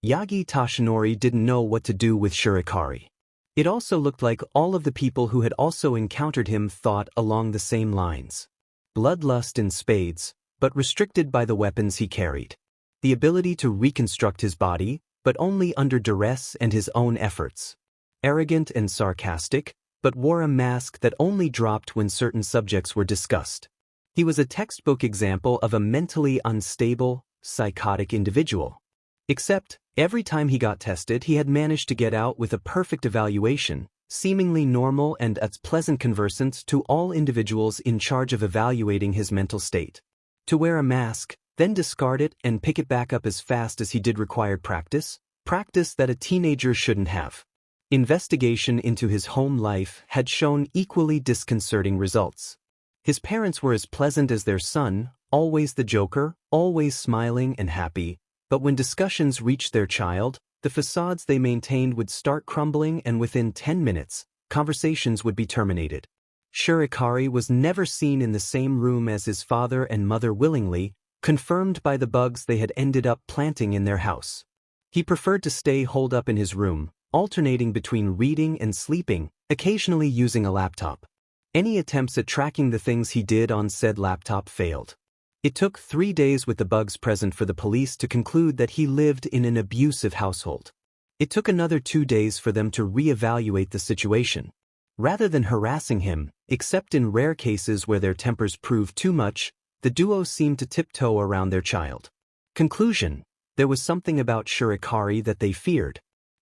Yagi Tashinori didn't know what to do with Shurikari. It also looked like all of the people who had also encountered him thought along the same lines. Bloodlust in spades, but restricted by the weapons he carried. The ability to reconstruct his body, but only under duress and his own efforts. Arrogant and sarcastic, but wore a mask that only dropped when certain subjects were discussed. He was a textbook example of a mentally unstable, psychotic individual. Except, every time he got tested he had managed to get out with a perfect evaluation, seemingly normal and as pleasant conversant to all individuals in charge of evaluating his mental state. To wear a mask, then discard it and pick it back up as fast as he did required practice? Practice that a teenager shouldn't have. Investigation into his home life had shown equally disconcerting results. His parents were as pleasant as their son, always the joker, always smiling and happy, but when discussions reached their child, the facades they maintained would start crumbling and within 10 minutes, conversations would be terminated. Shirikari was never seen in the same room as his father and mother willingly, confirmed by the bugs they had ended up planting in their house. He preferred to stay holed up in his room, alternating between reading and sleeping, occasionally using a laptop. Any attempts at tracking the things he did on said laptop failed. It took 3 days with the bugs present for the police to conclude that he lived in an abusive household. It took another 2 days for them to re-evaluate the situation. Rather than harassing him, except in rare cases where their tempers proved too much, the duo seemed to tiptoe around their child. Conclusion: there was something about Shirikari that they feared.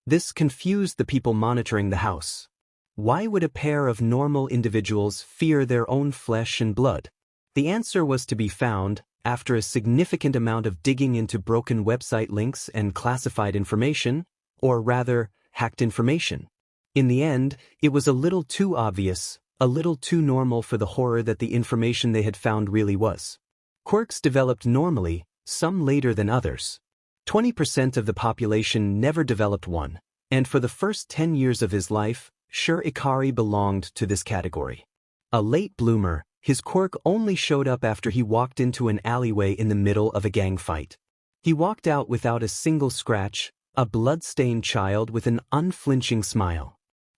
This confused the people monitoring the house. Why would a pair of normal individuals fear their own flesh and blood? The answer was to be found after a significant amount of digging into broken website links and classified information, or rather, hacked information. In the end, it was a little too obvious, a little too normal for the horror that the information they had found really was. Quirks developed normally, some later than others. 20% of the population never developed one, and for the first 10 years of his life, Shirikari belonged to this category. A late bloomer, his quirk only showed up after he walked into an alleyway in the middle of a gang fight. He walked out without a single scratch, a blood-stained child with an unflinching smile.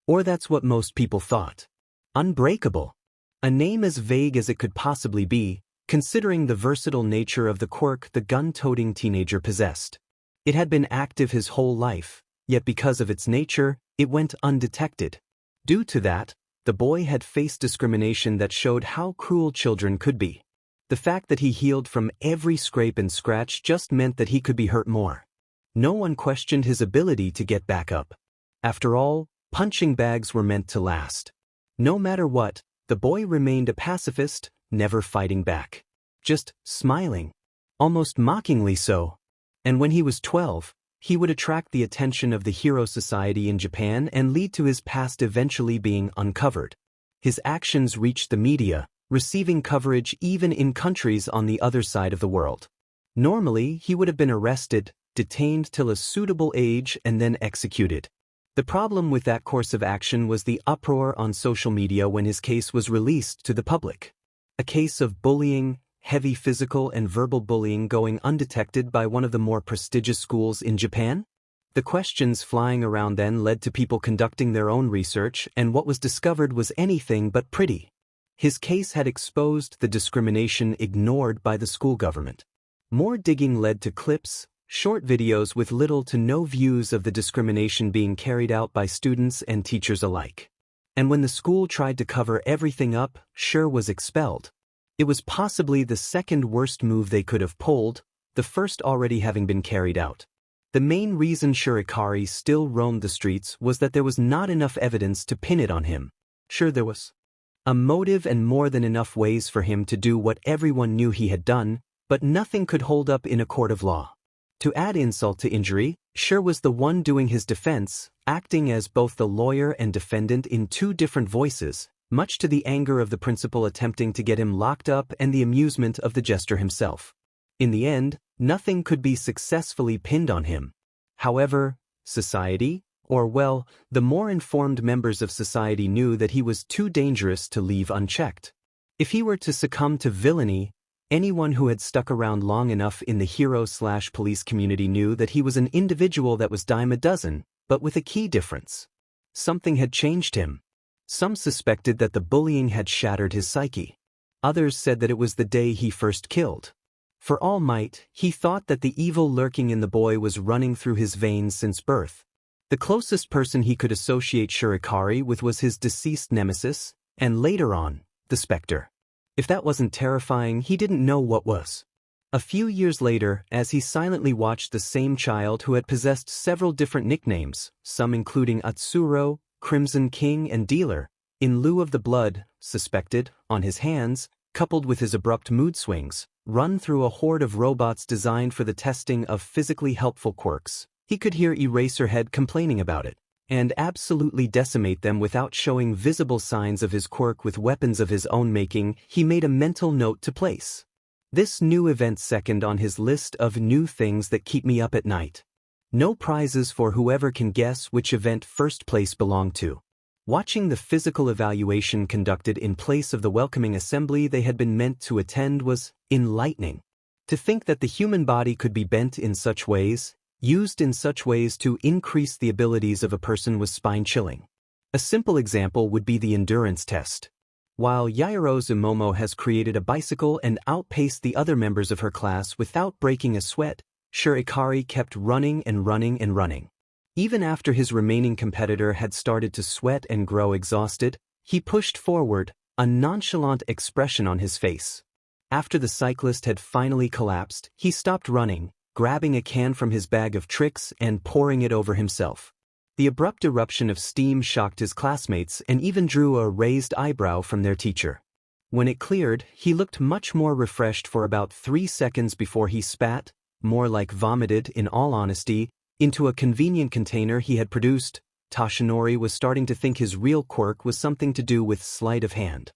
Or that's what most people thought. Unbreakable. A name as vague as it could possibly be, considering the versatile nature of the quirk the gun-toting teenager possessed. It had been active his whole life, yet because of its nature, it went undetected. Due to that, the boy had faced discrimination that showed how cruel children could be. The fact that he healed from every scrape and scratch just meant that he could be hurt more. No one questioned his ability to get back up. After all, punching bags were meant to last. No matter what, the boy remained a pacifist, never fighting back. Just smiling. Almost mockingly so. And when he was 12, he would attract the attention of the Hero Society in Japan and lead to his past eventually being uncovered. His actions reached the media, receiving coverage even in countries on the other side of the world. Normally, he would have been arrested, detained till a suitable age and then executed. The problem with that course of action was the uproar on social media when his case was released to the public. A case of bullying, heavy physical and verbal bullying going undetected by one of the more prestigious schools in Japan? The questions flying around then led to people conducting their own research, and what was discovered was anything but pretty. His case had exposed the discrimination ignored by the school government. More digging led to clips, short videos with little to no views of the discrimination being carried out by students and teachers alike. And when the school tried to cover everything up, Shir was expelled. It was possibly the second worst move they could have pulled, the first already having been carried out. The main reason Shirikari still roamed the streets was that there was not enough evidence to pin it on him. Sure, there was a motive and more than enough ways for him to do what everyone knew he had done, but nothing could hold up in a court of law. To add insult to injury, Shir was the one doing his defense, acting as both the lawyer and defendant in two different voices, much to the anger of the principal attempting to get him locked up and the amusement of the jester himself. In the end, nothing could be successfully pinned on him. However, society, or well, the more informed members of society knew that he was too dangerous to leave unchecked. If he were to succumb to villainy, anyone who had stuck around long enough in the hero/police community knew that he was an individual that was dime a dozen, but with a key difference. Something had changed him. Some suspected that the bullying had shattered his psyche. Others said that it was the day he first killed. For all might, he thought that the evil lurking in the boy was running through his veins since birth. The closest person he could associate Shirikari with was his deceased nemesis, and later on, the Spectre. If that wasn't terrifying, he didn't know what was. A few years later, as he silently watched the same child who had possessed several different nicknames, some including Atsuro, Crimson King and Dealer, in lieu of the blood, suspected, on his hands, coupled with his abrupt mood swings, run through a horde of robots designed for the testing of physically helpful quirks. He could hear Eraserhead complaining about it, and absolutely decimate them without showing visible signs of his quirk with weapons of his own making. He made a mental note to place this new event second on his list of new things that keep me up at night. No prizes for whoever can guess which event first place belonged to. Watching the physical evaluation conducted in place of the welcoming assembly they had been meant to attend was enlightening. To think that the human body could be bent in such ways, used in such ways to increase the abilities of a person, was spine-chilling. A simple example would be the endurance test. While Yairo Zumomo has created a bicycle and outpaced the other members of her class without breaking a sweat, Shurikari kept running and running and running. Even after his remaining competitor had started to sweat and grow exhausted, he pushed forward, a nonchalant expression on his face. After the cyclist had finally collapsed, he stopped running, grabbing a can from his bag of tricks and pouring it over himself. The abrupt eruption of steam shocked his classmates and even drew a raised eyebrow from their teacher. When it cleared, he looked much more refreshed for about 3 seconds before he spat, more like vomited in all honesty, into a convenient container he had produced. Toshinori was starting to think his real quirk was something to do with sleight of hand.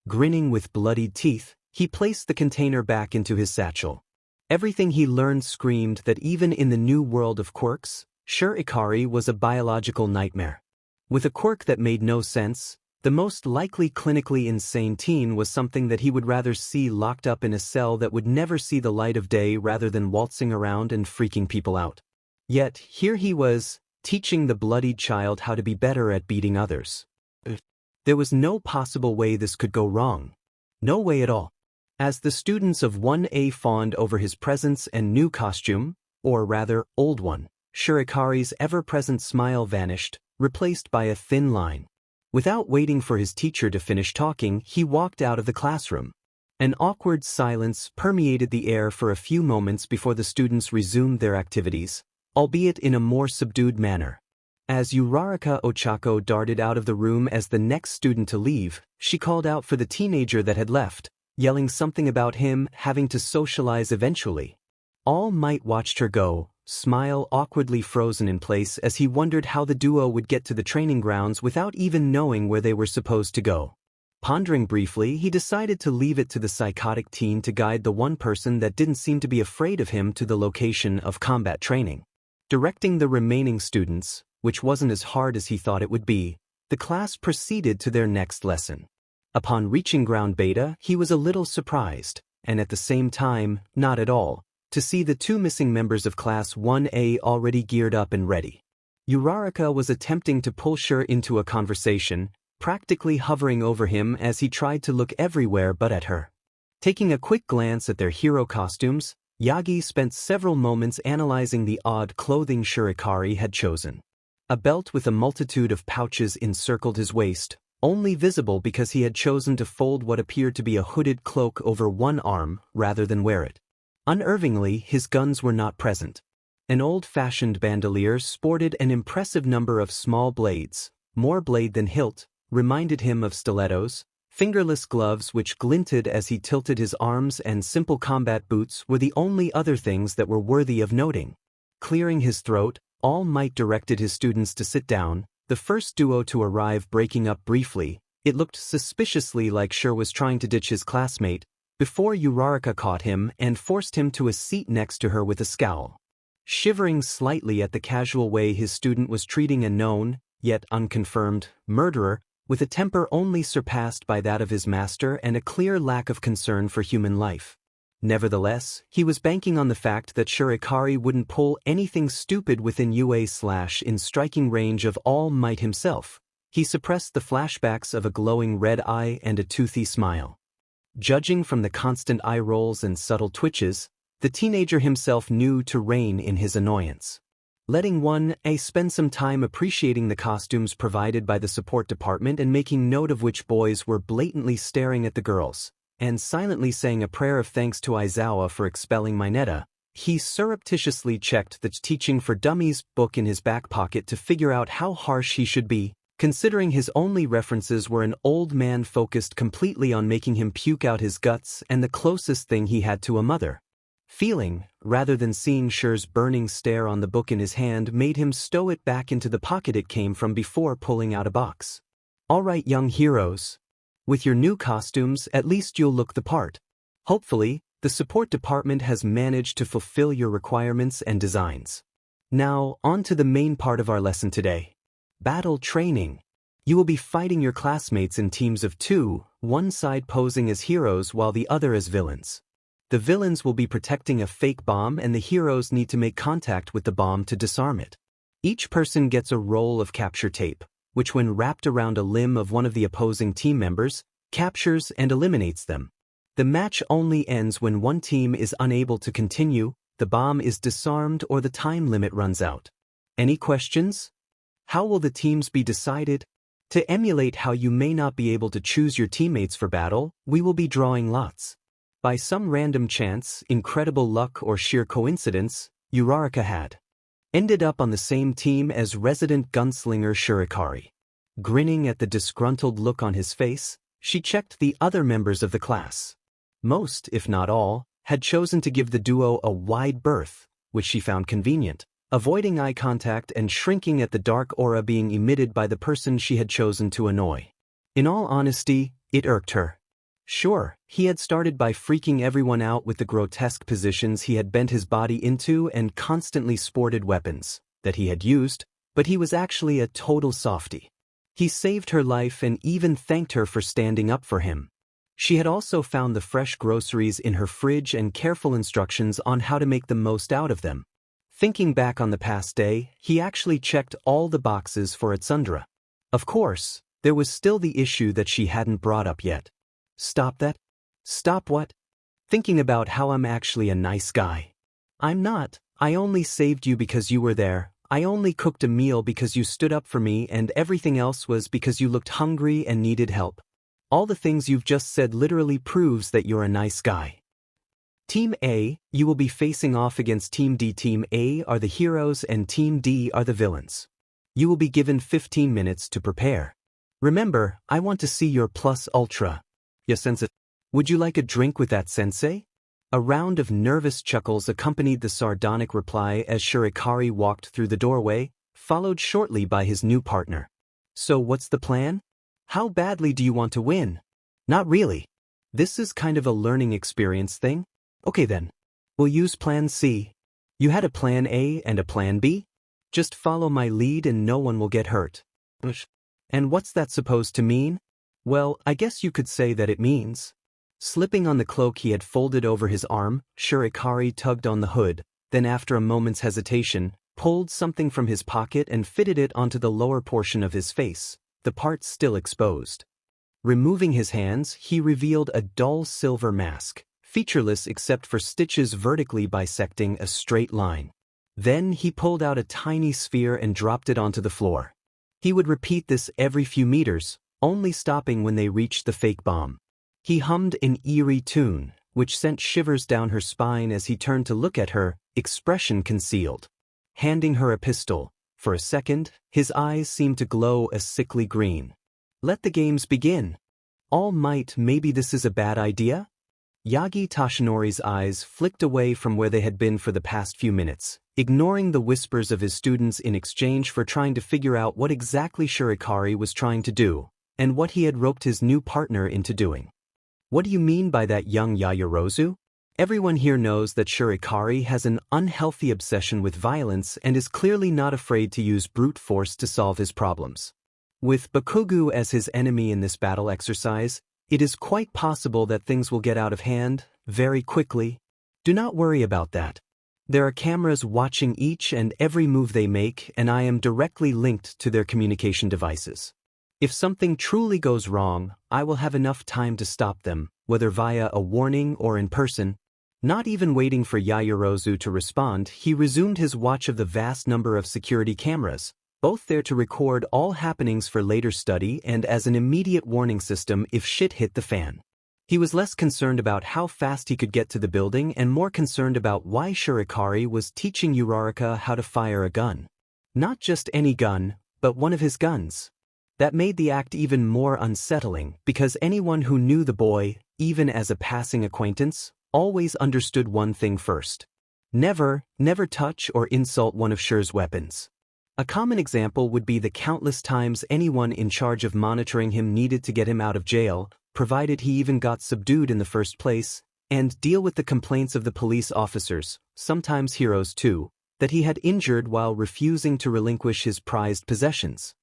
Grinning with bloodied teeth, he placed the container back into his satchel. Everything he learned screamed that even in the new world of quirks, Shurikari was a biological nightmare. With a quirk that made no sense, the most likely clinically insane teen was something that he would rather see locked up in a cell that would never see the light of day rather than waltzing around and freaking people out. Yet, here he was, teaching the bloodied child how to be better at beating others. There was no possible way this could go wrong. No way at all. As the students of 1A fawned over his presence and new costume, or rather, old one, Shurikari's ever-present smile vanished, replaced by a thin line. Without waiting for his teacher to finish talking, he walked out of the classroom. An awkward silence permeated the air for a few moments before the students resumed their activities, albeit in a more subdued manner. As Uraraka Ochako darted out of the room as the next student to leave, she called out for the teenager that had left, yelling something about him having to socialize eventually. All Might watched her go, smile awkwardly frozen in place as he wondered how the duo would get to the training grounds without even knowing where they were supposed to go. Pondering briefly, he decided to leave it to the psychotic teen to guide the one person that didn't seem to be afraid of him to the location of combat training. Directing the remaining students, which wasn't as hard as he thought it would be, the class proceeded to their next lesson. Upon reaching ground beta, he was a little surprised, and at the same time, not at all, to see the 2 missing members of Class 1A already geared up and ready. Uraraka was attempting to pull Shur into a conversation, practically hovering over him as he tried to look everywhere but at her. Taking a quick glance at their hero costumes, Yagi spent several moments analyzing the odd clothing Shurikari had chosen. A belt with a multitude of pouches encircled his waist, only visible because he had chosen to fold what appeared to be a hooded cloak over one arm rather than wear it. Unervingly, his guns were not present. An old-fashioned bandolier sported an impressive number of small blades, more blade than hilt, reminded him of stilettos. Fingerless gloves which glinted as he tilted his arms and simple combat boots were the only other things that were worthy of noting. Clearing his throat, All Might directed his students to sit down, the first duo to arrive breaking up briefly. It looked suspiciously like Shur was trying to ditch his classmate, before Uraraka caught him and forced him to a seat next to her with a scowl. Shivering slightly at the casual way his student was treating a known, yet unconfirmed, murderer, with a temper only surpassed by that of his master and a clear lack of concern for human life. Nevertheless, he was banking on the fact that Shurikari wouldn't pull anything stupid within UA/in striking range of All Might himself. He suppressed the flashbacks of a glowing red eye and a toothy smile. Judging from the constant eye rolls and subtle twitches, the teenager himself knew to rein in his annoyance. Letting 1A spend some time appreciating the costumes provided by the support department and making note of which boys were blatantly staring at the girls, and silently saying a prayer of thanks to Aizawa for expelling Mineta, he surreptitiously checked the Teaching for Dummies book in his back pocket to figure out how harsh he should be. considering his only references were an old man focused completely on making him puke out his guts and the closest thing he had to a mother. Feeling, rather than seeing Sher's burning stare on the book in his hand, made him stow it back into the pocket it came from before pulling out a box. "All right, young heroes. With your new costumes, at least you'll look the part. Hopefully, the support department has managed to fulfill your requirements and designs. Now, on to the main part of our lesson today. Battle training. You will be fighting your classmates in teams of 2, one side posing as heroes while the other as villains. The villains will be protecting a fake bomb and the heroes need to make contact with the bomb to disarm it. Each person gets a roll of capture tape, which when wrapped around a limb of one of the opposing team members, captures and eliminates them. The match only ends when one team is unable to continue, the bomb is disarmed or the time limit runs out. Any questions? How will the teams be decided? To emulate how you may not be able to choose your teammates for battle, we will be drawing lots. By some random chance, incredible luck or sheer coincidence, Uraraka had ended up on the same team as resident gunslinger Shurikari. Grinning at the disgruntled look on his face, she checked the other members of the class. Most, if not all, had chosen to give the duo a wide berth, which she found convenient, avoiding eye contact and shrinking at the dark aura being emitted by the person she had chosen to annoy. In all honesty, it irked her. Sure, he had started by freaking everyone out with the grotesque positions he had bent his body into and constantly sported weapons that he had used, but he was actually a total softie. He saved her life and even thanked her for standing up for him. She had also found the fresh groceries in her fridge and careful instructions on how to make the most out of them. Thinking back on the past day, he actually checked all the boxes for Atsundra. Of course, there was still the issue that she hadn't brought up yet. Stop that? Stop what? Thinking about how I'm actually a nice guy. I'm not. I only saved you because you were there. I only cooked a meal because you stood up for me, and everything else was because you looked hungry and needed help. All the things you've just said literally proves that you're a nice guy. Team A, you will be facing off against Team D. Team A are the heroes and Team D are the villains. You will be given 15 minutes to prepare. Remember, I want to see your plus ultra. Yes, sensei. Would you like a drink with that, sensei? A round of nervous chuckles accompanied the sardonic reply as Shurikari walked through the doorway, followed shortly by his new partner. So what's the plan? How badly do you want to win? Not really. This is kind of a learning experience thing. Okay then. We'll use plan C. You had a plan A and a plan B? Just follow my lead and no one will get hurt. And what's that supposed to mean? Well, I guess you could say that it means. Slipping on the cloak he had folded over his arm, Shurikari tugged on the hood, then after a moment's hesitation, pulled something from his pocket and fitted it onto the lower portion of his face, the part still exposed. Removing his hands, he revealed a dull silver mask, featureless except for stitches vertically bisecting a straight line. Then he pulled out a tiny sphere and dropped it onto the floor. He would repeat this every few meters, only stopping when they reached the fake bomb. He hummed an eerie tune, which sent shivers down her spine as he turned to look at her, expression concealed. Handing her a pistol, for a second, his eyes seemed to glow a sickly green. Let the games begin. All might, maybe this is a bad idea? Yagi Tashinori's eyes flicked away from where they had been for the past few minutes, ignoring the whispers of his students in exchange for trying to figure out what exactly Shurikari was trying to do, and what he had roped his new partner into doing. What do you mean by that, young Yaoyorozu? Everyone here knows that Shurikari has an unhealthy obsession with violence and is clearly not afraid to use brute force to solve his problems. With Bakugu as his enemy in this battle exercise, it is quite possible that things will get out of hand, very quickly. Do not worry about that. There are cameras watching each and every move they make, and I am directly linked to their communication devices. If something truly goes wrong, I will have enough time to stop them, whether via a warning or in person. Not even waiting for Yaoyorozu to respond, he resumed his watch of the vast number of security cameras, both there to record all happenings for later study and as an immediate warning system if shit hit the fan. He was less concerned about how fast he could get to the building and more concerned about why Shurikari was teaching Uraraka how to fire a gun. Not just any gun, but one of his guns. That made the act even more unsettling because anyone who knew the boy, even as a passing acquaintance, always understood one thing first. Never touch or insult one of Shi's weapons. A common example would be the countless times anyone in charge of monitoring him needed to get him out of jail, provided he even got subdued in the first place, and deal with the complaints of the police officers, sometimes heroes too, that he had injured while refusing to relinquish his prized possessions.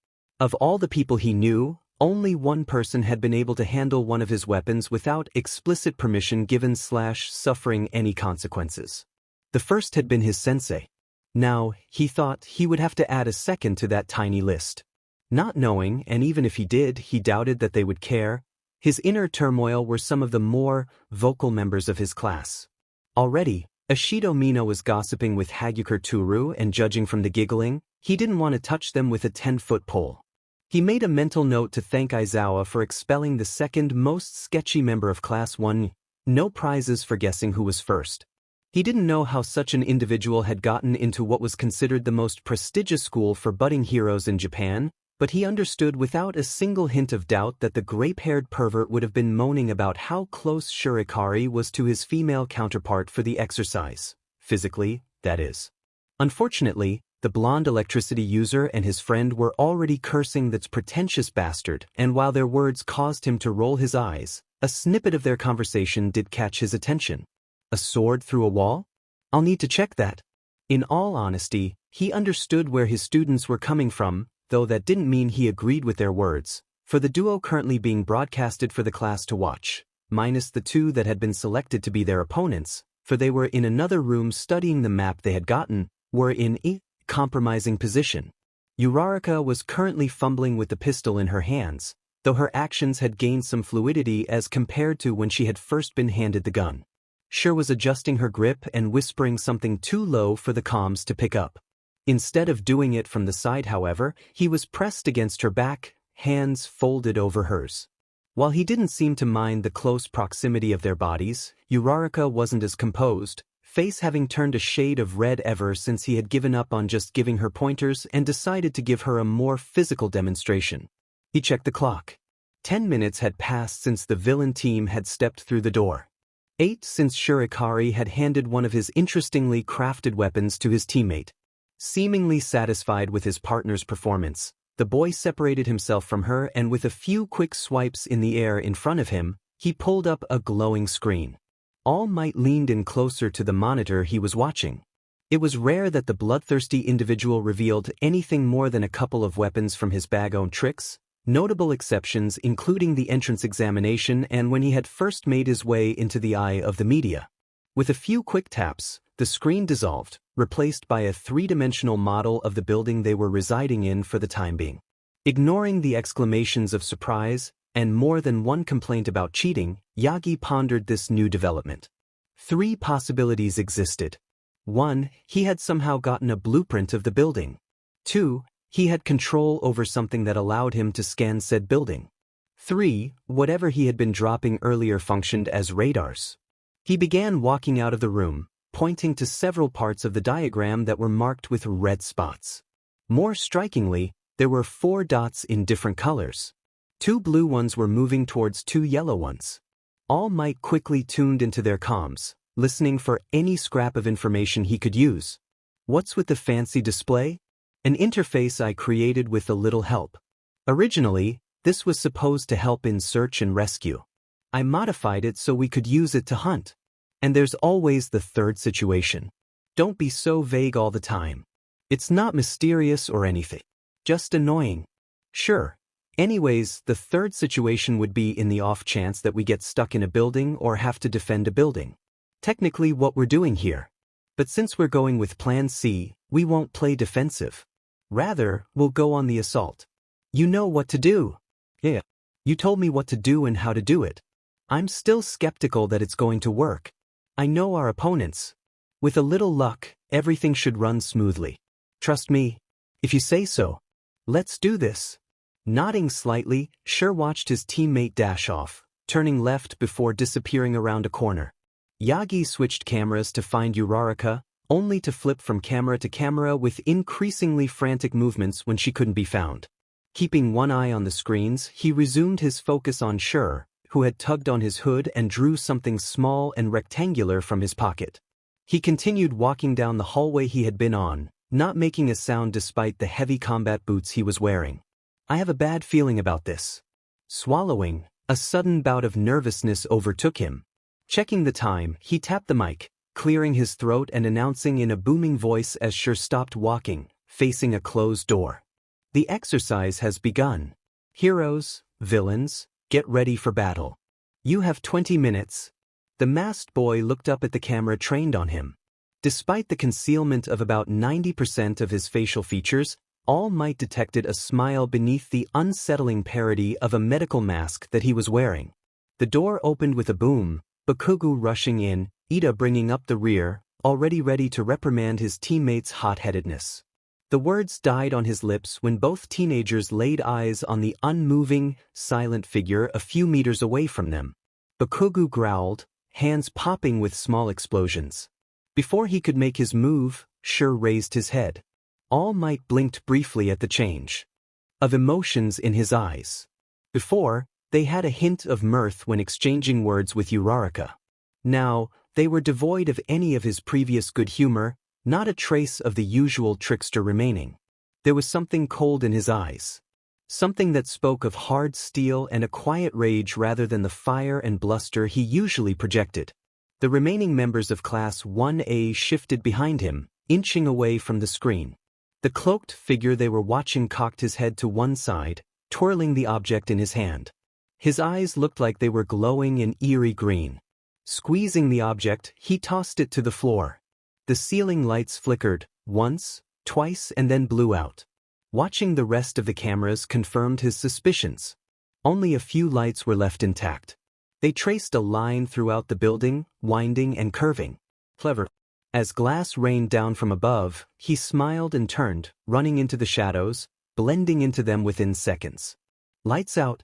Of all the people he knew, only one person had been able to handle one of his weapons without explicit permission given/suffering any consequences. The first had been his sensei. Now, he thought he would have to add a second to that tiny list. Not knowing, and even if he did, he doubted that they would care. His inner turmoil were some of the more vocal members of his class. Already, Ashido Mino was gossiping with Hagakure Toru, and judging from the giggling, he didn't want to touch them with a 10-foot pole. He made a mental note to thank Aizawa for expelling the second most sketchy member of Class 1, no prizes for guessing who was first. He didn't know how such an individual had gotten into what was considered the most prestigious school for budding heroes in Japan, but he understood without a single hint of doubt that the grape-haired pervert would have been moaning about how close Shurikari was to his female counterpart for the exercise, physically, that is. Unfortunately, the blonde electricity user and his friend were already cursing that pretentious bastard, and while their words caused him to roll his eyes, a snippet of their conversation did catch his attention. A sword through a wall? I'll need to check that. In all honesty, he understood where his students were coming from, though that didn't mean he agreed with their words, for the duo currently being broadcasted for the class to watch, minus the two that had been selected to be their opponents, for they were in another room studying the map they had gotten, were in a compromising position. Uraraka was currently fumbling with the pistol in her hands, though her actions had gained some fluidity as compared to when she had first been handed the gun. Shi was adjusting her grip and whispering something too low for the comms to pick up. Instead of doing it from the side, however, he was pressed against her back, hands folded over hers. While he didn't seem to mind the close proximity of their bodies, Uraraka wasn't as composed, face having turned a shade of red ever since he had given up on just giving her pointers and decided to give her a more physical demonstration. He checked the clock. 10 minutes had passed since the villain team had stepped through the door. 8 since Shurikari had handed one of his interestingly crafted weapons to his teammate. Seemingly satisfied with his partner's performance, the boy separated himself from her and with a few quick swipes in the air in front of him, he pulled up a glowing screen. All Might leaned in closer to the monitor he was watching. It was rare that the bloodthirsty individual revealed anything more than a couple of weapons from his bag-owned tricks, notable exceptions including the entrance examination and when he had first made his way into the eye of the media. With a few quick taps, the screen dissolved, replaced by a three-dimensional model of the building they were residing in for the time being. Ignoring the exclamations of surprise and more than one complaint about cheating, Yagi pondered this new development. 3 possibilities existed. 1, he had somehow gotten a blueprint of the building. 2, he had control over something that allowed him to scan said building. 3, whatever he had been dropping earlier functioned as radars. He began walking out of the room, pointing to several parts of the diagram that were marked with red spots. More strikingly, there were 4 dots in different colors. 2 blue ones were moving towards 2 yellow ones. All Might quickly tuned into their comms, listening for any scrap of information he could use. What's with the fancy display? An interface I created with a little help. Originally, this was supposed to help in search and rescue. I modified it so we could use it to hunt. And there's always the third situation. Don't be so vague all the time. It's not mysterious or anything. Just annoying. Sure. Anyways, the third situation would be in the off chance that we get stuck in a building or have to defend a building. Technically what we're doing here. But since we're going with Plan C, we won't play defensive. Rather, we'll go on the assault. You know what to do. Yeah. You told me what to do and how to do it. I'm still skeptical that it's going to work. I know our opponents. With a little luck, everything should run smoothly. Trust me. If you say so. Let's do this. Nodding slightly, Shi watched his teammate dash off, turning left before disappearing around a corner. Yagi switched cameras to find Uraraka, only to flip from camera to camera with increasingly frantic movements when she couldn't be found. Keeping one eye on the screens, he resumed his focus on Sure, who had tugged on his hood and drew something small and rectangular from his pocket. He continued walking down the hallway he had been on, not making a sound despite the heavy combat boots he was wearing. I have a bad feeling about this. Swallowing, a sudden bout of nervousness overtook him. Checking the time, he tapped the mic, clearing his throat and announcing in a booming voice as Sure stopped walking, facing a closed door. The exercise has begun. Heroes, villains, get ready for battle. You have 20 minutes. The masked boy looked up at the camera trained on him. Despite the concealment of about 90% of his facial features, All Might detected a smile beneath the unsettling parody of a medical mask that he was wearing. The door opened with a boom, Bakugo rushing in, Ida bringing up the rear, already ready to reprimand his teammates' hot-headedness. The words died on his lips when both teenagers laid eyes on the unmoving, silent figure a few meters away from them. Bakugo growled, hands popping with small explosions. Before he could make his move, Sure raised his head. All Might blinked briefly at the change of emotions in his eyes. Before, they had a hint of mirth when exchanging words with Uraraka. Now, they were devoid of any of his previous good humor, not a trace of the usual trickster remaining. There was something cold in his eyes. Something that spoke of hard steel and a quiet rage rather than the fire and bluster he usually projected. The remaining members of Class 1A shifted behind him, inching away from the screen. The cloaked figure they were watching cocked his head to one side, twirling the object in his hand. His eyes looked like they were glowing in eerie green. Squeezing the object, he tossed it to the floor. The ceiling lights flickered, once, twice and then blew out. Watching the rest of the cameras confirmed his suspicions. Only a few lights were left intact. They traced a line throughout the building, winding and curving. Clever. As glass rained down from above, he smiled and turned, running into the shadows, blending into them within seconds. Lights out.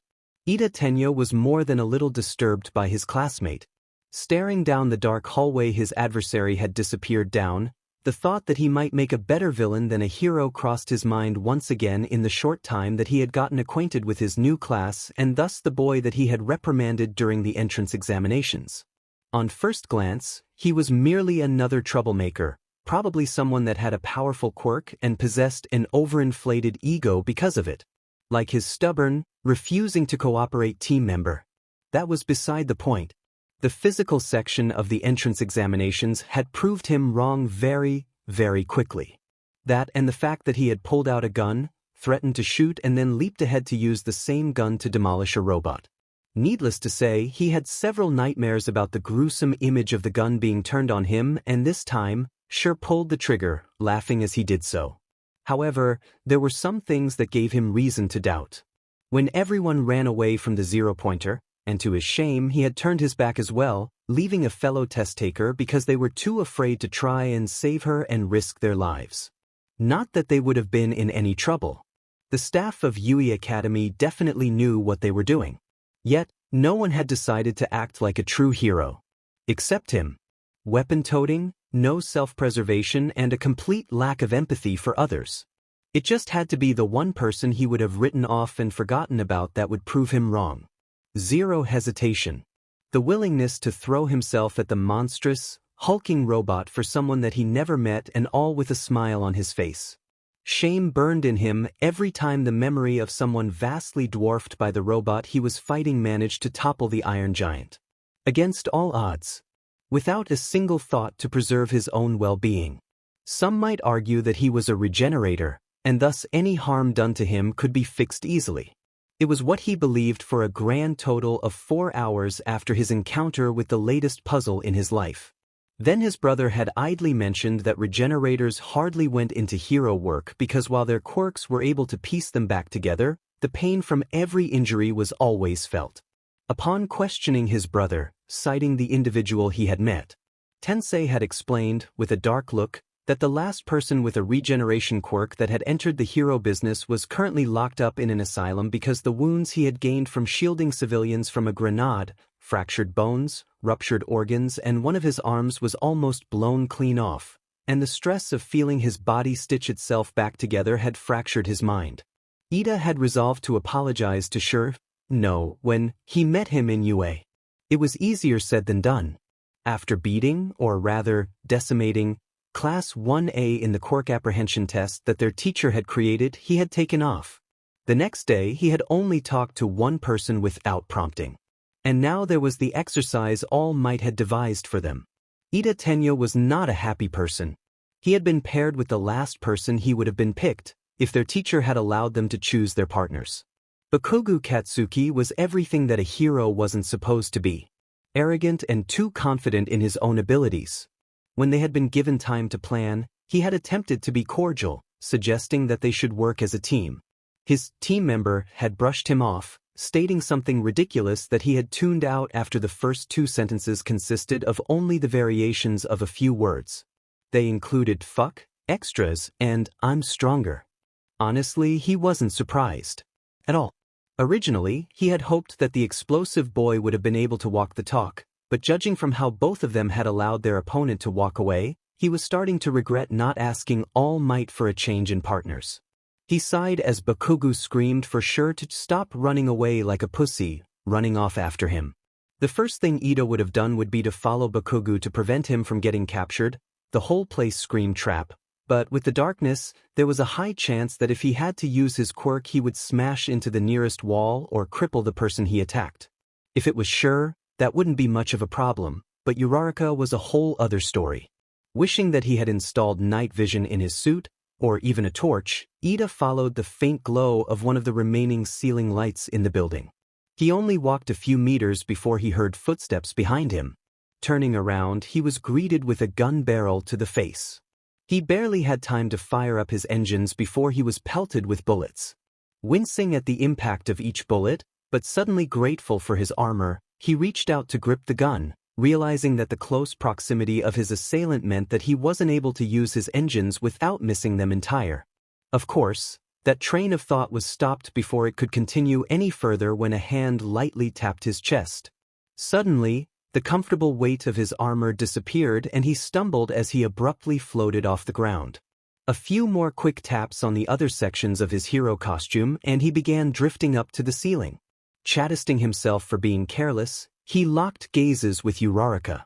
Ida Tenyo was more than a little disturbed by his classmate. Staring down the dark hallway his adversary had disappeared down, the thought that he might make a better villain than a hero crossed his mind once again in the short time that he had gotten acquainted with his new class and thus the boy that he had reprimanded during the entrance examinations. On first glance, he was merely another troublemaker, probably someone that had a powerful quirk and possessed an overinflated ego because of it. Like his stubborn, refusing to cooperate team member. That was beside the point. The physical section of the entrance examinations had proved him wrong very, very quickly. That and the fact that he had pulled out a gun, threatened to shoot and then leaped ahead to use the same gun to demolish a robot. Needless to say, he had several nightmares about the gruesome image of the gun being turned on him and this time, Sure pulled the trigger, laughing as he did so. However, there were some things that gave him reason to doubt. When everyone ran away from the zero-pointer, and to his shame he had turned his back as well, leaving a fellow test-taker because they were too afraid to try and save her and risk their lives. Not that they would have been in any trouble. The staff of Yui Academy definitely knew what they were doing. Yet, no one had decided to act like a true hero. Except him. Weapon-toting, no self-preservation and a complete lack of empathy for others. It just had to be the one person he would have written off and forgotten about that would prove him wrong. Zero hesitation. The willingness to throw himself at the monstrous, hulking robot for someone that he never met and all with a smile on his face. Shame burned in him every time the memory of someone vastly dwarfed by the robot he was fighting managed to topple the Iron Giant. Against all odds. Without a single thought to preserve his own well-being. Some might argue that he was a regenerator, and thus any harm done to him could be fixed easily. It was what he believed for a grand total of 4 hours after his encounter with the latest puzzle in his life. Then his brother had idly mentioned that regenerators hardly went into hero work because while their quirks were able to piece them back together, the pain from every injury was always felt. Upon questioning his brother, citing the individual he had met, Tensei had explained, with a dark look, that the last person with a regeneration quirk that had entered the hero business was currently locked up in an asylum because the wounds he had gained from shielding civilians from a grenade, fractured bones, ruptured organs, and one of his arms was almost blown clean off, and the stress of feeling his body stitch itself back together had fractured his mind. Ida had resolved to apologize to Sure No when he met him in UA. It was easier said than done. After beating, or rather, decimating, Class 1A in the quirk apprehension test that their teacher had created, he had taken off. The next day he had only talked to one person without prompting. And now there was the exercise All Might had devised for them. Ida Tenyo was not a happy person. He had been paired with the last person he would have been picked, if their teacher had allowed them to choose their partners. Bakugo Katsuki was everything that a hero wasn't supposed to be. Arrogant and too confident in his own abilities. When they had been given time to plan, he had attempted to be cordial, suggesting that they should work as a team. His team member had brushed him off, stating something ridiculous that he had tuned out after the first 2 sentences consisted of only the variations of a few words. They included fuck, extras, and I'm stronger. Honestly, he wasn't surprised. At all. Originally, he had hoped that the explosive boy would have been able to walk the talk, but judging from how both of them had allowed their opponent to walk away, he was starting to regret not asking All Might for a change in partners. He sighed as Bakugo screamed for Sure to stop running away like a pussy, running off after him. The first thing Ida would have done would be to follow Bakugo to prevent him from getting captured. The whole place screamed trap. But with the darkness, there was a high chance that if he had to use his quirk he would smash into the nearest wall or cripple the person he attacked. If it was Sure, that wouldn't be much of a problem, but Uraraka was a whole other story. Wishing that he had installed night vision in his suit, or even a torch, Ida followed the faint glow of one of the remaining ceiling lights in the building. He only walked a few meters before he heard footsteps behind him. Turning around, he was greeted with a gun barrel to the face. He barely had time to fire up his engines before he was pelted with bullets. Wincing at the impact of each bullet, but suddenly grateful for his armor, he reached out to grip the gun, realizing that the close proximity of his assailant meant that he wasn't able to use his engines without missing them entire. Of course, that train of thought was stopped before it could continue any further when a hand lightly tapped his chest. Suddenly, the comfortable weight of his armor disappeared and he stumbled as he abruptly floated off the ground. A few more quick taps on the other sections of his hero costume and he began drifting up to the ceiling. Chatisting himself for being careless, he locked gazes with Uraraka.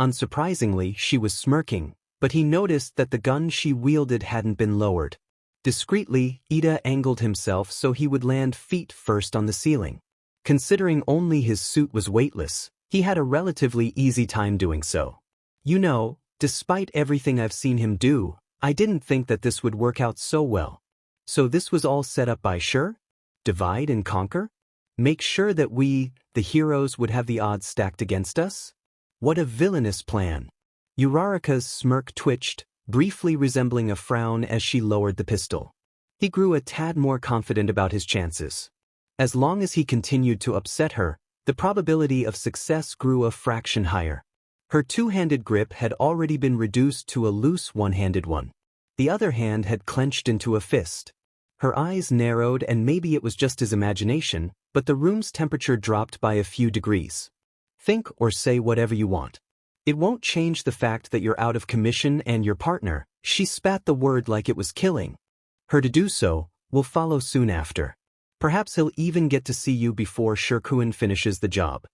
Unsurprisingly, she was smirking, but he noticed that the gun she wielded hadn't been lowered. Discreetly, Ida angled himself so he would land feet first on the ceiling. Considering only his suit was weightless, he had a relatively easy time doing so. You know, despite everything I've seen him do, I didn't think that this would work out so well. So this was all set up by Sure? Divide and conquer? Make sure that we, the heroes, would have the odds stacked against us? What a villainous plan. Uraraka's smirk twitched, briefly resembling a frown as she lowered the pistol. He grew a tad more confident about his chances. As long as he continued to upset her, the probability of success grew a fraction higher. Her two-handed grip had already been reduced to a loose one-handed one. The other hand had clenched into a fist. Her eyes narrowed and maybe it was just his imagination, but the room's temperature dropped by a few degrees. Think or say whatever you want. It won't change the fact that you're out of commission and your partner, she spat the word like it was killing her to do so, will follow soon after. Perhaps he'll even get to see you before Shirkuin finishes the job.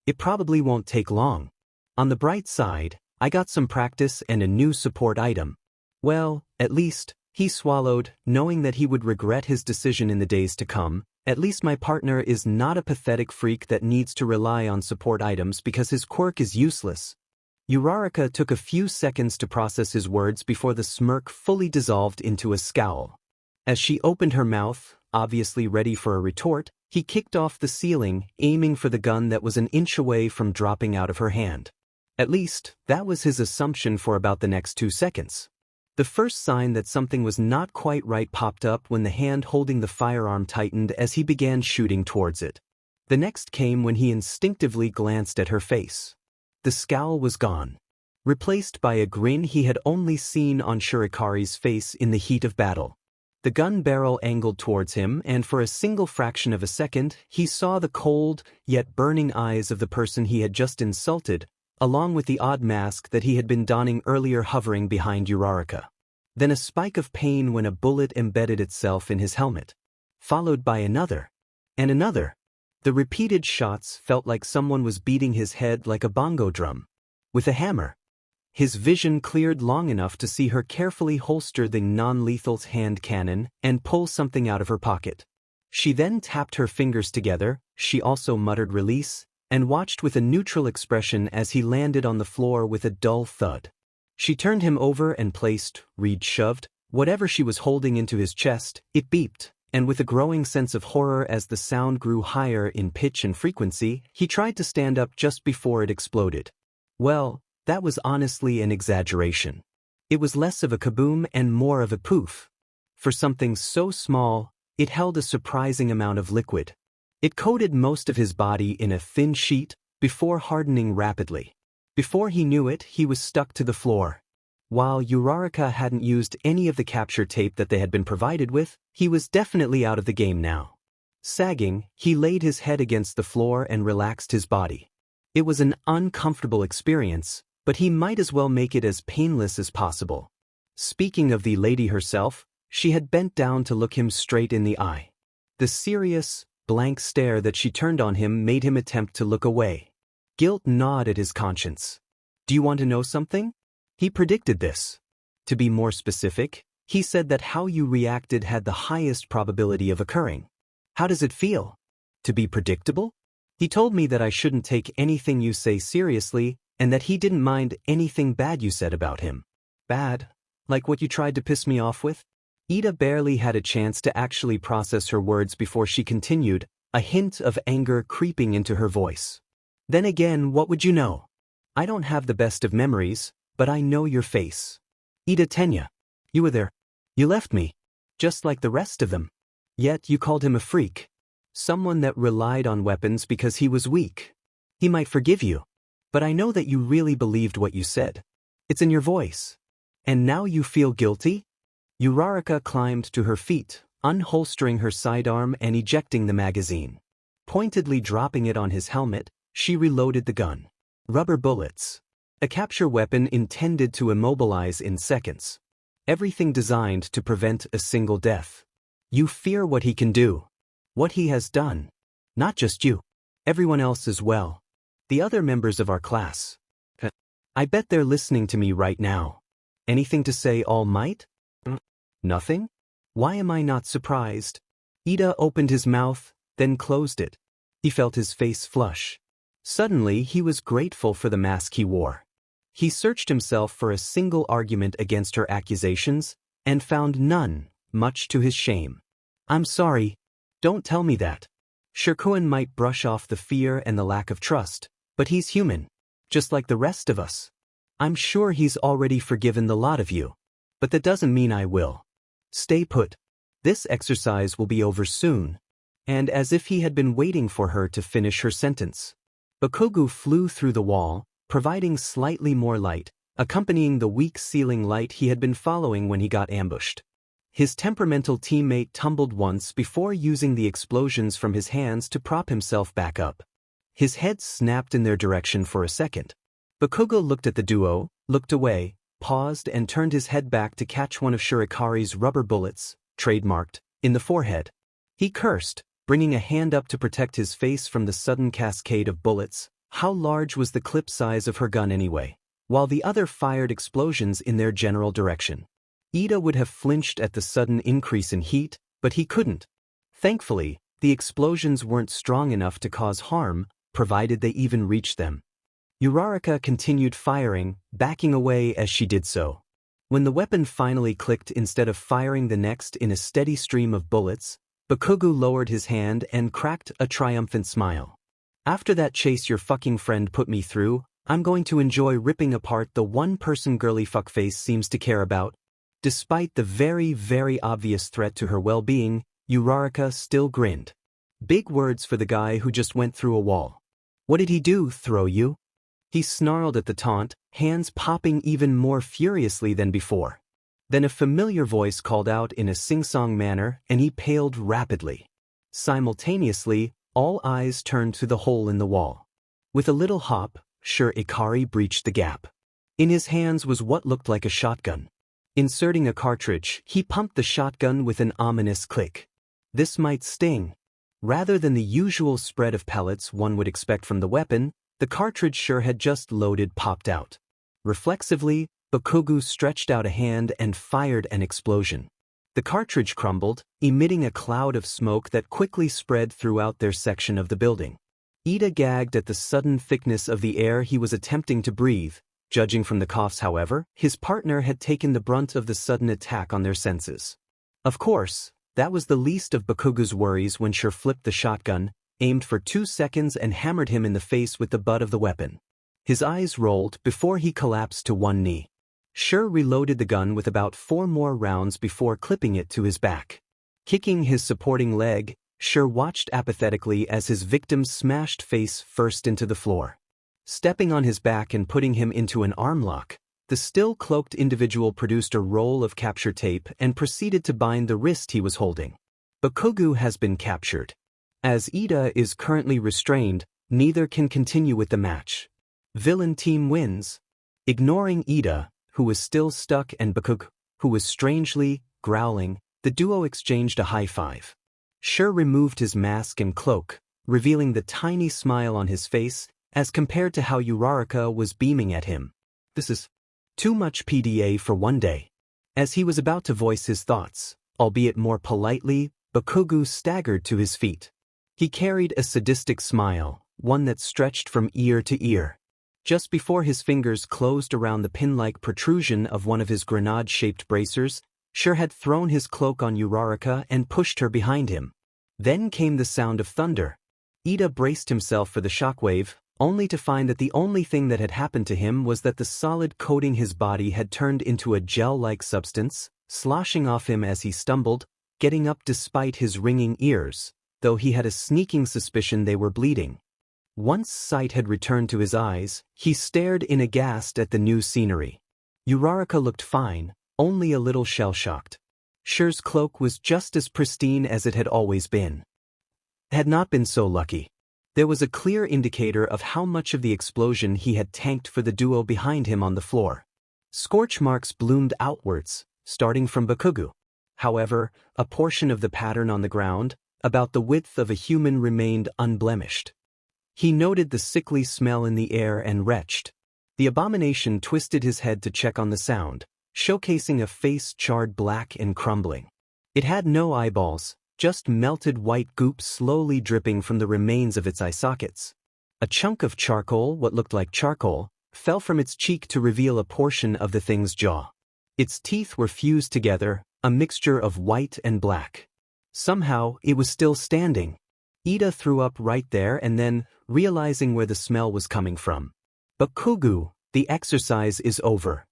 It probably won't take long. On the bright side, I got some practice and a new support item. Well, at least, he swallowed, knowing that he would regret his decision in the days to come. At least my partner is not a pathetic freak that needs to rely on support items because his quirk is useless. Uraraka took a few seconds to process his words before the smirk fully dissolved into a scowl. As she opened her mouth, obviously ready for a retort, he kicked off the ceiling, aiming for the gun that was an inch away from dropping out of her hand. At least, that was his assumption for about the next 2 seconds. The first sign that something was not quite right popped up when the hand holding the firearm tightened as he began shooting towards it. The next came when he instinctively glanced at her face. The scowl was gone, replaced by a grin he had only seen on Shurikari's face in the heat of battle. The gun barrel angled towards him, and for a single fraction of a second, he saw the cold, yet burning eyes of the person he had just insulted, along with the odd mask that he had been donning earlier hovering behind Uraraka. Then a spike of pain when a bullet embedded itself in his helmet. followed by another. And another. The repeated shots felt like someone was beating his head like a bongo drum. With a hammer. His vision cleared long enough to see her carefully holster the non-lethal hand cannon and pull something out of her pocket. She then tapped her fingers together, she also muttered release, and watched with a neutral expression as he landed on the floor with a dull thud. She turned him over and placed, Reed shoved, whatever she was holding into his chest. It beeped, and with a growing sense of horror as the sound grew higher in pitch and frequency, he tried to stand up just before it exploded. Well, that was honestly an exaggeration. It was less of a kaboom and more of a poof. For something so small, it held a surprising amount of liquid. It coated most of his body in a thin sheet, before hardening rapidly. Before he knew it, he was stuck to the floor. While Uraraka hadn't used any of the capture tape that they had been provided with, he was definitely out of the game now. Sagging, he laid his head against the floor and relaxed his body. It was an uncomfortable experience, but he might as well make it as painless as possible. Speaking of the lady herself, she had bent down to look him straight in the eye. The serious, blank stare that she turned on him made him attempt to look away. Guilt gnawed at his conscience. Do you want to know something? He predicted this. To be more specific, he said that how you reacted had the highest probability of occurring. How does it feel? To be predictable? He told me that I shouldn't take anything you say seriously, and that he didn't mind anything bad you said about him. Bad? Like what you tried to piss me off with? Ida barely had a chance to actually process her words before she continued, a hint of anger creeping into her voice. Then again, what would you know? I don't have the best of memories, but I know your face. Ida Tenya. You were there. You left me. Just like the rest of them. Yet you called him a freak. Someone that relied on weapons because he was weak. He might forgive you. But I know that you really believed what you said. It's in your voice. And now you feel guilty? Uraraka climbed to her feet, unholstering her sidearm and ejecting the magazine. Pointedly dropping it on his helmet, she reloaded the gun. Rubber bullets. A capture weapon intended to immobilize in seconds. Everything designed to prevent a single death. You fear what he can do. What he has done. Not just you. Everyone else as well. The other members of our class. I bet they're listening to me right now. Anything to say, All Might? Nothing? Why am I not surprised? Ida opened his mouth, then closed it. He felt his face flush. Suddenly, he was grateful for the mask he wore. He searched himself for a single argument against her accusations, and found none, much to his shame. I'm sorry. Don't tell me that. Shirkuan might brush off the fear and the lack of trust, but he's human, just like the rest of us. I'm sure he's already forgiven the lot of you. But that doesn't mean I will. Stay put. This exercise will be over soon. And as if he had been waiting for her to finish her sentence, Bakugo flew through the wall, providing slightly more light, accompanying the weak ceiling light he had been following when he got ambushed. His temperamental teammate tumbled once before using the explosions from his hands to prop himself back up. His head snapped in their direction for a second. Bakugo looked at the duo, looked away, paused and turned his head back to catch one of Shirikari's rubber bullets, trademarked, in the forehead. He cursed, bringing a hand up to protect his face from the sudden cascade of bullets. How large was the clip size of her gun anyway? While the other fired explosions in their general direction. Ida would have flinched at the sudden increase in heat, but he couldn't. Thankfully, the explosions weren't strong enough to cause harm, provided they even reached them. Uraraka continued firing, backing away as she did so. When the weapon finally clicked instead of firing the next in a steady stream of bullets, Bakugo lowered his hand and cracked a triumphant smile. After that chase your fucking friend put me through, I'm going to enjoy ripping apart the one person girly fuckface seems to care about. Despite the very, very obvious threat to her well-being, Uraraka still grinned. Big words for the guy who just went through a wall. What did he do, throw you? He snarled at the taunt, hands popping even more furiously than before. Then a familiar voice called out in a sing-song manner and he paled rapidly. Simultaneously, all eyes turned to the hole in the wall. With a little hop, Ikari breached the gap. In his hands was what looked like a shotgun. Inserting a cartridge, he pumped the shotgun with an ominous click. This might sting. Rather than the usual spread of pellets one would expect from the weapon, the cartridge Sure had just loaded popped out. Reflexively, Bakugu stretched out a hand and fired an explosion. The cartridge crumbled, emitting a cloud of smoke that quickly spread throughout their section of the building. Ida gagged at the sudden thickness of the air he was attempting to breathe. Judging from the coughs, however, his partner had taken the brunt of the sudden attack on their senses. Of course, that was the least of Bakugu's worries when Sure flipped the shotgun, aimed for 2 seconds and hammered him in the face with the butt of the weapon. His eyes rolled before he collapsed to one knee. Sure reloaded the gun with about 4 more rounds before clipping it to his back. Kicking his supporting leg, Sure watched apathetically as his victim's smashed face first into the floor. Stepping on his back and putting him into an arm lock, the still-cloaked individual produced a roll of capture tape and proceeded to bind the wrist he was holding. Bakugu has been captured. As Ida is currently restrained, neither can continue with the match. Villain team wins. Ignoring Ida, who was still stuck, and Bakugu, who was strangely growling, the duo exchanged a high five. Sure removed his mask and cloak, revealing the tiny smile on his face as compared to how Uraraka was beaming at him. This is too much PDA for one day. As he was about to voice his thoughts, albeit more politely, Bakugu staggered to his feet. He carried a sadistic smile, one that stretched from ear to ear. Just before his fingers closed around the pin-like protrusion of one of his grenade-shaped bracers, Sure had thrown his cloak on Uraraka and pushed her behind him. Then came the sound of thunder. Ida braced himself for the shockwave, only to find that the only thing that had happened to him was that the solid coating his body had turned into a gel-like substance, sloshing off him as he stumbled, getting up despite his ringing ears, though he had a sneaking suspicion they were bleeding. Once sight had returned to his eyes, he stared in aghast at the new scenery. Uraraka looked fine, only a little shell-shocked. Sure's cloak was just as pristine as it had always been. Had not been so lucky. There was a clear indicator of how much of the explosion he had tanked for the duo behind him on the floor. Scorch marks bloomed outwards, starting from Bakugu. However, a portion of the pattern on the ground, about the width of a human, remained unblemished. He noted the sickly smell in the air and retched. The abomination twisted his head to check on the sound, showcasing a face charred black and crumbling. It had no eyeballs, just melted white goop slowly dripping from the remains of its eye sockets. A chunk of charcoal, what looked like charcoal, fell from its cheek to reveal a portion of the thing's jaw. Its teeth were fused together, a mixture of white and black. Somehow, it was still standing. Ida threw up right there and then, realizing where the smell was coming from. Bakugu, the exercise is over.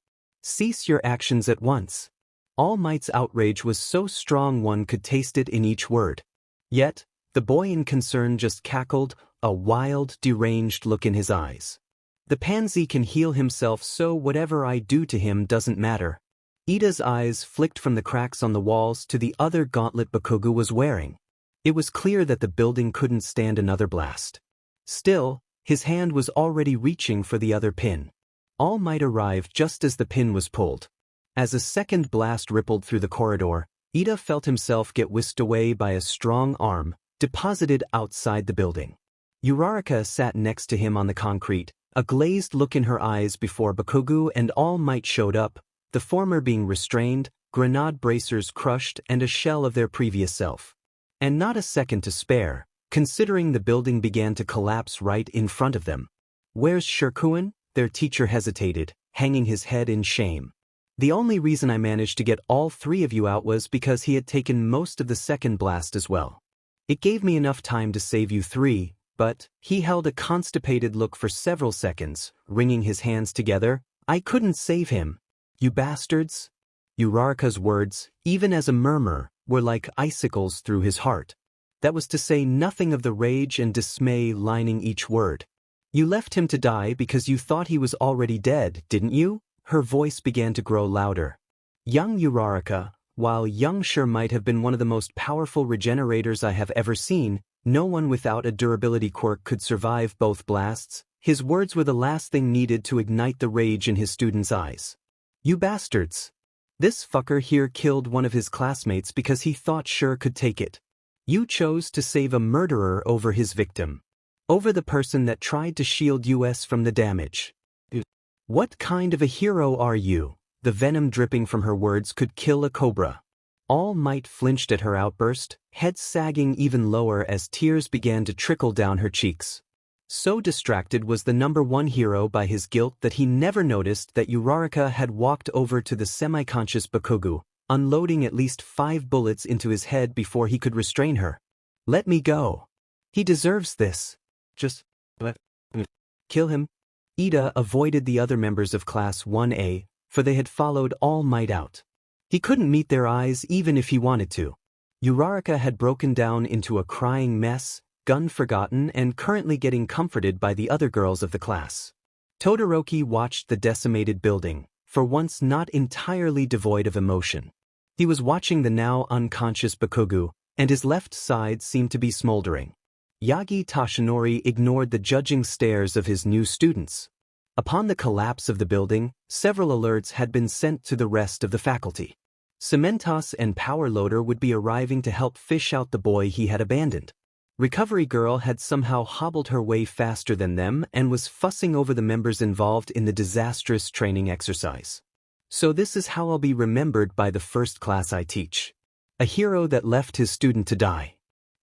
Cease your actions at once. All Might's outrage was so strong one could taste it in each word. Yet, the boy in concern just cackled, a wild, deranged look in his eyes. The pansy can heal himself, so whatever I do to him doesn't matter. Ida's eyes flicked from the cracks on the walls to the other gauntlet Bakugu was wearing. It was clear that the building couldn't stand another blast. Still, his hand was already reaching for the other pin. All Might arrived just as the pin was pulled. As a second blast rippled through the corridor, Ida felt himself get whisked away by a strong arm, deposited outside the building. Uraraka sat next to him on the concrete, a glazed look in her eyes before Bakugu and All Might showed up, the former being restrained, grenade bracers crushed, and a shell of their previous self. And not a second to spare, considering the building began to collapse right in front of them. Where's Shirkuin? Their teacher hesitated, hanging his head in shame. The only reason I managed to get all 3 of you out was because he had taken most of the second blast as well. It gave me enough time to save you 3, but he held a constipated look for several seconds, wringing his hands together. I couldn't save him. You bastards. Uraraka's words, even as a murmur, were like icicles through his heart. That was to say nothing of the rage and dismay lining each word. You left him to die because you thought he was already dead, didn't you? Her voice began to grow louder. Young Uraraka, while young Sure might have been one of the most powerful regenerators I have ever seen, no one without a durability quirk could survive both blasts. His words were the last thing needed to ignite the rage in his students' eyes. You bastards. This fucker here killed one of his classmates because he thought Sure could take it. You chose to save a murderer over his victim. Over the person that tried to shield us from the damage. What kind of a hero are you? The venom dripping from her words could kill a cobra. All Might flinched at her outburst, head sagging even lower as tears began to trickle down her cheeks. So distracted was the number one hero by his guilt that he never noticed that Uraraka had walked over to the semi-conscious Bakugu, unloading at least 5 bullets into his head before he could restrain her. Let me go. He deserves this. Just kill him. Ida avoided the other members of Class 1A, for they had followed All Might out. He couldn't meet their eyes even if he wanted to. Uraraka had broken down into a crying mess, gun forgotten and currently getting comforted by the other girls of the class. Todoroki watched the decimated building, for once not entirely devoid of emotion. He was watching the now unconscious Bakugu, and his left side seemed to be smoldering. Yagi Tashinori ignored the judging stares of his new students. Upon the collapse of the building, several alerts had been sent to the rest of the faculty. Cementos and Power Loader would be arriving to help fish out the boy he had abandoned. Recovery Girl had somehow hobbled her way faster than them and was fussing over the members involved in the disastrous training exercise. So this is how I'll be remembered by the first class I teach. A hero that left his student to die.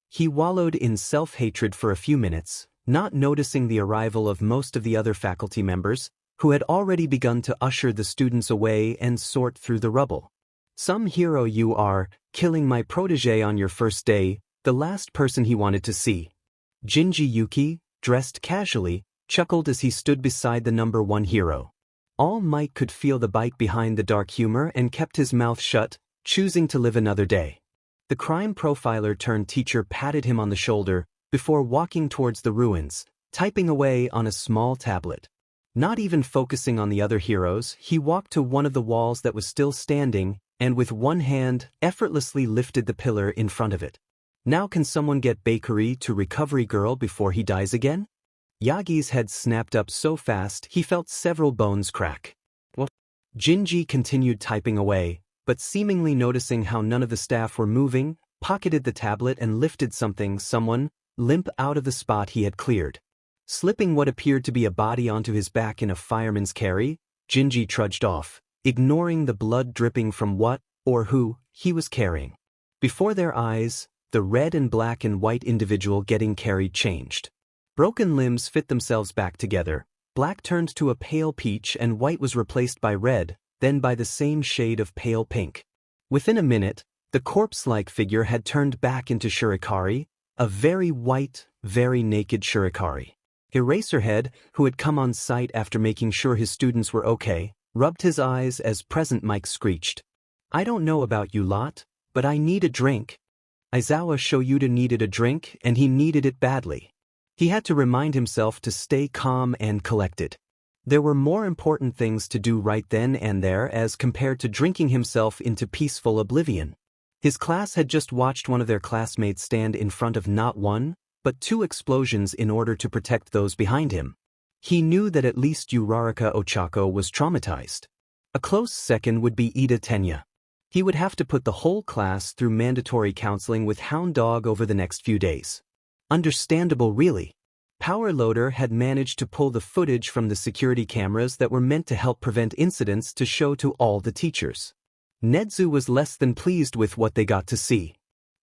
He wallowed in self-hatred for a few minutes, not noticing the arrival of most of the other faculty members, who had already begun to usher the students away and sort through the rubble. Some hero you are, killing my protege on your first day, the last person he wanted to see. Gingi Yuki, dressed casually, chuckled as he stood beside the number one hero. All Might could feel the bite behind the dark humor and kept his mouth shut, choosing to live another day. The crime profiler turned teacher patted him on the shoulder before walking towards the ruins, typing away on a small tablet. Not even focusing on the other heroes, he walked to one of the walls that was still standing and with one hand effortlessly lifted the pillar in front of it. Now can someone get Bakery to Recovery Girl before he dies again? Yagi's head snapped up so fast he felt several bones crack. What? Gingi continued typing away, but seemingly noticing how none of the staff were moving, pocketed the tablet and lifted someone, limp out of the spot he had cleared. Slipping what appeared to be a body onto his back in a fireman's carry, Gingi trudged off, ignoring the blood dripping from what, or who, he was carrying. Before their eyes, the red and black and white individual getting carried changed. Broken limbs fit themselves back together, black turned to a pale peach and white was replaced by red, then by the same shade of pale pink. Within a minute, the corpse-like figure had turned back into Shurikari, a very white, very naked Shurikari. Eraserhead, who had come on site after making sure his students were okay, rubbed his eyes as Present Mike screeched. I don't know about you lot, but I need a drink. Aizawa Shoyuda needed a drink and he needed it badly. He had to remind himself to stay calm and collected. There were more important things to do right then and there as compared to drinking himself into peaceful oblivion. His class had just watched one of their classmates stand in front of not one, but 2 explosions in order to protect those behind him. He knew that at least Uraraka Ochako was traumatized. A close second would be Ida Tenya. He would have to put the whole class through mandatory counseling with Hound Dog over the next few days. Understandable really. Power Loader had managed to pull the footage from the security cameras that were meant to help prevent incidents to show to all the teachers. Nedu was less than pleased with what they got to see.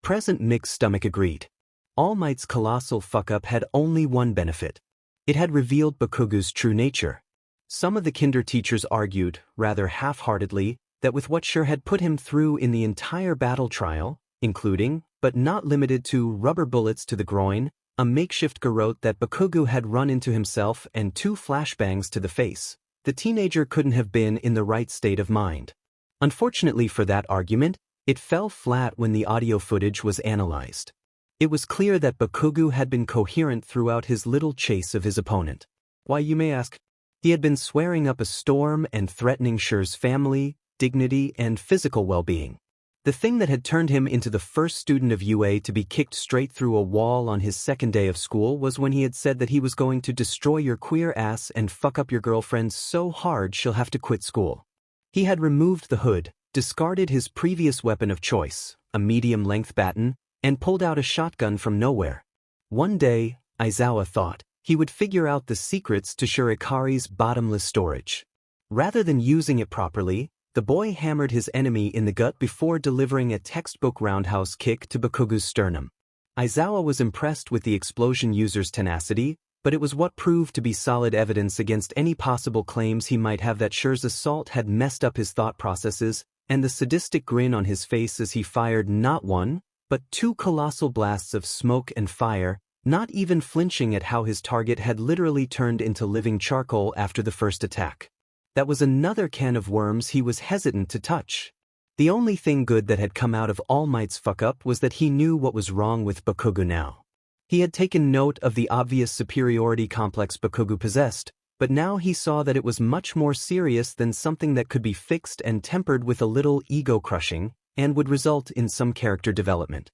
Present Mixed Stomach agreed. All Might's colossal fuck-up had only one benefit. It had revealed Bakugu's true nature. Some of the kinder teachers argued, rather half-heartedly, that with what Sure had put him through in the entire battle trial, including, but not limited to, rubber bullets to the groin, a makeshift garrote that Bakugu had run into himself and 2 flashbangs to the face, the teenager couldn't have been in the right state of mind. Unfortunately for that argument, it fell flat when the audio footage was analyzed. It was clear that Bakugu had been coherent throughout his little chase of his opponent. Why, you may ask? He had been swearing up a storm and threatening Shure's family, dignity, and physical well-being. The thing that had turned him into the first student of UA to be kicked straight through a wall on his second day of school was when he had said that he was going to destroy your queer ass and fuck up your girlfriend so hard she'll have to quit school. He had removed the hood, discarded his previous weapon of choice, a medium-length baton, and pulled out a shotgun from nowhere. One day, Aizawa thought, he would figure out the secrets to Shirikari's bottomless storage. Rather than using it properly, the boy hammered his enemy in the gut before delivering a textbook roundhouse kick to Bakugu's sternum. Aizawa was impressed with the explosion user's tenacity, but it was what proved to be solid evidence against any possible claims he might have that Shir's assault had messed up his thought processes, and the sadistic grin on his face as he fired not one, but two colossal blasts of smoke and fire, not even flinching at how his target had literally turned into living charcoal after the first attack. That was another can of worms he was hesitant to touch. The only thing good that had come out of All Might's fuck-up was that he knew what was wrong with Bakugu now. He had taken note of the obvious superiority complex Bakugu possessed, but now he saw that it was much more serious than something that could be fixed and tempered with a little ego-crushing, and would result in some character development.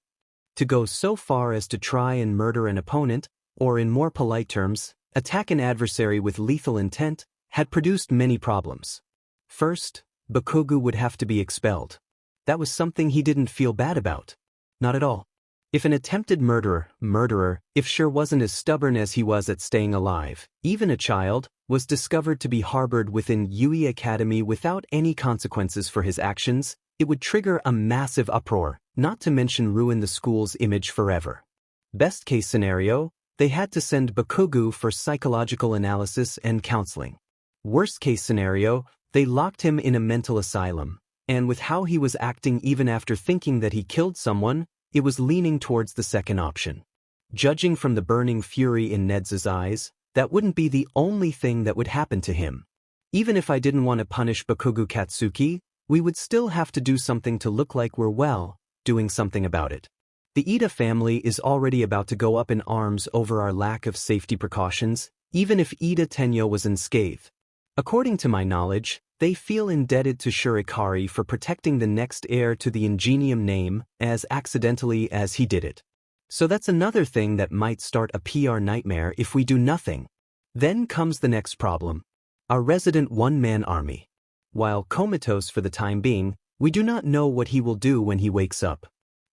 To go so far as to try and murder an opponent, or in more polite terms, attack an adversary with lethal intent, had produced many problems. First, Bakugu would have to be expelled. That was something he didn't feel bad about. Not at all. If an attempted murderer, if Shir wasn't as stubborn as he was at staying alive, even a child, was discovered to be harbored within Yui Academy without any consequences for his actions, it would trigger a massive uproar, not to mention ruin the school's image forever. Best case scenario, they had to send Bakugu for psychological analysis and counseling. Worst case scenario, they locked him in a mental asylum, and with how he was acting even after thinking that he killed someone, it was leaning towards the second option. Judging from the burning fury in Ned's eyes, that wouldn't be the only thing that would happen to him. Even if I didn't want to punish Bakugu Katsuki, we would still have to do something to look like we're doing something about it. The Ida family is already about to go up in arms over our lack of safety precautions, even if Ida Tenyo was unscathed. According to my knowledge, they feel indebted to Shirikari for protecting the next heir to the Ingenium name as accidentally as he did it. So that's another thing that might start a PR nightmare if we do nothing. Then comes the next problem. Our resident one-man army. While comatose for the time being, we do not know what he will do when he wakes up.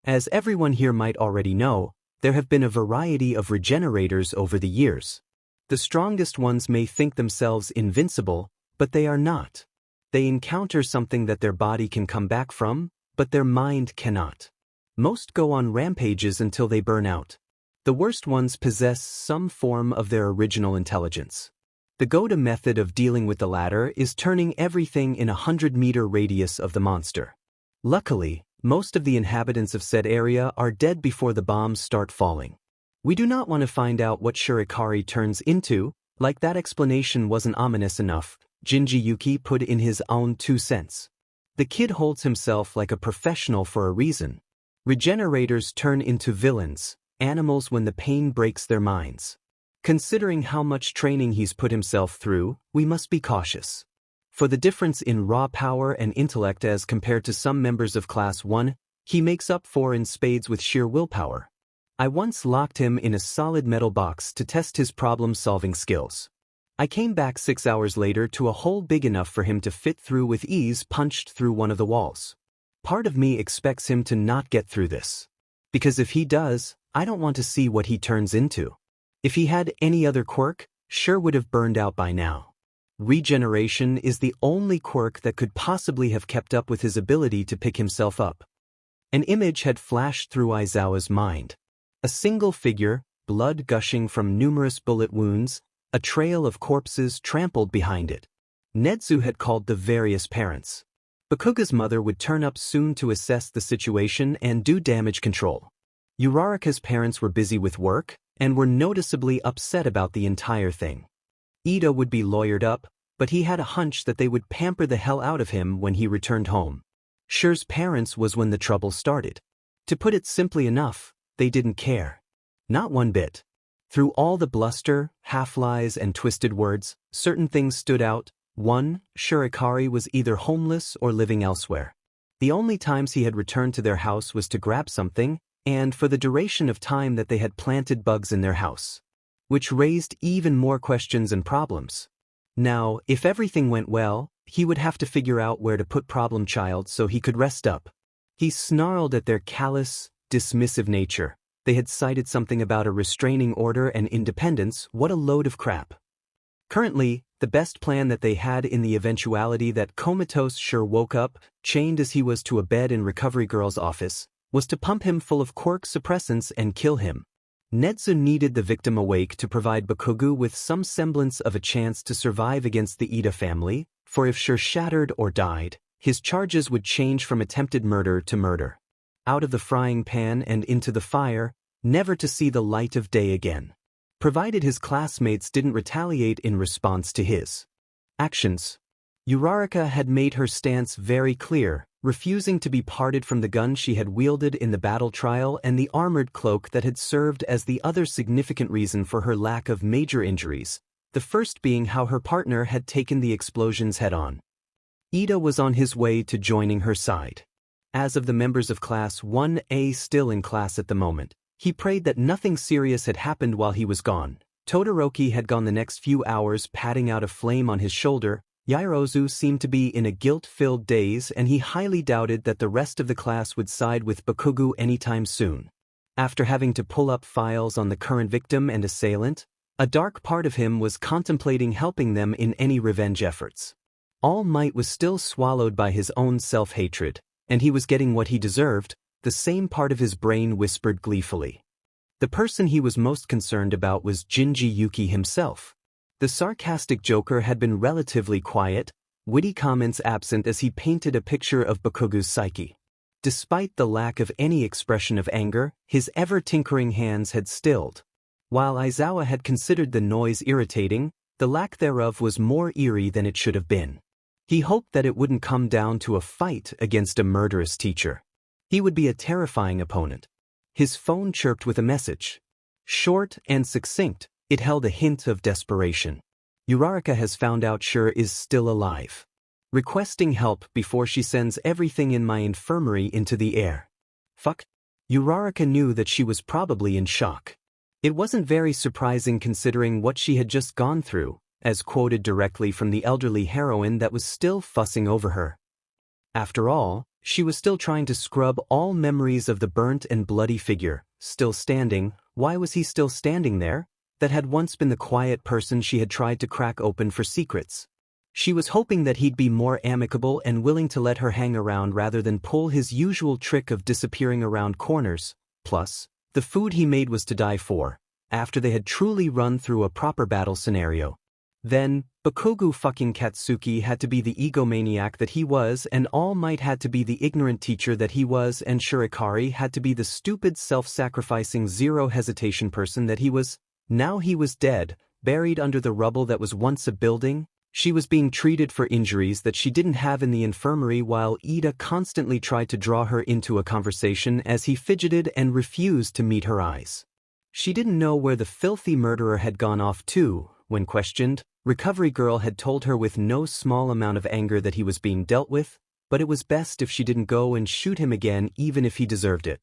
As everyone here might already know, there have been a variety of regenerators over the years. The strongest ones may think themselves invincible, but they are not. They encounter something that their body can come back from, but their mind cannot. Most go on rampages until they burn out. The worst ones possess some form of their original intelligence. The go-to method of dealing with the latter is turning everything in a 100-meter radius of the monster. Luckily, most of the inhabitants of said area are dead before the bombs start falling. We do not want to find out what Shirikari turns into, like that explanation wasn't ominous enough. Gingi Yuki put in his own 2 cents. The kid holds himself like a professional for a reason. Regenerators turn into villains, animals when the pain breaks their minds. Considering how much training he's put himself through, we must be cautious. For the difference in raw power and intellect as compared to some members of Class 1, he makes up for in spades with sheer willpower. I once locked him in a solid metal box to test his problem-solving skills. I came back 6 hours later to a hole big enough for him to fit through with ease punched through one of the walls. Part of me expects him to not get through this. Because if he does, I don't want to see what he turns into. If he had any other quirk, sure would have burned out by now. Regeneration is the only quirk that could possibly have kept up with his ability to pick himself up. An image had flashed through Aizawa's mind. A single figure, blood gushing from numerous bullet wounds, a trail of corpses trampled behind it. Nedu had called the various parents. Bakuga's mother would turn up soon to assess the situation and do damage control. Uraraka's parents were busy with work, and were noticeably upset about the entire thing. Ida would be lawyered up, but he had a hunch that they would pamper the hell out of him when he returned home. Shir's parents was when the trouble started. To put it simply enough, they didn't care. Not one bit. Through all the bluster, half-lies and twisted words, certain things stood out. 1. Shirikari was either homeless or living elsewhere. The only times he had returned to their house was to grab something, and for the duration of time that they had planted bugs in their house. Which raised even more questions and problems. Now, if everything went well, he would have to figure out where to put Problem Child so he could rest up. He snarled at their callous, dismissive nature. They had cited something about a restraining order and independence. What a load of crap. Currently, the best plan that they had in the eventuality that Comatose sure woke up, chained as he was to a bed in Recovery Girl's office, was to pump him full of quirk suppressants and kill him. Nedu needed the victim awake to provide Bakugo with some semblance of a chance to survive against the Ida family, for if Sure shattered or died, his charges would change from attempted murder to murder. Out of the frying pan and into the fire, never to see the light of day again. Provided his classmates didn't retaliate in response to his actions. Uraraka had made her stance very clear, refusing to be parted from the gun she had wielded in the battle trial and the armored cloak that had served as the other significant reason for her lack of major injuries, the first being how her partner had taken the explosions head-on. Ida was on his way to joining her side. As of the members of Class 1A still in class at the moment, he prayed that nothing serious had happened while he was gone. Todoroki had gone the next few hours patting out a flame on his shoulder. Yairozu seemed to be in a guilt-filled daze, and he highly doubted that the rest of the class would side with Bakugo anytime soon. After having to pull up files on the current victim and assailant, a dark part of him was contemplating helping them in any revenge efforts. All Might was still swallowed by his own self-hatred, and he was getting what he deserved. The same part of his brain whispered gleefully. The person he was most concerned about was Gingi Yuki himself. The sarcastic joker had been relatively quiet, witty comments absent as he painted a picture of Bakugo's psyche. Despite the lack of any expression of anger, his ever-tinkering hands had stilled. While Aizawa had considered the noise irritating, the lack thereof was more eerie than it should have been. He hoped that it wouldn't come down to a fight against a murderous teacher. He would be a terrifying opponent. His phone chirped with a message. Short and succinct, it held a hint of desperation. Uraraka has found out Sure is still alive. Requesting help before she sends everything in my infirmary into the air. Fuck. Uraraka knew that she was probably in shock. It wasn't very surprising considering what she had just gone through, as quoted directly from the elderly heroine that was still fussing over her. After all, she was still trying to scrub all memories of the burnt and bloody figure, still standing. Why was he still standing there? That had once been the quiet person she had tried to crack open for secrets. She was hoping that he'd be more amicable and willing to let her hang around rather than pull his usual trick of disappearing around corners. Plus, the food he made was to die for, after they had truly run through a proper battle scenario. Then, Bakugo fucking Katsuki had to be the egomaniac that he was, and All Might had to be the ignorant teacher that he was, and Shurikari had to be the stupid self-sacrificing zero hesitation person that he was. Now he was dead, buried under the rubble that was once a building. She was being treated for injuries that she didn't have in the infirmary while Ida constantly tried to draw her into a conversation as he fidgeted and refused to meet her eyes. She didn't know where the filthy murderer had gone off to. When questioned, Recovery Girl had told her with no small amount of anger that he was being dealt with, but it was best if she didn't go and shoot him again even if he deserved it.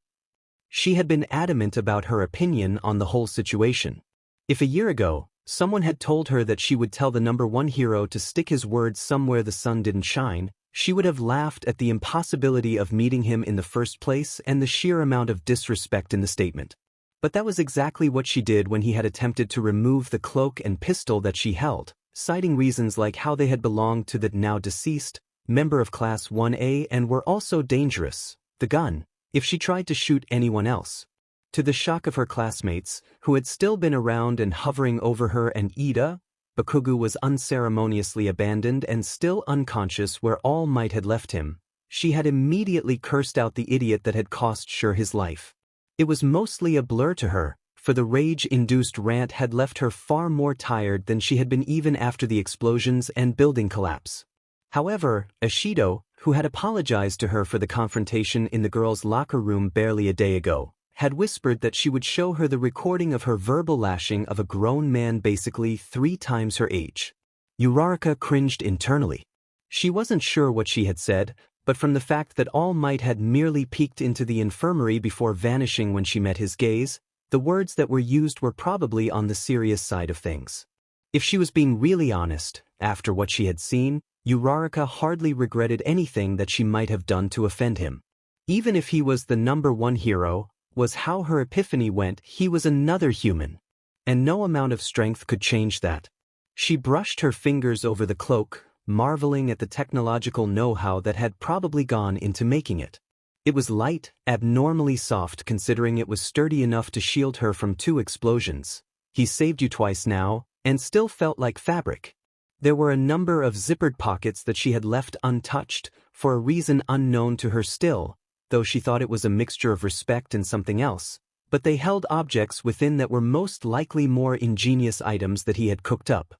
She had been adamant about her opinion on the whole situation. If a year ago, someone had told her that she would tell the #1 hero to stick his words somewhere the sun didn't shine, she would have laughed at the impossibility of meeting him in the first place and the sheer amount of disrespect in the statement. But that was exactly what she did when he had attempted to remove the cloak and pistol that she held, citing reasons like how they had belonged to the now deceased member of Class 1A and were also dangerous. The gun, if she tried to shoot anyone else. To the shock of her classmates, who had still been around and hovering over her and Ida, Bakugo was unceremoniously abandoned and still unconscious where All Might had left him. She had immediately cursed out the idiot that had cost Sure his life. It was mostly a blur to her, for the rage-induced rant had left her far more tired than she had been even after the explosions and building collapse. However, Ashido, who had apologized to her for the confrontation in the girls' locker room barely a day ago, had whispered that she would show her the recording of her verbal lashing of a grown man basically 3 times her age. Uraraka cringed internally. She wasn't sure what she had said, but from the fact that All Might had merely peeked into the infirmary before vanishing when she met his gaze, the words that were used were probably on the serious side of things. If she was being really honest, after what she had seen, Uraraka hardly regretted anything that she might have done to offend him. Even if he was the #1 hero, was how her epiphany went. He was another human. And no amount of strength could change that. She brushed her fingers over the cloak, marveling at the technological know-how that had probably gone into making it. It was light, abnormally soft considering it was sturdy enough to shield her from 2 explosions. He saved you twice now, and still felt like fabric. There were a number of zippered pockets that she had left untouched, for a reason unknown to her still, though she thought it was a mixture of respect and something else, but they held objects within that were most likely more ingenious items that he had cooked up.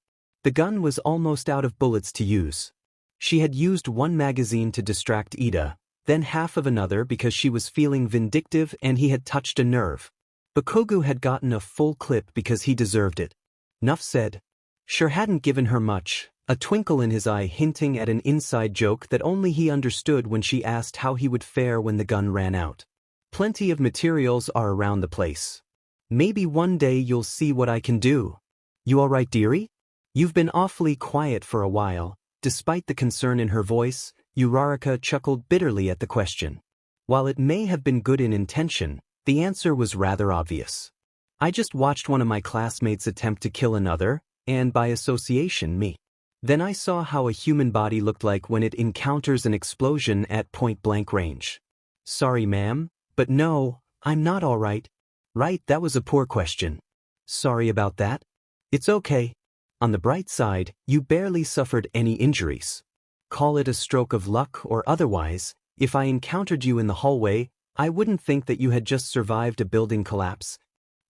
The gun was almost out of bullets to use. She had used 1 magazine to distract Ida, then half of another because she was feeling vindictive and he had touched a nerve. Bakugo had gotten a full clip because he deserved it. Nuff said. Sure hadn't given her much, a twinkle in his eye hinting at an inside joke that only he understood when she asked how he would fare when the gun ran out. Plenty of materials are around the place. Maybe one day you'll see what I can do. You alright, dearie? You've been awfully quiet for a while. Despite the concern in her voice, Uraraka chuckled bitterly at the question. While it may have been good in intention, the answer was rather obvious. I just watched one of my classmates attempt to kill another, and by association me. Then I saw how a human body looked like when it encounters an explosion at point-blank range. Sorry, ma'am, but no, I'm not all right. Right, that was a poor question. Sorry about that. It's okay. On the bright side, you barely suffered any injuries. Call it a stroke of luck or otherwise, if I encountered you in the hallway, I wouldn't think that you had just survived a building collapse.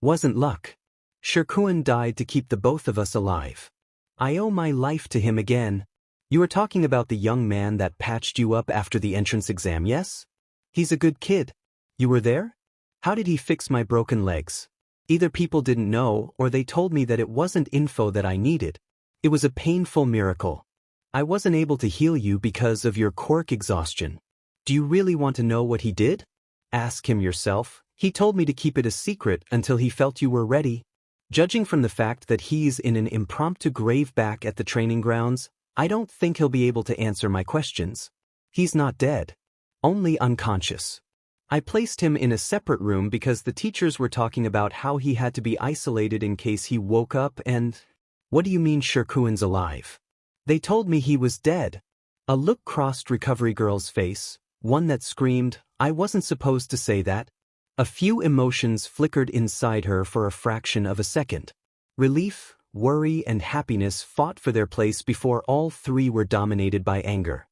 Wasn't luck. Shirkuan died to keep the both of us alive. I owe my life to him again. You are talking about the young man that patched you up after the entrance exam, yes? He's a good kid. You were there? How did he fix my broken legs? Either people didn't know or they told me that it wasn't info that I needed. It was a painful miracle. I wasn't able to heal you because of your quirk exhaustion. Do you really want to know what he did? Ask him yourself. He told me to keep it a secret until he felt you were ready. Judging from the fact that he's in an impromptu grave back at the training grounds, I don't think he'll be able to answer my questions. He's not dead. Only unconscious. I placed him in a separate room because the teachers were talking about how he had to be isolated in case he woke up and… What do you mean Shirkuan's alive? They told me he was dead. A look crossed Recovery Girl's face, one that screamed, I wasn't supposed to say that. A few emotions flickered inside her for a fraction of a second. Relief, worry, and happiness fought for their place before all 3 were dominated by anger.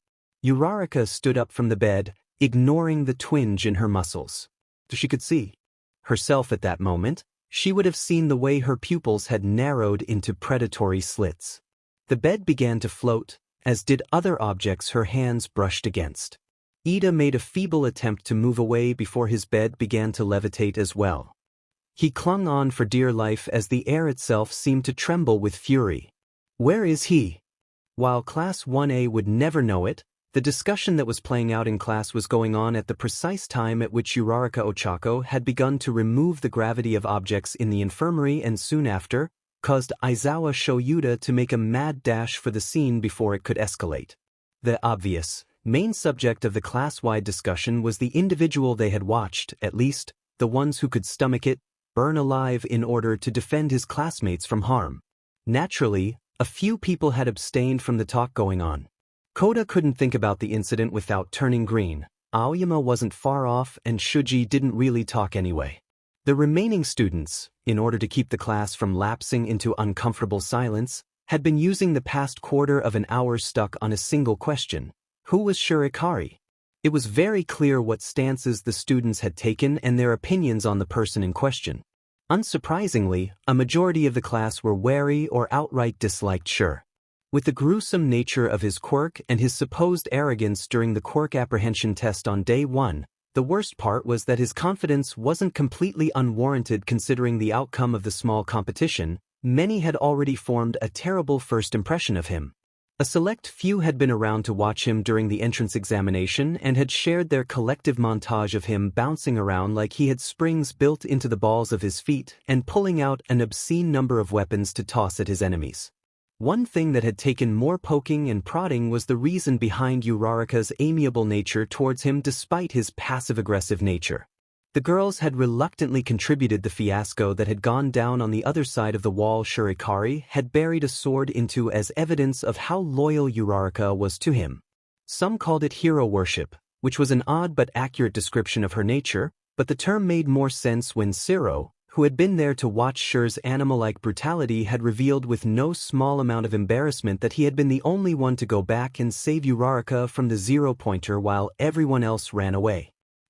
Uraraka stood up from the bed, ignoring the twinge in her muscles. She could see herself at that moment. She would have seen the way her pupils had narrowed into predatory slits. The bed began to float, as did other objects her hands brushed against. Ida made a feeble attempt to move away before his bed began to levitate as well. He clung on for dear life as the air itself seemed to tremble with fury. Where is he? While Class 1A would never know it, the discussion that was playing out in class was going on at the precise time at which Uraraka Ochako had begun to remove the gravity of objects in the infirmary and soon after, caused Aizawa Shoyuda to make a mad dash for the scene before it could escalate. The obvious main subject of the class-wide discussion was the individual they had watched, at least, the ones who could stomach it, burn alive in order to defend his classmates from harm. Naturally, a few people had abstained from the talk going on. Koda couldn't think about the incident without turning green. Aoyama wasn't far off and Shuji didn't really talk anyway. The remaining students, in order to keep the class from lapsing into uncomfortable silence, had been using the past quarter of an hour stuck on a single question. Who was Shurikari? It was very clear what stances the students had taken and their opinions on the person in question. Unsurprisingly, a majority of the class were wary or outright disliked Shur. With the gruesome nature of his quirk and his supposed arrogance during the quirk apprehension test on day 1, the worst part was that his confidence wasn't completely unwarranted considering the outcome of the small competition. Many had already formed a terrible first impression of him. A select few had been around to watch him during the entrance examination and had shared their collective montage of him bouncing around like he had springs built into the balls of his feet and pulling out an obscene number of weapons to toss at his enemies. One thing that had taken more poking and prodding was the reason behind Uraraka's amiable nature towards him despite his passive-aggressive nature. The girls had reluctantly contributed the fiasco that had gone down on the other side of the wall. Shurikari had buried a sword into as evidence of how loyal Uraraka was to him. Some called it hero worship, which was an odd but accurate description of her nature, but the term made more sense when Siro, who had been there to watch Shur's animal-like brutality, had revealed with no small amount of embarrassment that he had been the only one to go back and save Uraraka from the zero-pointer while everyone else ran away.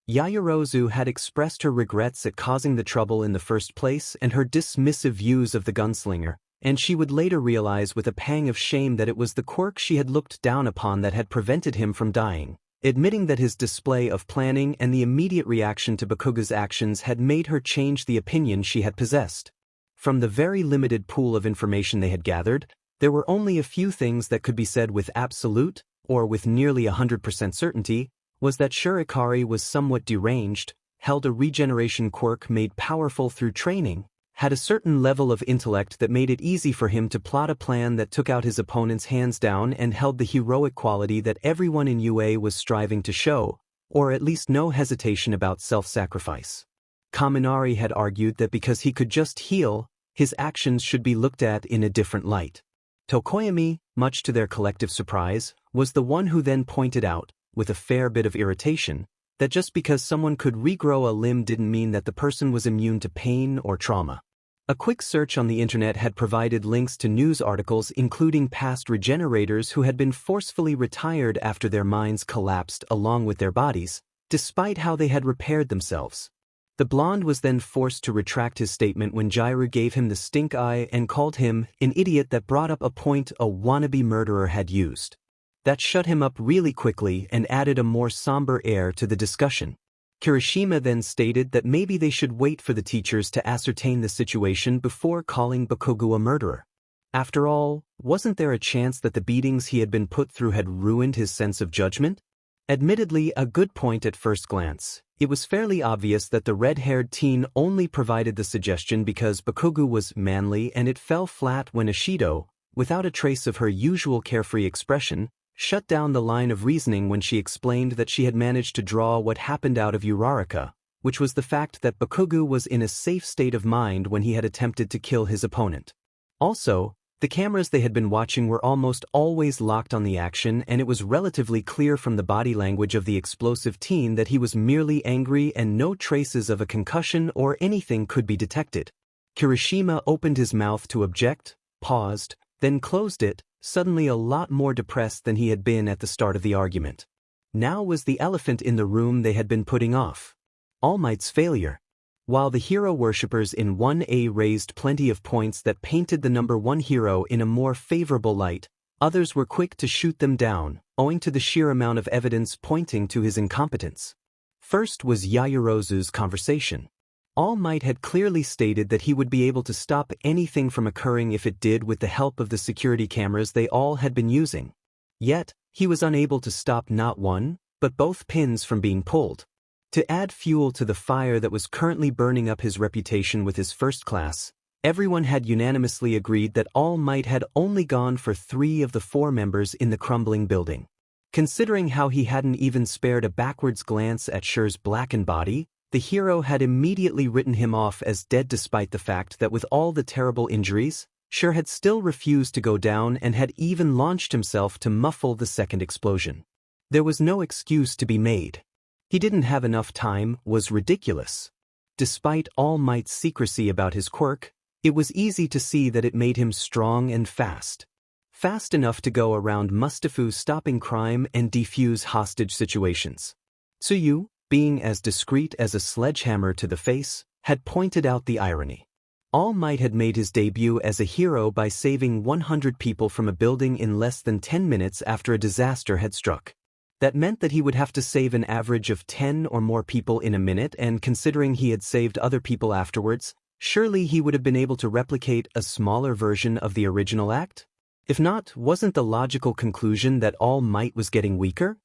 Yaoyorozu had expressed her regrets at causing the trouble in the first place and her dismissive views of the gunslinger, and she would later realize with a pang of shame that it was the quirk she had looked down upon that had prevented him from dying, admitting that his display of planning and the immediate reaction to Bakuga's actions had made her change the opinion she had possessed. From the very limited pool of information they had gathered, there were only a few things that could be said with absolute, or with nearly 100% certainty, was that Shurikari was somewhat deranged, held a regeneration quirk made powerful through training, had a certain level of intellect that made it easy for him to plot a plan that took out his opponents hands down, and held the heroic quality that everyone in UA was striving to show, or at least no hesitation about self-sacrifice. Kaminari had argued that because he could just heal, his actions should be looked at in a different light. Tokoyami, much to their collective surprise, was the one who then pointed out, with a fair bit of irritation, that just because someone could regrow a limb didn't mean that the person was immune to pain or trauma. A quick search on the internet had provided links to news articles including past regenerators who had been forcefully retired after their minds collapsed along with their bodies, despite how they had repaired themselves. The blonde was then forced to retract his statement when Jiru gave him the stink eye and called him an idiot that brought up a point a wannabe murderer had used. That shut him up really quickly and added a more somber air to the discussion. Kirishima then stated that maybe they should wait for the teachers to ascertain the situation before calling Bakugo a murderer. After all, wasn't there a chance that the beatings he had been put through had ruined his sense of judgment? Admittedly, a good point at first glance. It was fairly obvious that the red-haired teen only provided the suggestion because Bakugo was manly, and it fell flat when Ishido, without a trace of her usual carefree expression, shut down the line of reasoning when she explained that she had managed to draw what happened out of Uraraka, which was the fact that Bakugo was in a safe state of mind when he had attempted to kill his opponent. Also, the cameras they had been watching were almost always locked on the action, and it was relatively clear from the body language of the explosive teen that he was merely angry and no traces of a concussion or anything could be detected. Kirishima opened his mouth to object, paused, then closed it, suddenly a lot more depressed than he had been at the start of the argument. Now was the elephant in the room they had been putting off. All Might's failure. While the hero worshippers in 1A raised plenty of points that painted the number one hero in a more favorable light, others were quick to shoot them down, owing to the sheer amount of evidence pointing to his incompetence. First was Yaoyorozu's conversation. All Might had clearly stated that he would be able to stop anything from occurring if it did with the help of the security cameras they all had been using. Yet, he was unable to stop not one, but both pins from being pulled. To add fuel to the fire that was currently burning up his reputation with his first class, everyone had unanimously agreed that All Might had only gone for 3 of the 4 members in the crumbling building. Considering how he hadn't even spared a backwards glance at Shur's blackened body, the hero had immediately written him off as dead despite the fact that with all the terrible injuries, Shur had still refused to go down and had even launched himself to muffle the second explosion. There was no excuse to be made. He didn't have enough time was ridiculous. Despite All Might's secrecy about his quirk, it was easy to see that it made him strong and fast. Fast enough to go around Mustafu stopping crime and defuse hostage situations. Tsuyu, being as discreet as a sledgehammer to the face, had pointed out the irony. All Might had made his debut as a hero by saving 100 people from a building in less than 10 minutes after a disaster had struck. That meant that he would have to save an average of 10 or more people in a minute, and considering he had saved other people afterwards, surely he would have been able to replicate a smaller version of the original act? If not, wasn't the logical conclusion that All Might was getting weaker?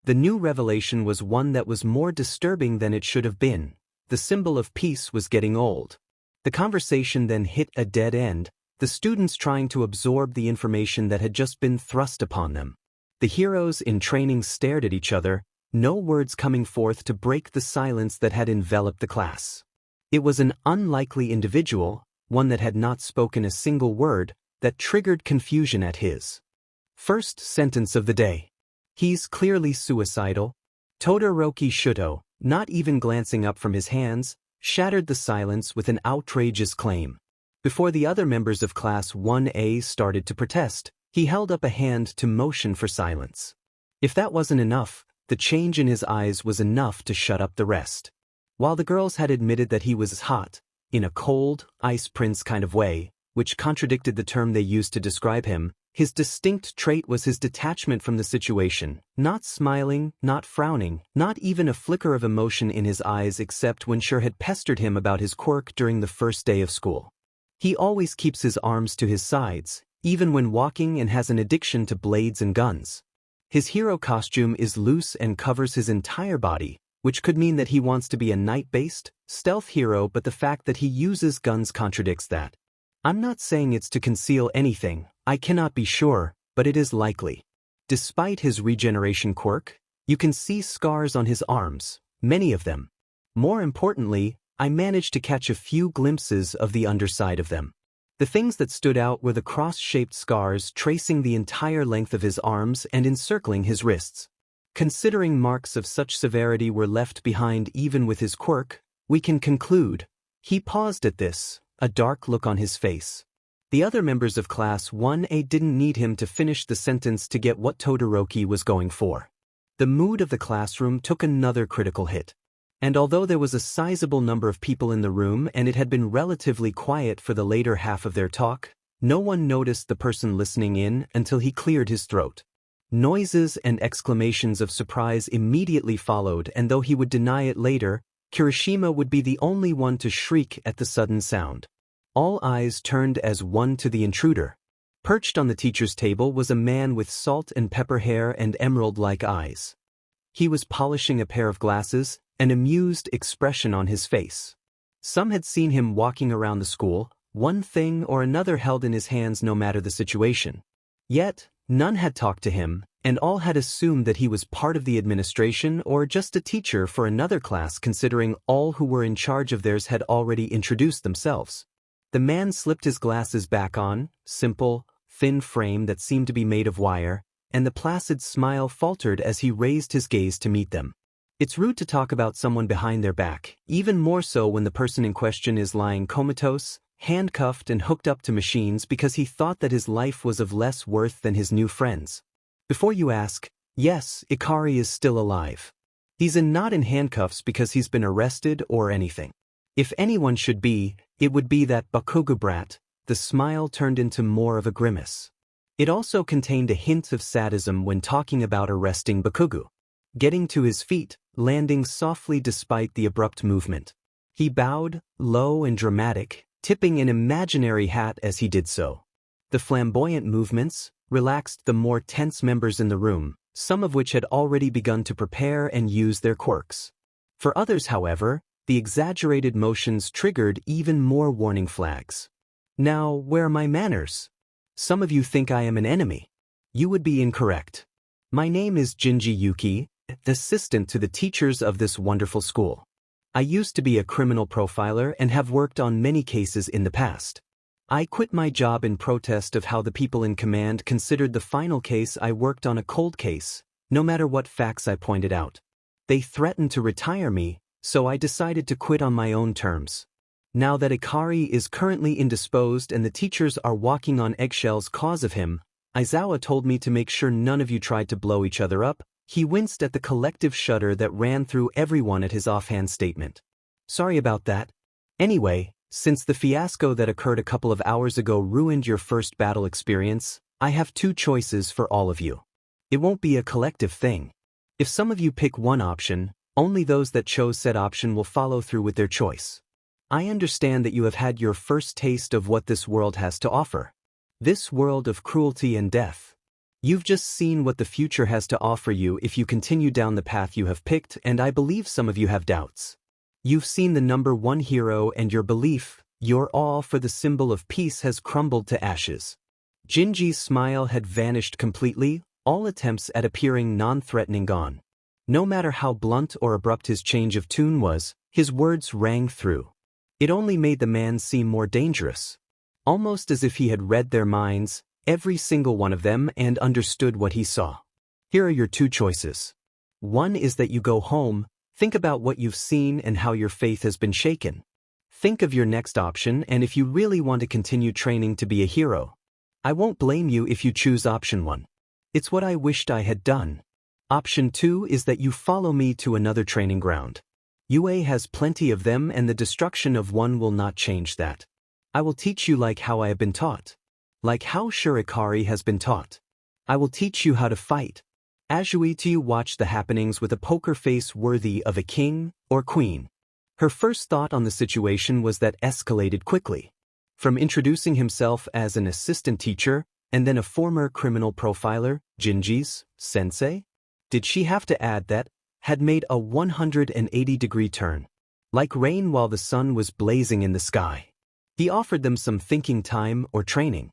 The new revelation was one that was more disturbing than it should have been. The symbol of peace was getting old. The conversation then hit a dead end, the students trying to absorb the information that had just been thrust upon them. The heroes in training stared at each other, no words coming forth to break the silence that had enveloped the class. It was an unlikely individual, one that had not spoken a single word, that triggered confusion at his first sentence of the day. He's clearly suicidal. Todoroki Shuto, not even glancing up from his hands, shattered the silence with an outrageous claim. Before the other members of Class 1A started to protest, he held up a hand to motion for silence. If that wasn't enough, the change in his eyes was enough to shut up the rest. While the girls had admitted that he was hot, in a cold, ice prince kind of way, which contradicted the term they used to describe him, his distinct trait was his detachment from the situation, not smiling, not frowning, not even a flicker of emotion in his eyes except when Sher had pestered him about his quirk during the first day of school. He always keeps his arms to his sides, even when walking, and has an addiction to blades and guns. His hero costume is loose and covers his entire body, which could mean that he wants to be a knight-based, stealth hero, but the fact that he uses guns contradicts that. I'm not saying it's to conceal anything, I cannot be sure, but it is likely. Despite his regeneration quirk, you can see scars on his arms, many of them. More importantly, I managed to catch a few glimpses of the underside of them. The things that stood out were the cross-shaped scars tracing the entire length of his arms and encircling his wrists. Considering marks of such severity were left behind even with his quirk, we can conclude. He paused at this, a dark look on his face. The other members of Class 1A didn't need him to finish the sentence to get what Todoroki was going for. The mood of the classroom took another critical hit. And although there was a sizable number of people in the room and it had been relatively quiet for the later half of their talk, no one noticed the person listening in until he cleared his throat. Noises and exclamations of surprise immediately followed, and though he would deny it later, Kirishima would be the only one to shriek at the sudden sound. All eyes turned as one to the intruder. Perched on the teacher's table was a man with salt and pepper hair and emerald-like eyes. He was polishing a pair of glasses, an amused expression on his face. Some had seen him walking around the school, one thing or another held in his hands no matter the situation. Yet, none had talked to him, and all had assumed that he was part of the administration or just a teacher for another class, considering all who were in charge of theirs had already introduced themselves. The man slipped his glasses back on, simple, thin frame that seemed to be made of wire, and the placid smile faltered as he raised his gaze to meet them. It's rude to talk about someone behind their back, even more so when the person in question is lying comatose, handcuffed and hooked up to machines because he thought that his life was of less worth than his new friends. Before you ask, yes, Ikari is still alive. He's not in handcuffs because he's been arrested or anything. If anyone should be, it would be that Bakugo brat. The smile turned into more of a grimace. It also contained a hint of sadism when talking about arresting Bakugo. Getting to his feet, landing softly despite the abrupt movement. He bowed, low and dramatic, tipping an imaginary hat as he did so. The flamboyant movements relaxed the more tense members in the room, some of which had already begun to prepare and use their quirks. For others, however, the exaggerated motions triggered even more warning flags. Now, where are my manners? Some of you think I am an enemy. You would be incorrect. My name is Gingi Yuki, assistant to the teachers of this wonderful school. I used to be a criminal profiler and have worked on many cases in the past. I quit my job in protest of how the people in command considered the final case I worked on a cold case, no matter what facts I pointed out. They threatened to retire me, so I decided to quit on my own terms. Now that Ikari is currently indisposed and the teachers are walking on eggshells cause of him, Aizawa told me to make sure none of you tried to blow each other up. He winced at the collective shudder that ran through everyone at his offhand statement. Sorry about that. Anyway, since the fiasco that occurred a couple of hours ago ruined your first battle experience, I have two choices for all of you. It won't be a collective thing. If some of you pick one option, only those that chose said option will follow through with their choice. I understand that you have had your first taste of what this world has to offer. This world of cruelty and death. You've just seen what the future has to offer you if you continue down the path you have picked, and I believe some of you have doubts. You've seen the number one hero and your belief, your all for the symbol of peace has crumbled to ashes. Gingi's smile had vanished completely, all attempts at appearing non-threatening gone. No matter how blunt or abrupt his change of tune was, his words rang through. It only made the man seem more dangerous. Almost as if he had read their minds, every single one of them, and understood what he saw. Here are your two choices. One is that you go home, think about what you've seen and how your faith has been shaken. Think of your next option and if you really want to continue training to be a hero. I won't blame you if you choose option 1. It's what I wished I had done. Option 2 is that you follow me to another training ground. UA has plenty of them and the destruction of one will not change that. I will teach you like how I have been taught. Like how Shurikari has been taught. I will teach you how to fight. Azui to you watch the happenings with a poker face worthy of a king or queen. Her first thought on the situation was that escalated quickly. From introducing himself as an assistant teacher and then a former criminal profiler, Gingi's sensei, did she have to add that had made a 180-degree turn, like rain while the sun was blazing in the sky. He offered them some thinking time or training.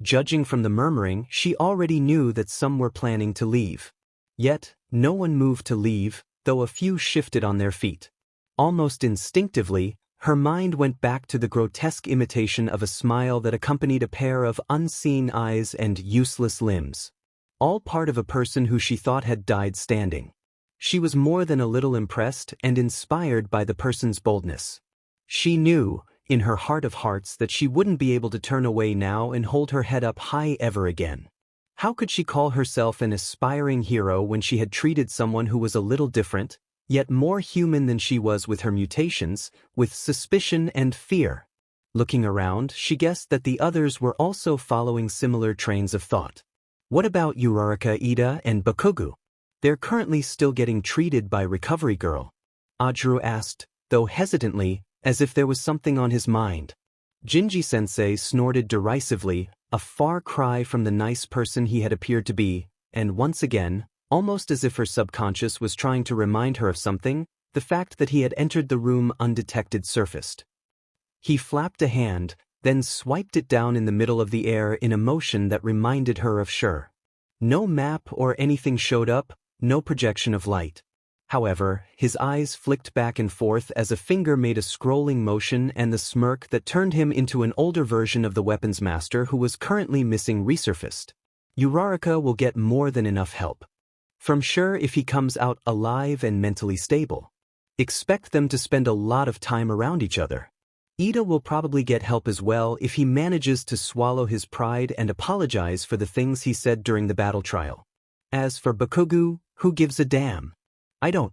Judging from the murmuring, she already knew that some were planning to leave. Yet, no one moved to leave, though a few shifted on their feet. Almost instinctively, her mind went back to the grotesque imitation of a smile that accompanied a pair of unseen eyes and useless limbs. All part of a person who she thought had died standing. She was more than a little impressed and inspired by the person's boldness. She knew, in her heart of hearts, that she wouldn't be able to turn away now and hold her head up high ever again. How could she call herself an aspiring hero when she had treated someone who was a little different, yet more human than she was with her mutations, with suspicion and fear? Looking around, she guessed that the others were also following similar trains of thought. What about Uraraka, Ida, and Bakugu? They're currently still getting treated by Recovery Girl. Ajuru asked, though hesitantly, as if there was something on his mind. Gingi-sensei snorted derisively, a far cry from the nice person he had appeared to be, and once again, almost as if her subconscious was trying to remind her of something, the fact that he had entered the room undetected surfaced. He flapped a hand, then swiped it down in the middle of the air in a motion that reminded her of Shur. No map or anything showed up, no projection of light. However, his eyes flicked back and forth as a finger made a scrolling motion and the smirk that turned him into an older version of the weapons master who was currently missing resurfaced. Uraraka will get more than enough help. From Shur if he comes out alive and mentally stable. Expect them to spend a lot of time around each other. Ida will probably get help as well if he manages to swallow his pride and apologize for the things he said during the battle trial. As for Bakugu, who gives a damn? I don't.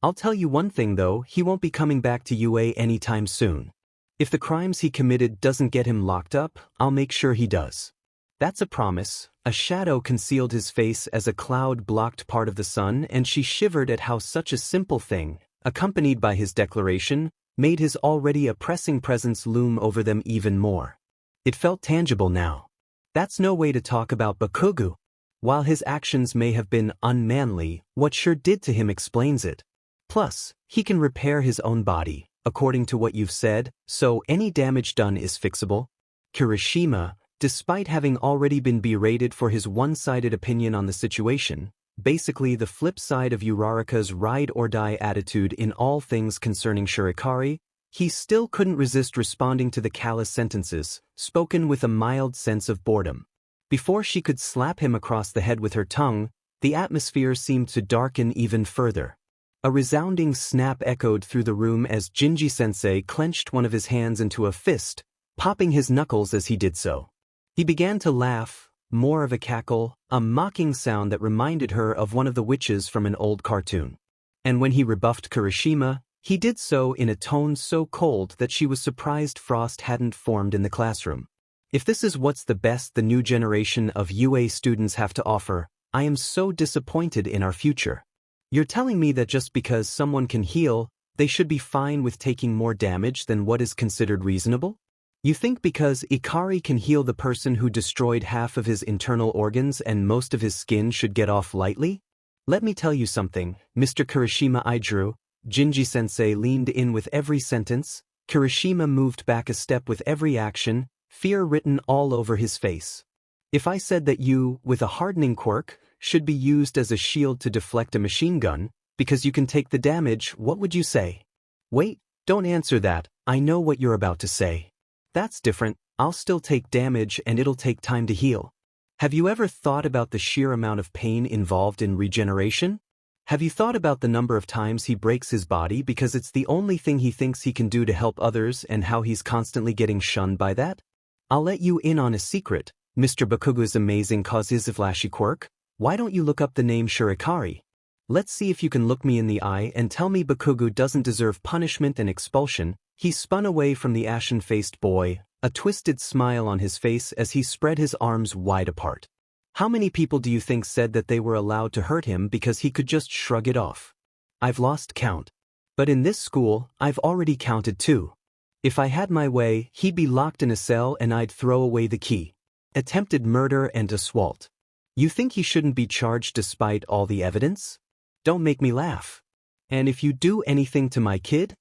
I'll tell you one thing though, he won't be coming back to UA anytime soon. If the crimes he committed doesn't get him locked up, I'll make sure he does. That's a promise. A shadow concealed his face as a cloud blocked part of the sun and she shivered at how such a simple thing, accompanied by his declaration, made his already oppressing presence loom over them even more. It felt tangible now. That's no way to talk about Bakugu. While his actions may have been unmanly, what Shur did to him explains it. Plus, he can repair his own body, according to what you've said, so any damage done is fixable. Kirishima, despite having already been berated for his one-sided opinion on the situation, basically the flip side of Uraraka's ride-or-die attitude in all things concerning Shurikari, he still couldn't resist responding to the callous sentences, spoken with a mild sense of boredom. Before she could slap him across the head with her tongue, the atmosphere seemed to darken even further. A resounding snap echoed through the room as Gingi-sensei clenched one of his hands into a fist, popping his knuckles as he did so. He began to laugh, more of a cackle, a mocking sound that reminded her of one of the witches from an old cartoon. And when he rebuffed Kirishima, he did so in a tone so cold that she was surprised frost hadn't formed in the classroom. If this is what's the best the new generation of UA students have to offer, I am so disappointed in our future. You're telling me that just because someone can heal, they should be fine with taking more damage than what is considered reasonable? You think because Ikari can heal the person who destroyed half of his internal organs and most of his skin should get off lightly? Let me tell you something, Mr. Kirishima Aijuru. Gingi-sensei leaned in with every sentence. Kirishima moved back a step with every action, fear written all over his face. If I said that you, with a hardening quirk, should be used as a shield to deflect a machine gun, Because you can take the damage, what would you say? Wait, don't answer that, I know what you're about to say. That's different, I'll still take damage and it'll take time to heal. Have you ever thought about the sheer amount of pain involved in regeneration? Have you thought about the number of times he breaks his body because it's the only thing he thinks he can do to help others and how he's constantly getting shunned by that? I'll let you in on a secret. Mr. Bakugo's amazing cause is a flashy quirk. Why don't you look up the name Shirikari? Let's see if you can look me in the eye and tell me Bakugo doesn't deserve punishment and expulsion. He spun away from the ashen-faced boy, a twisted smile on his face as he spread his arms wide apart. How many people do you think said that they were allowed to hurt him because he could just shrug it off? I've lost count. But in this school, I've already counted too. If I had my way, he'd be locked in a cell and I'd throw away the key. Attempted murder and assault. You think he shouldn't be charged despite all the evidence? Don't make me laugh. And if you do anything to my kid,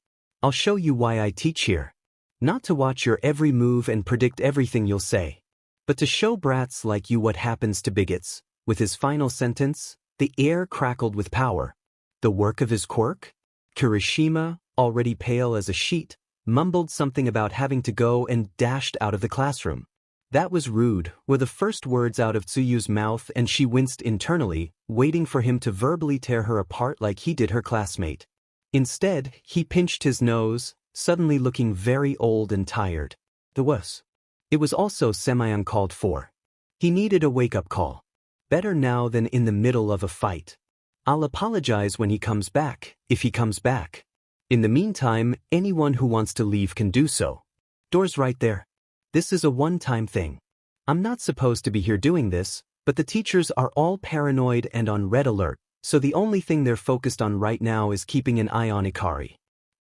I'll show you why I teach here. Not to watch your every move and predict everything you'll say, but to show brats like you what happens to bigots. With his final sentence, the air crackled with power. The work of his quirk? Kirishima, already pale as a sheet, mumbled something about having to go and dashed out of the classroom. That was rude, were the first words out of Tsuyu's mouth, and she winced internally, waiting for him to verbally tear her apart like he did her classmate. Instead, he pinched his nose, suddenly looking very old and tired. It was also semi-uncalled for. He needed a wake-up call. Better now than in the middle of a fight. I'll apologize when he comes back, if he comes back. In the meantime, anyone who wants to leave can do so. Door's right there. This is a one-time thing. I'm not supposed to be here doing this, but the teachers are all paranoid and on red alert, so the only thing they're focused on right now is keeping an eye on Ikari.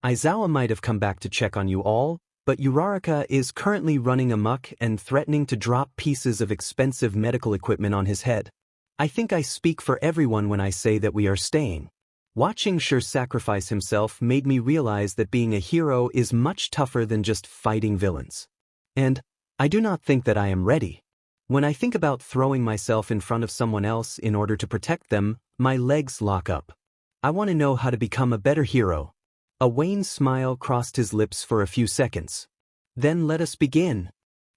Aizawa might have come back to check on you all, but Uraraka is currently running amok and threatening to drop pieces of expensive medical equipment on his head. I think I speak for everyone when I say that we are staying. Watching Shur sacrifice himself made me realize that being a hero is much tougher than just fighting villains. And I do not think that I am ready. When I think about throwing myself in front of someone else in order to protect them, my legs lock up. I want to know how to become a better hero. A wan smile crossed his lips for a few seconds. Then let us begin.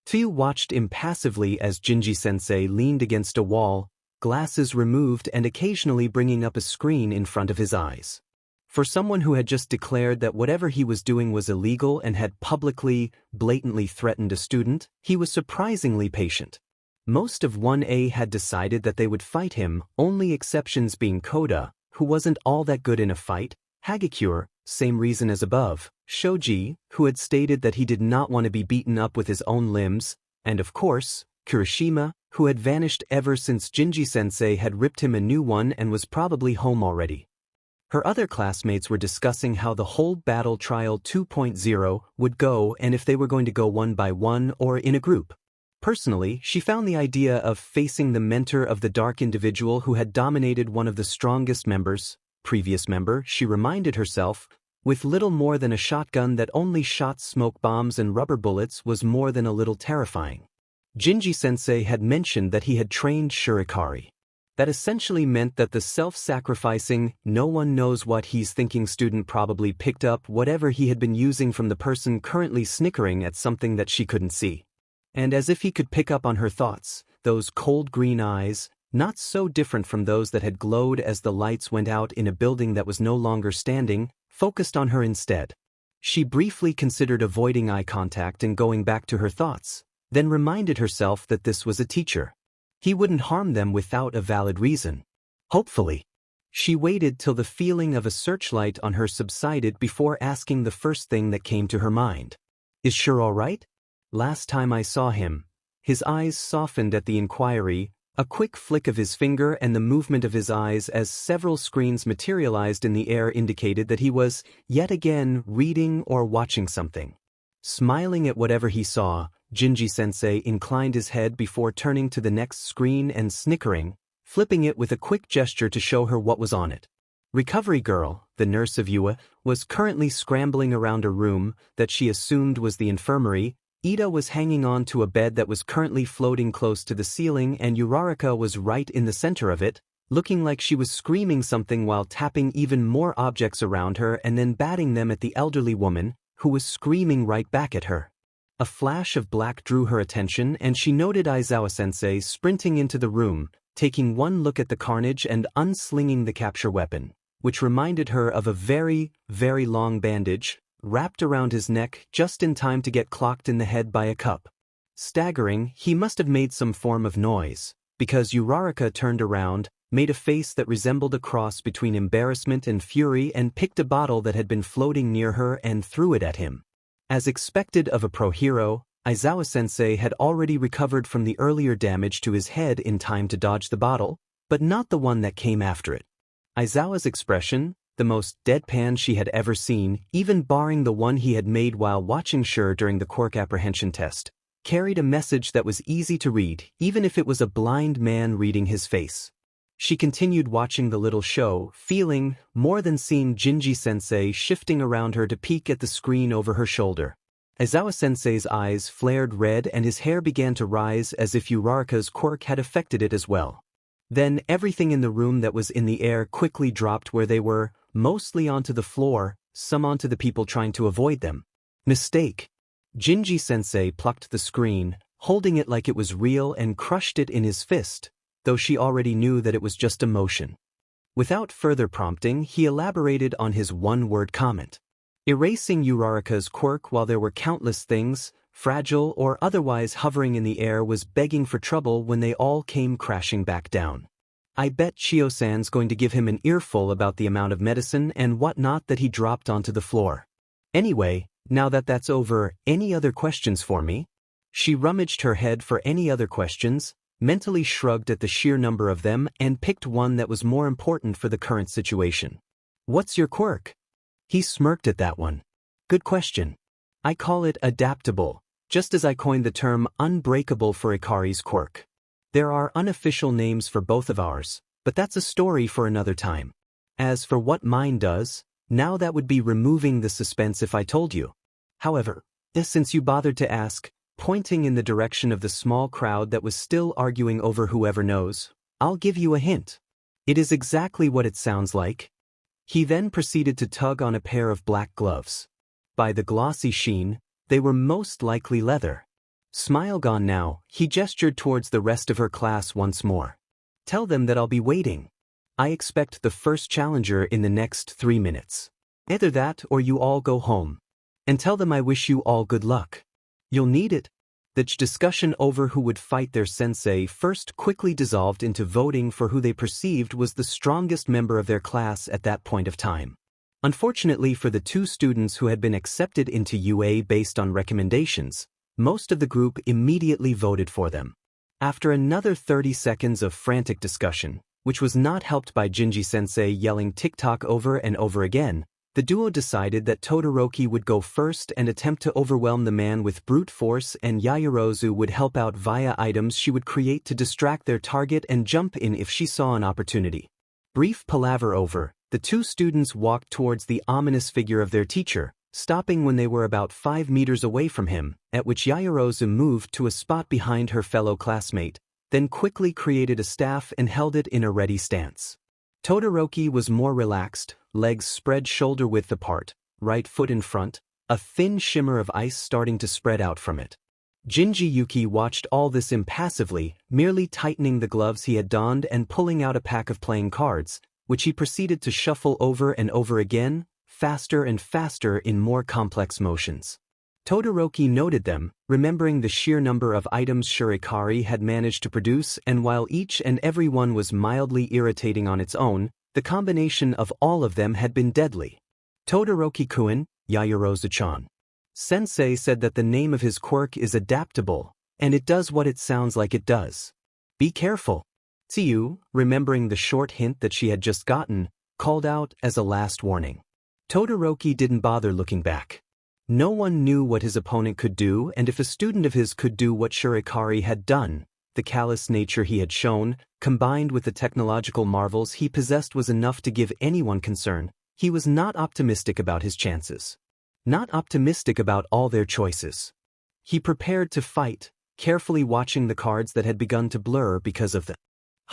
Tsuyu watched impassively as Gingi-sensei leaned against a wall, glasses removed and occasionally bringing up a screen in front of his eyes. For someone who had just declared that whatever he was doing was illegal and had publicly, blatantly threatened a student, he was surprisingly patient. Most of 1A had decided that they would fight him, only exceptions being Koda, who wasn't all that good in a fight, Hagakure, same reason as above, Shoji, who had stated that he did not want to be beaten up with his own limbs, and of course, Kirishima, who had vanished ever since Gingi-sensei had ripped him a new one and was probably home already. Her other classmates were discussing how the whole battle trial 2.0 would go and if they were going to go one by one or in a group. Personally, she found the idea of facing the mentor of the dark individual who had dominated one of the strongest members, previous member, she reminded herself, with little more than a shotgun that only shot smoke bombs and rubber bullets was more than a little terrifying. Gingi-sensei had mentioned that he had trained Shirikari. That essentially meant that the self-sacrificing, no one knows what he's thinking student probably picked up whatever he had been using from the person currently snickering at something that she couldn't see. And as if he could pick up on her thoughts, those cold green eyes, not so different from those that had glowed as the lights went out in a building that was no longer standing, focused on her instead. She briefly considered avoiding eye contact and going back to her thoughts, then reminded herself that this was a teacher. He wouldn't harm them without a valid reason. Hopefully. She waited till the feeling of a searchlight on her subsided before asking the first thing that came to her mind. Is Shur all right? Last time I saw him. His eyes softened at the inquiry, a quick flick of his finger and the movement of his eyes as several screens materialized in the air indicated that he was, yet again, reading or watching something. Smiling at whatever he saw, Gingi-sensei inclined his head before turning to the next screen and snickering, flipping it with a quick gesture to show her what was on it. Recovery Girl, the nurse of Yua, was currently scrambling around a room that she assumed was the infirmary. Ida was hanging on to a bed that was currently floating close to the ceiling and Uraraka was right in the center of it, looking like she was screaming something while tapping even more objects around her and then batting them at the elderly woman, who was screaming right back at her. A flash of black drew her attention and she noted Aizawa-sensei sprinting into the room, taking one look at the carnage and unslinging the capture weapon, which reminded her of a very, very long bandage, wrapped around his neck just in time to get clocked in the head by a cup. Staggering, he must have made some form of noise, because Uraraka turned around, made a face that resembled a cross between embarrassment and fury and picked a bottle that had been floating near her and threw it at him. As expected of a pro hero, Aizawa-sensei had already recovered from the earlier damage to his head in time to dodge the bottle, but not the one that came after it. Aizawa's expression, the most deadpan she had ever seen, even barring the one he had made while watching Sure during the quirk apprehension test, carried a message that was easy to read, even if it was a blind man reading his face. She continued watching the little show, feeling, more than seeing Gingi-sensei shifting around her to peek at the screen over her shoulder. Aizawa-sensei's eyes flared red and his hair began to rise as if Uraraka's quirk had affected it as well. Then everything in the room that was in the air quickly dropped where they were, mostly onto the floor, some onto the people trying to avoid them. Mistake. Gingi-sensei plucked the screen, holding it like it was real and crushed it in his fist, though she already knew that it was just a motion. Without further prompting, he elaborated on his one-word comment. Erasing Uraraka's quirk while there were countless things, fragile or otherwise hovering in the air, was begging for trouble when they all came crashing back down. I bet Chio-san's going to give him an earful about the amount of medicine and whatnot that he dropped onto the floor. Anyway, now that that's over, any other questions for me? She rummaged her head for any other questions, mentally shrugged at the sheer number of them and picked one that was more important for the current situation. What's your quirk? He smirked at that one. Good question. I call it adaptable, just as I coined the term unbreakable for Ikari's quirk. There are unofficial names for both of ours, but that's a story for another time. As for what mine does, now that would be removing the suspense if I told you. However, since you bothered to ask, pointing in the direction of the small crowd that was still arguing over whoever knows, I'll give you a hint. It is exactly what it sounds like. He then proceeded to tug on a pair of black gloves. By the glossy sheen, they were most likely leather. Smile gone now, he gestured towards the rest of her class once more. Tell them that I'll be waiting. I expect the first challenger in the next 3 minutes. Either that or you all go home. And tell them I wish you all good luck. You'll need it. The discussion over who would fight their sensei first quickly dissolved into voting for who they perceived was the strongest member of their class at that point of time. Unfortunately for the 2 students who had been accepted into UA based on recommendations, most of the group immediately voted for them. After another 30 seconds of frantic discussion, which was not helped by Gingi-sensei yelling TikTok over and over again, the duo decided that Todoroki would go first and attempt to overwhelm the man with brute force, and Yaoyorozu would help out via items she would create to distract their target and jump in if she saw an opportunity. Brief palaver over, the 2 students walked towards the ominous figure of their teacher, stopping when they were about 5 meters away from him, at which Yaoyorozu moved to a spot behind her fellow classmate, then quickly created a staff and held it in a ready stance. Todoroki was more relaxed, legs spread shoulder-width apart, right foot in front, a thin shimmer of ice starting to spread out from it. Gingi Yuki watched all this impassively, merely tightening the gloves he had donned and pulling out a pack of playing cards, which he proceeded to shuffle over and over again, faster and faster in more complex motions. Todoroki noted them, remembering the sheer number of items Shurikari had managed to produce, and while each and every one was mildly irritating on its own, the combination of all of them had been deadly. Todoroki-kun, Yaoyorozu-chan. Sensei said that the name of his quirk is adaptable, and it does what it sounds like it does. Be careful. Tsuyu, remembering the short hint that she had just gotten, called out as a last warning. Todoroki didn't bother looking back. No one knew what his opponent could do, and if a student of his could do what Shurikari had done, the callous nature he had shown, combined with the technological marvels he possessed, was enough to give anyone concern. He was not optimistic about his chances. Not optimistic about all their choices. He prepared to fight, carefully watching the cards that had begun to blur because of the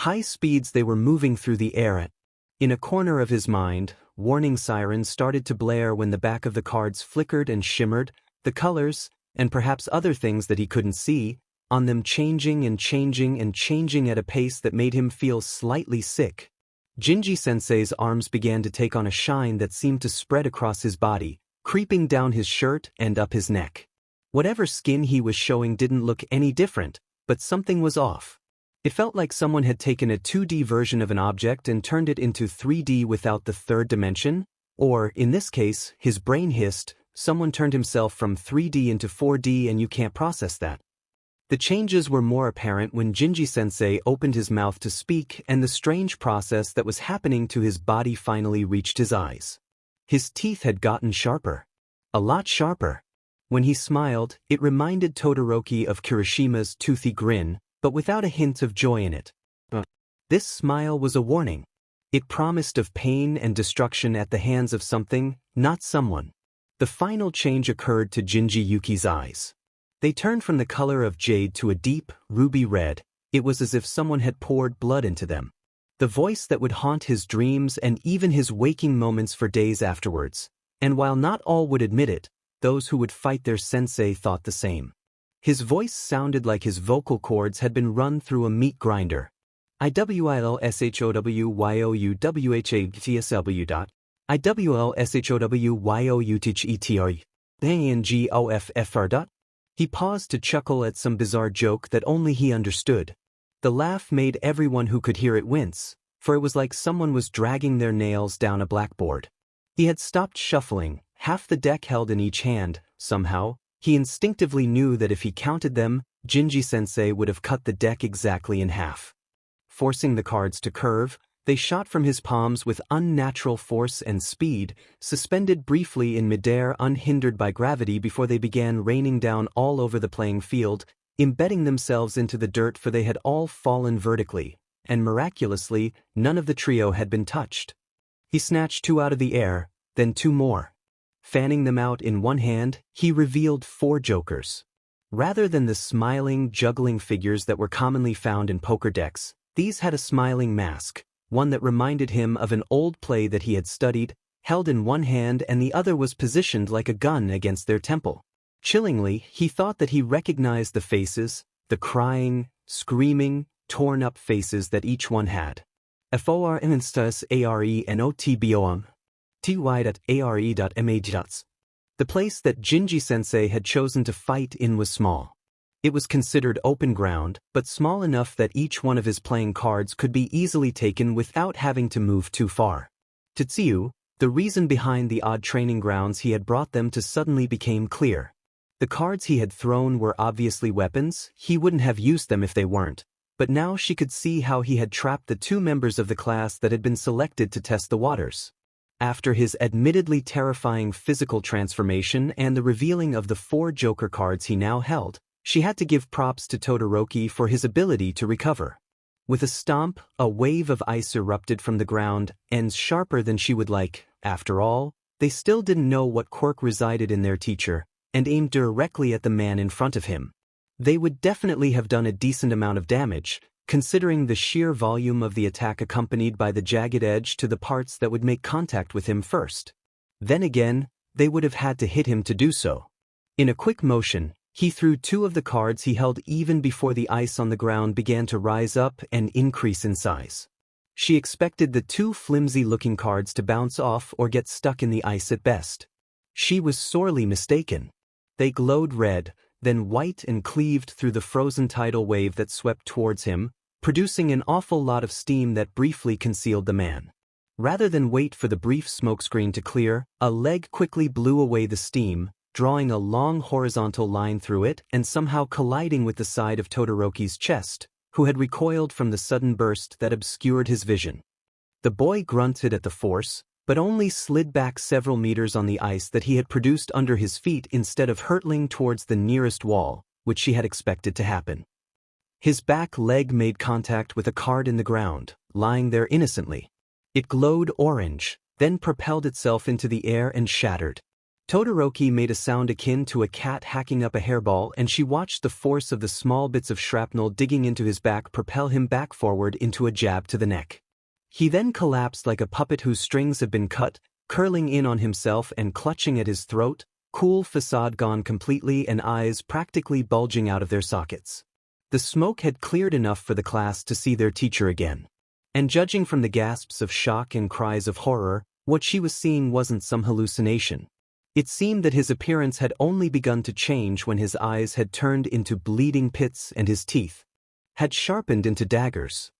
High speeds they were moving through the air at. In a corner of his mind, warning sirens started to blare when the back of the cards flickered and shimmered, the colors, and perhaps other things that he couldn't see, on them changing and changing and changing at a pace that made him feel slightly sick. Gingi-sensei's arms began to take on a shine that seemed to spread across his body, creeping down his shirt and up his neck. Whatever skin he was showing didn't look any different, but something was off. It felt like someone had taken a 2D version of an object and turned it into 3D without the third dimension, or, in this case, his brain hissed, someone turned himself from 3D into 4D and you can't process that. The changes were more apparent when Gingi-sensei opened his mouth to speak and the strange process that was happening to his body finally reached his eyes. His teeth had gotten sharper. A lot sharper. When he smiled, it reminded Todoroki of Kirishima's toothy grin, but without a hint of joy in it. This smile was a warning. It promised of pain and destruction at the hands of something, not someone. The final change occurred to Gingi Yuki's eyes. They turned from the color of jade to a deep, ruby red. It was as if someone had poured blood into them. The voice that would haunt his dreams and even his waking moments for days afterwards. And while not all would admit it, those who would fight their sensei thought the same. His voice sounded like his vocal cords had been run through a meat grinder. IWILSHOWYOUWHATSLW. IWLSHOWYOUTHETRE. He paused to chuckle at some bizarre joke that only he understood. The laugh made everyone who could hear it wince, for it was like someone was dragging their nails down a blackboard. He had stopped shuffling, half the deck held in each hand. Somehow, he instinctively knew that if he counted them, Gingi-sensei would have cut the deck exactly in half. Forcing the cards to curve, they shot from his palms with unnatural force and speed, suspended briefly in midair unhindered by gravity before they began raining down all over the playing field, embedding themselves into the dirt, for they had all fallen vertically, and miraculously, none of the trio had been touched. He snatched 2 out of the air, then 2 more. Fanning them out in one hand, he revealed 4 jokers. Rather than the smiling, juggling figures that were commonly found in poker decks, these had a smiling mask, one that reminded him of an old play that he had studied, held in one hand and the other was positioned like a gun against their temple. Chillingly, he thought that he recognized the faces, the crying, screaming, torn-up faces that each one had. FORNSTUS ARENOTBOM. TY.ARE.MH. The place that Gingi-sensei had chosen to fight in was small. It was considered open ground, but small enough that each one of his playing cards could be easily taken without having to move too far. To Tsuyu, the reason behind the odd training grounds he had brought them to suddenly became clear. The cards he had thrown were obviously weapons, he wouldn't have used them if they weren't, but now she could see how he had trapped the 2 members of the class that had been selected to test the waters. After his admittedly terrifying physical transformation and the revealing of the 4 Joker cards he now held, she had to give props to Todoroki for his ability to recover. With a stomp, a wave of ice erupted from the ground, ends sharper than she would like. After all, they still didn't know what quirk resided in their teacher, and aimed directly at the man in front of him. They would definitely have done a decent amount of damage, considering the sheer volume of the attack accompanied by the jagged edge to the parts that would make contact with him first. Then again, they would have had to hit him to do so. In a quick motion, he threw 2 of the cards he held even before the ice on the ground began to rise up and increase in size. She expected the 2 flimsy-looking cards to bounce off or get stuck in the ice at best. She was sorely mistaken. They glowed red, then white and cleaved through the frozen tidal wave that swept towards him, producing an awful lot of steam that briefly concealed the man. Rather than wait for the brief smokescreen to clear, a leg quickly blew away the steam, drawing a long horizontal line through it and somehow colliding with the side of Todoroki's chest, who had recoiled from the sudden burst that obscured his vision. The boy grunted at the force, but only slid back several meters on the ice that he had produced under his feet instead of hurtling towards the nearest wall, which she had expected to happen. His back leg made contact with a card in the ground, lying there innocently. It glowed orange, then propelled itself into the air and shattered. Todoroki made a sound akin to a cat hacking up a hairball, and she watched the force of the small bits of shrapnel digging into his back propel him back forward into a jab to the neck. He then collapsed like a puppet whose strings have been cut, curling in on himself and clutching at his throat, cool facade gone completely and eyes practically bulging out of their sockets. The smoke had cleared enough for the class to see their teacher again. And judging from the gasps of shock and cries of horror, what she was seeing wasn't some hallucination. It seemed that his appearance had only begun to change when his eyes had turned into bleeding pits and his teeth had sharpened into daggers.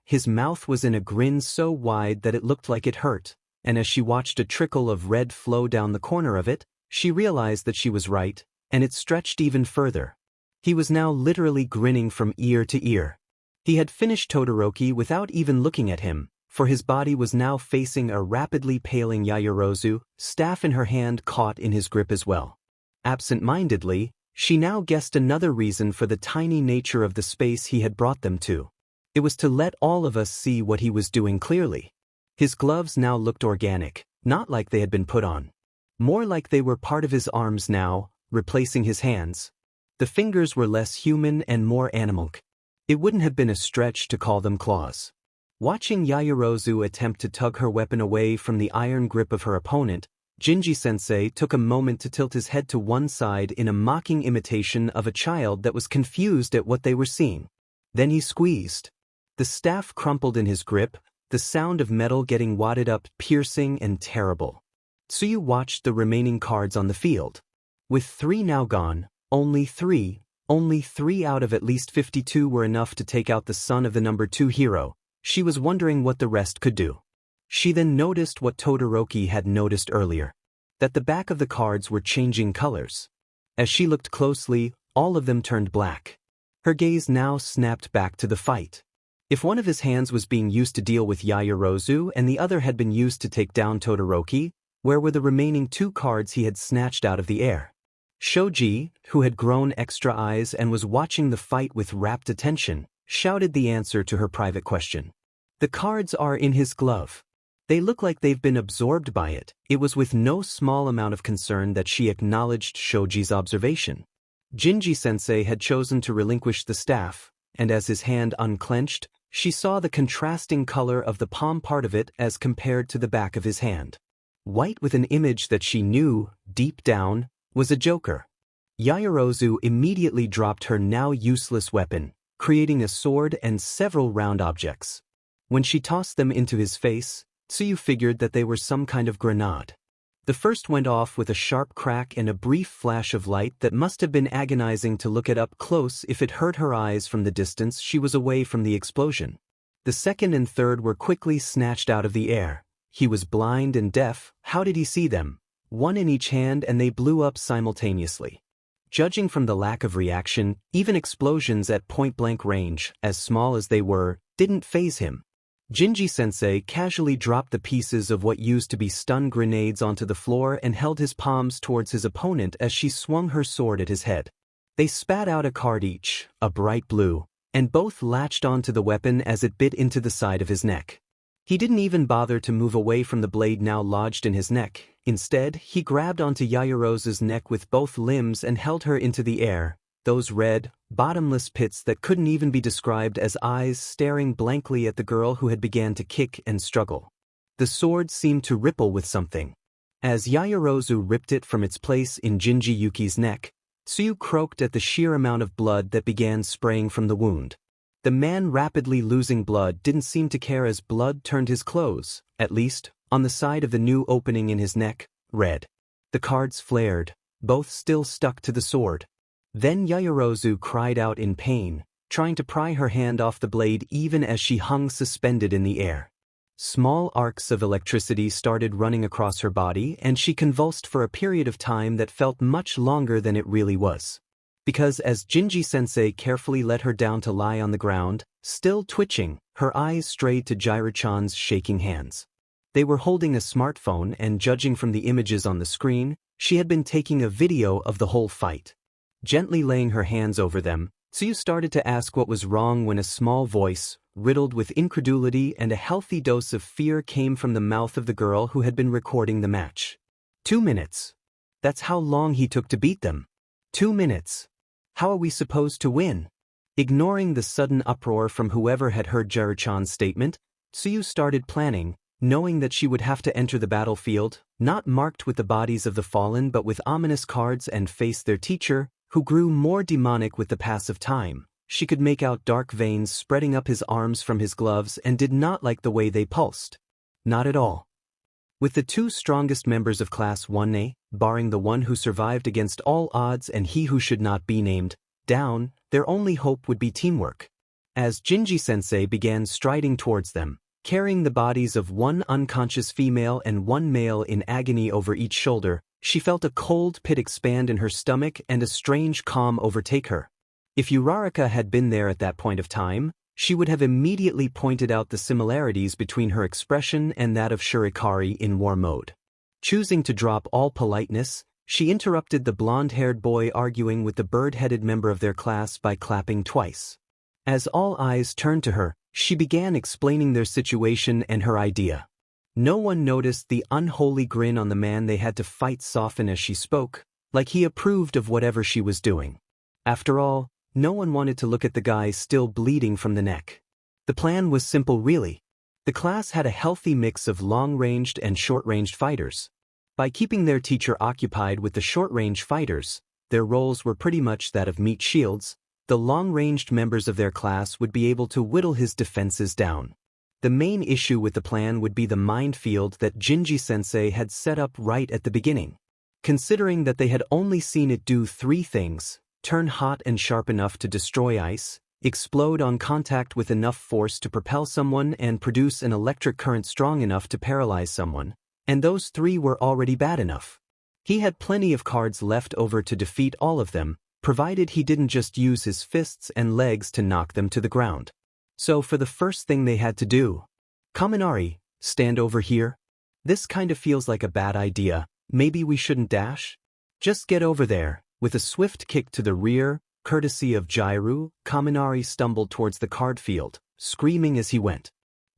His mouth was in a grin so wide that it looked like it hurt, and as she watched a trickle of red flow down the corner of it, she realized that she was right, and it stretched even further. He was now literally grinning from ear to ear. He had finished Todoroki without even looking at him, for his body was now facing a rapidly paling Yaoyorozu, staff in her hand caught in his grip as well. Absent-mindedly, she now guessed another reason for the tiny nature of the space he had brought them to. It was to let all of us see what he was doing clearly. His gloves now looked organic, not like they had been put on. More like they were part of his arms now, replacing his hands. The fingers were less human and more animal. It wouldn't have been a stretch to call them claws. Watching Yaoyorozu attempt to tug her weapon away from the iron grip of her opponent, Gingi-sensei took a moment to tilt his head to one side in a mocking imitation of a child that was confused at what they were seeing. Then he squeezed. The staff crumpled in his grip, the sound of metal getting wadded up piercing and terrible. Tsuyu watched the remaining cards on the field. With 3 now gone, only 3 out of at least 52 were enough to take out the son of the number 2 hero. She was wondering what the rest could do. She then noticed what Todoroki had noticed earlier, that the back of the cards were changing colors. As she looked closely, all of them turned black. Her gaze now snapped back to the fight. If one of his hands was being used to deal with Yaoyorozu and the other had been used to take down Todoroki, where were the remaining 2 cards he had snatched out of the air? Shoji, who had grown extra eyes and was watching the fight with rapt attention, shouted the answer to her private question. The cards are in his glove. They look like they've been absorbed by it. It was with no small amount of concern that she acknowledged Shoji's observation. Gingi-sensei had chosen to relinquish the staff, and as his hand unclenched, she saw the contrasting color of the palm part of it as compared to the back of his hand. White with an image that she knew, deep down, was a joker. Yaoyorozu immediately dropped her now useless weapon, creating a sword and several round objects. When she tossed them into his face, Tsuyu figured that they were some kind of grenade. The first went off with a sharp crack and a brief flash of light that must have been agonizing to look at up close if it hurt her eyes from the distance she was away from the explosion. The second and third were quickly snatched out of the air. He was blind and deaf, how did he see them? One in each hand and they blew up simultaneously. Judging from the lack of reaction, even explosions at point-blank range, as small as they were, didn't faze him. Gingi-sensei casually dropped the pieces of what used to be stun grenades onto the floor and held his palms towards his opponent as she swung her sword at his head. They spat out a card each, a bright blue, and both latched onto the weapon as it bit into the side of his neck. He didn't even bother to move away from the blade now lodged in his neck. Instead, he grabbed onto Yaoyorozu's neck with both limbs and held her into the air, those red, bottomless pits that couldn't even be described as eyes staring blankly at the girl who had began to kick and struggle. The sword seemed to ripple with something. As Yaoyorozu ripped it from its place in Gingi Yuki's neck, Tsuyu croaked at the sheer amount of blood that began spraying from the wound. The man rapidly losing blood didn't seem to care as blood turned his clothes, at least, on the side of the new opening in his neck, red. The cards flared, both still stuck to the sword. Then Yaoyorozu cried out in pain, trying to pry her hand off the blade even as she hung suspended in the air. Small arcs of electricity started running across her body and she convulsed for a period of time that felt much longer than it really was. Because as Gingi-sensei carefully let her down to lie on the ground, still twitching, her eyes strayed to Jiraiya-chan's shaking hands. They were holding a smartphone and judging from the images on the screen, she had been taking a video of the whole fight. Gently laying her hands over them, Tsuyu started to ask what was wrong when a small voice, riddled with incredulity and a healthy dose of fear came from the mouth of the girl who had been recording the match. 2 minutes. That's how long he took to beat them. 2 minutes. How are we supposed to win? Ignoring the sudden uproar from whoever had heard Jiro-chan's statement, Tsuyu started planning, knowing that she would have to enter the battlefield, not marked with the bodies of the fallen but with ominous cards, and face their teacher, who grew more demonic with the pass of time. She could make out dark veins spreading up his arms from his gloves and did not like the way they pulsed. Not at all. With the 2 strongest members of Class 1A, barring the one who survived against all odds and he who should not be named, down, their only hope would be teamwork. As Gingi-sensei began striding towards them, carrying the bodies of 1 unconscious female and 1 male in agony over each shoulder, she felt a cold pit expand in her stomach and a strange calm overtake her. If Uraraka had been there at that point of time, she would have immediately pointed out the similarities between her expression and that of Shurikari in war mode. Choosing to drop all politeness, she interrupted the blonde-haired boy arguing with the bird-headed member of their class by clapping twice. As all eyes turned to her, she began explaining their situation and her idea. No one noticed the unholy grin on the man they had to fight soften as she spoke, like he approved of whatever she was doing. After all, no one wanted to look at the guy still bleeding from the neck. The plan was simple really. The class had a healthy mix of long-ranged and short-ranged fighters. By keeping their teacher occupied with the short-range fighters, their roles were pretty much that of meat shields. The long-ranged members of their class would be able to whittle his defenses down. The main issue with the plan would be the minefield that Gingi-sensei had set up right at the beginning. Considering that they had only seen it do 3 things: turn hot and sharp enough to destroy ice, explode on contact with enough force to propel someone, and produce an electric current strong enough to paralyze someone, and those 3 were already bad enough. He had plenty of cards left over to defeat all of them, provided he didn't just use his fists and legs to knock them to the ground. So for the first thing they had to do, Kaminari, stand over here. This kind of feels like a bad idea. Maybe we shouldn't dash? Just get over there. With a swift kick to the rear, courtesy of Jiro, Kaminari stumbled towards the card field, screaming as he went.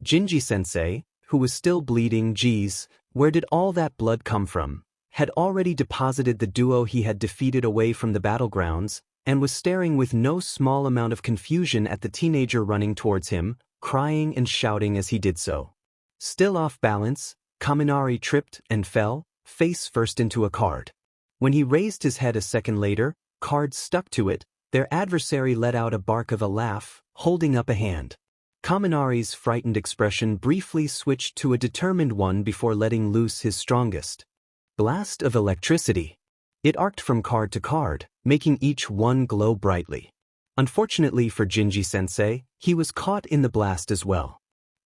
Gingi-sensei, who was still bleeding, geez, where did all that blood come from, had already deposited the duo he had defeated away from the battlegrounds, and was staring with no small amount of confusion at the teenager running towards him, crying and shouting as he did so. Still off balance, Kaminari tripped and fell, face first into a card. When he raised his head a second later, cards stuck to it. Their adversary let out a bark of a laugh, holding up a hand. Kaminari's frightened expression briefly switched to a determined one before letting loose his strongest blast of electricity. It arced from card to card, making each one glow brightly. Unfortunately for Gingi-sensei, he was caught in the blast as well.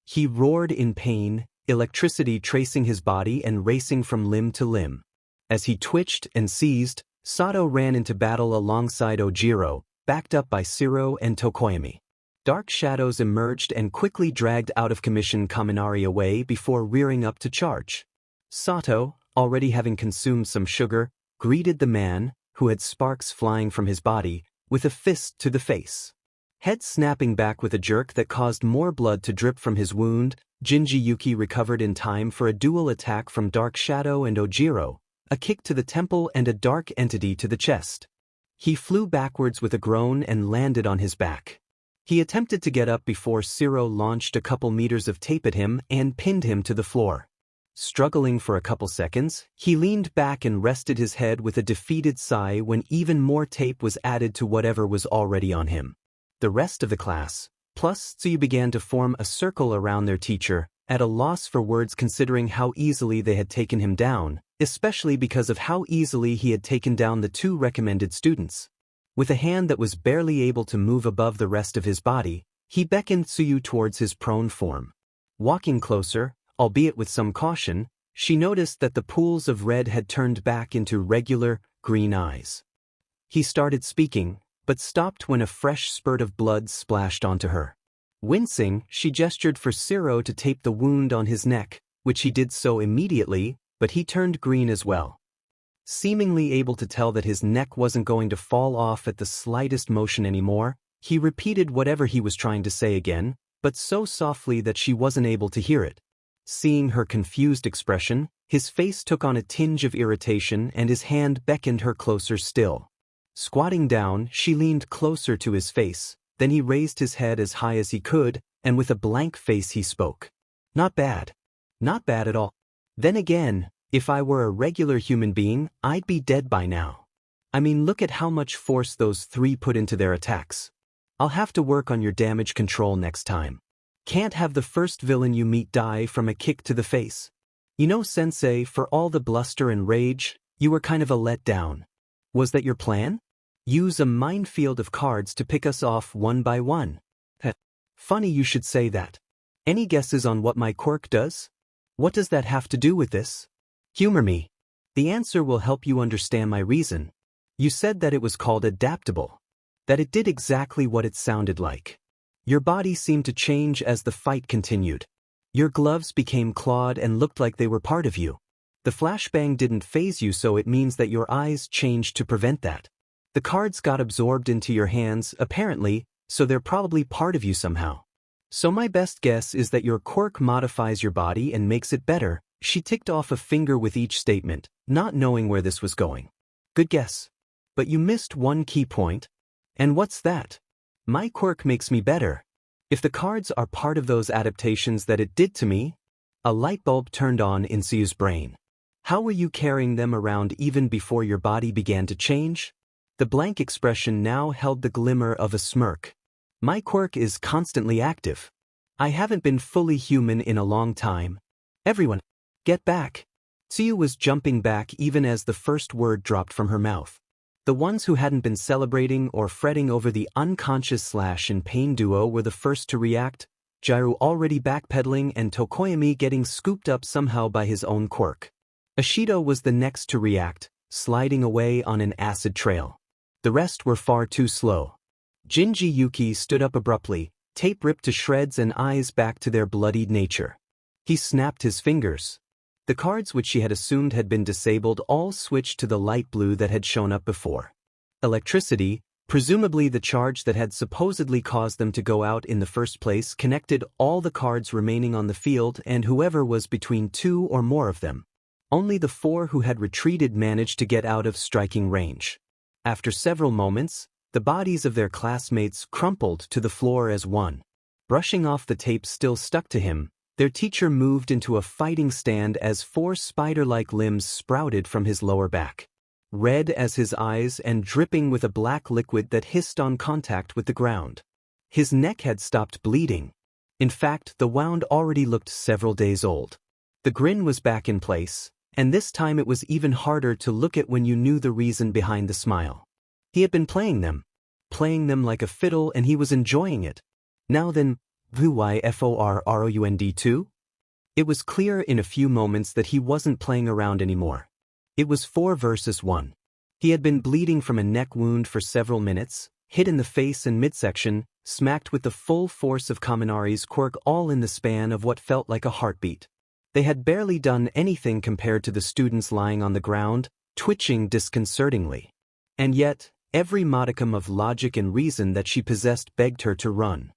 He roared in pain, electricity tracing his body and racing from limb to limb. As he twitched and seized, Sato ran into battle alongside Ojiro, backed up by Shiro and Tokoyami. Dark shadows emerged and quickly dragged out of commission Kaminari away before rearing up to charge. Sato, already having consumed some sugar, greeted the man, who had sparks flying from his body, with a fist to the face. Head snapping back with a jerk that caused more blood to drip from his wound, Gingi-yuki recovered in time for a dual attack from Dark Shadow and Ojiro, a kick to the temple and a dark entity to the chest. He flew backwards with a groan and landed on his back. He attempted to get up before Shiro launched a couple meters of tape at him and pinned him to the floor. Struggling for a couple seconds, he leaned back and rested his head with a defeated sigh when even more tape was added to whatever was already on him. The rest of the class, plus Tsuyu, began to form a circle around their teacher, at a loss for words considering how easily they had taken him down, especially because of how easily he had taken down the 2 recommended students. With a hand that was barely able to move above the rest of his body, he beckoned Tsuyu towards his prone form. Walking closer, albeit with some caution, she noticed that the pools of red had turned back into regular, green eyes. He started speaking, but stopped when a fresh spurt of blood splashed onto her. Wincing, she gestured for Shiro to tape the wound on his neck, which he did so immediately, but he turned green as well. Seemingly able to tell that his neck wasn't going to fall off at the slightest motion anymore, he repeated whatever he was trying to say again, but so softly that she wasn't able to hear it. Seeing her confused expression, his face took on a tinge of irritation and his hand beckoned her closer still. Squatting down, she leaned closer to his face, then he raised his head as high as he could, and with a blank face he spoke. Not bad. Not bad at all. Then again, if I were a regular human being, I'd be dead by now. I mean, look at how much force those three put into their attacks. I'll have to work on your damage control next time. Can't have the first villain you meet die from a kick to the face. You know, Sensei, for all the bluster and rage, you were kind of a letdown. Was that your plan? Use a minefield of cards to pick us off one by one. Funny you should say that. Any guesses on what my quirk does? What does that have to do with this? Humor me. The answer will help you understand my reason. You said that it was called adaptable. That it did exactly what it sounded like. Your body seemed to change as the fight continued. Your gloves became clawed and looked like they were part of you. The flashbang didn't faze you, so it means that your eyes changed to prevent that. The cards got absorbed into your hands, apparently, so they're probably part of you somehow. So my best guess is that your quirk modifies your body and makes it better. She ticked off a finger with each statement, not knowing where this was going. Good guess. But you missed one key point. And what's that? My quirk makes me better. If the cards are part of those adaptations that it did to me, a light bulb turned on in Suyu's brain. How were you carrying them around even before your body began to change? The blank expression now held the glimmer of a smirk. My quirk is constantly active. I haven't been fully human in a long time. Everyone, get back. Suyu was jumping back even as the first word dropped from her mouth. The ones who hadn't been celebrating or fretting over the unconscious Slash and Pain duo were the first to react, Jiru already backpedaling and Tokoyami getting scooped up somehow by his own quirk. Ashido was the next to react, sliding away on an acid trail. The rest were far too slow. Gingi Yuki stood up abruptly, tape ripped to shreds and eyes back to their bloodied nature. He snapped his fingers. The cards which she had assumed had been disabled all switched to the light blue that had shown up before. Electricity, presumably the charge that had supposedly caused them to go out in the first place, connected all the cards remaining on the field and whoever was between two or more of them. Only the four who had retreated managed to get out of striking range. After several moments, the bodies of their classmates crumpled to the floor as one. Brushing off the tape still stuck to him, their teacher moved into a fighting stand as four spider-like limbs sprouted from his lower back. Red as his eyes and dripping with a black liquid that hissed on contact with the ground. His neck had stopped bleeding. In fact, the wound already looked several days old. The grin was back in place, and this time it was even harder to look at when you knew the reason behind the smile. He had been playing them like a fiddle, and he was enjoying it. Now then, VYFORROUND too? It was clear in a few moments that he wasn't playing around anymore. It was 4 versus 1. He had been bleeding from a neck wound for several minutes, hit in the face and midsection, smacked with the full force of Kaminari's quirk, all in the span of what felt like a heartbeat. They had barely done anything compared to the students lying on the ground, twitching disconcertingly. And yet, every modicum of logic and reason that she possessed begged her to run.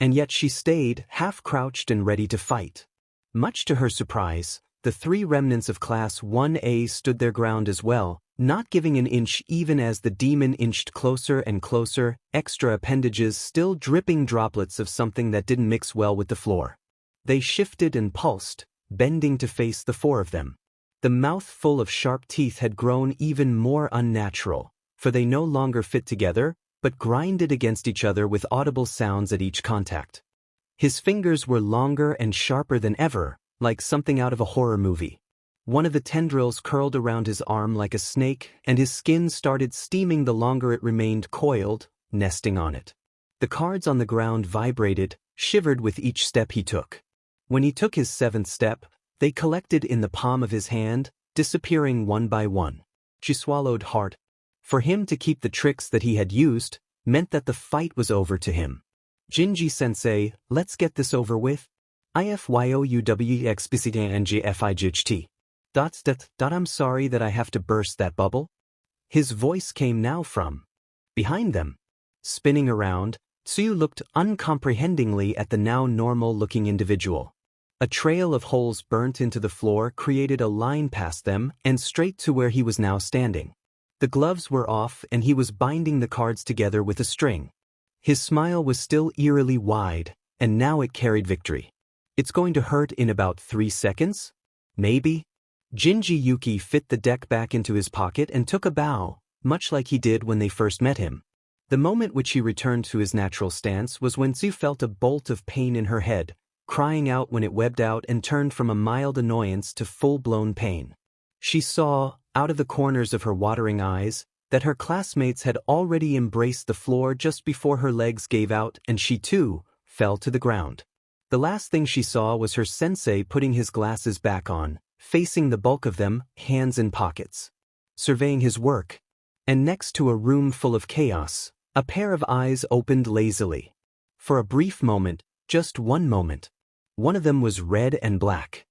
And yet she stayed, half-crouched and ready to fight. Much to her surprise, the 3 remnants of Class 1A stood their ground as well, not giving an inch even as the demon inched closer and closer, extra appendages still dripping droplets of something that didn't mix well with the floor. They shifted and pulsed, bending to face the 4 of them. The mouth full of sharp teeth had grown even more unnatural, for they no longer fit together, but grinded against each other with audible sounds at each contact. His fingers were longer and sharper than ever, like something out of a horror movie. One of the tendrils curled around his arm like a snake, and his skin started steaming the longer it remained coiled, nesting on it. The cards on the ground vibrated, shivered with each step he took. When he took his 7th step, they collected in the palm of his hand, disappearing one by one. She swallowed hard. For him to keep the tricks that he had used meant that the fight was over to him. Ginji-sensei, let's get this over with. IFYOUWEXPCTNGFIGHT. I'm sorry that I have to burst that bubble. His voice came now from behind them. Spinning around, Tsuyu looked uncomprehendingly at the now normal-looking individual. A trail of holes burnt into the floor created a line past them and straight to where he was now standing. The gloves were off and he was binding the cards together with a string. His smile was still eerily wide, and now it carried victory. It's going to hurt in about 3 seconds? Maybe? Gingi Yuki fit the deck back into his pocket and took a bow, much like he did when they first met him. The moment which he returned to his natural stance was when Tsu felt a bolt of pain in her head, crying out when it webbed out and turned from a mild annoyance to full-blown pain. She saw, out of the corners of her watering eyes, that her classmates had already embraced the floor just before her legs gave out and she too fell to the ground. The last thing she saw was her sensei putting his glasses back on, facing the bulk of them, hands in pockets, surveying his work. And next to a room full of chaos, a pair of eyes opened lazily. For a brief moment, just one moment. One of them was red and black.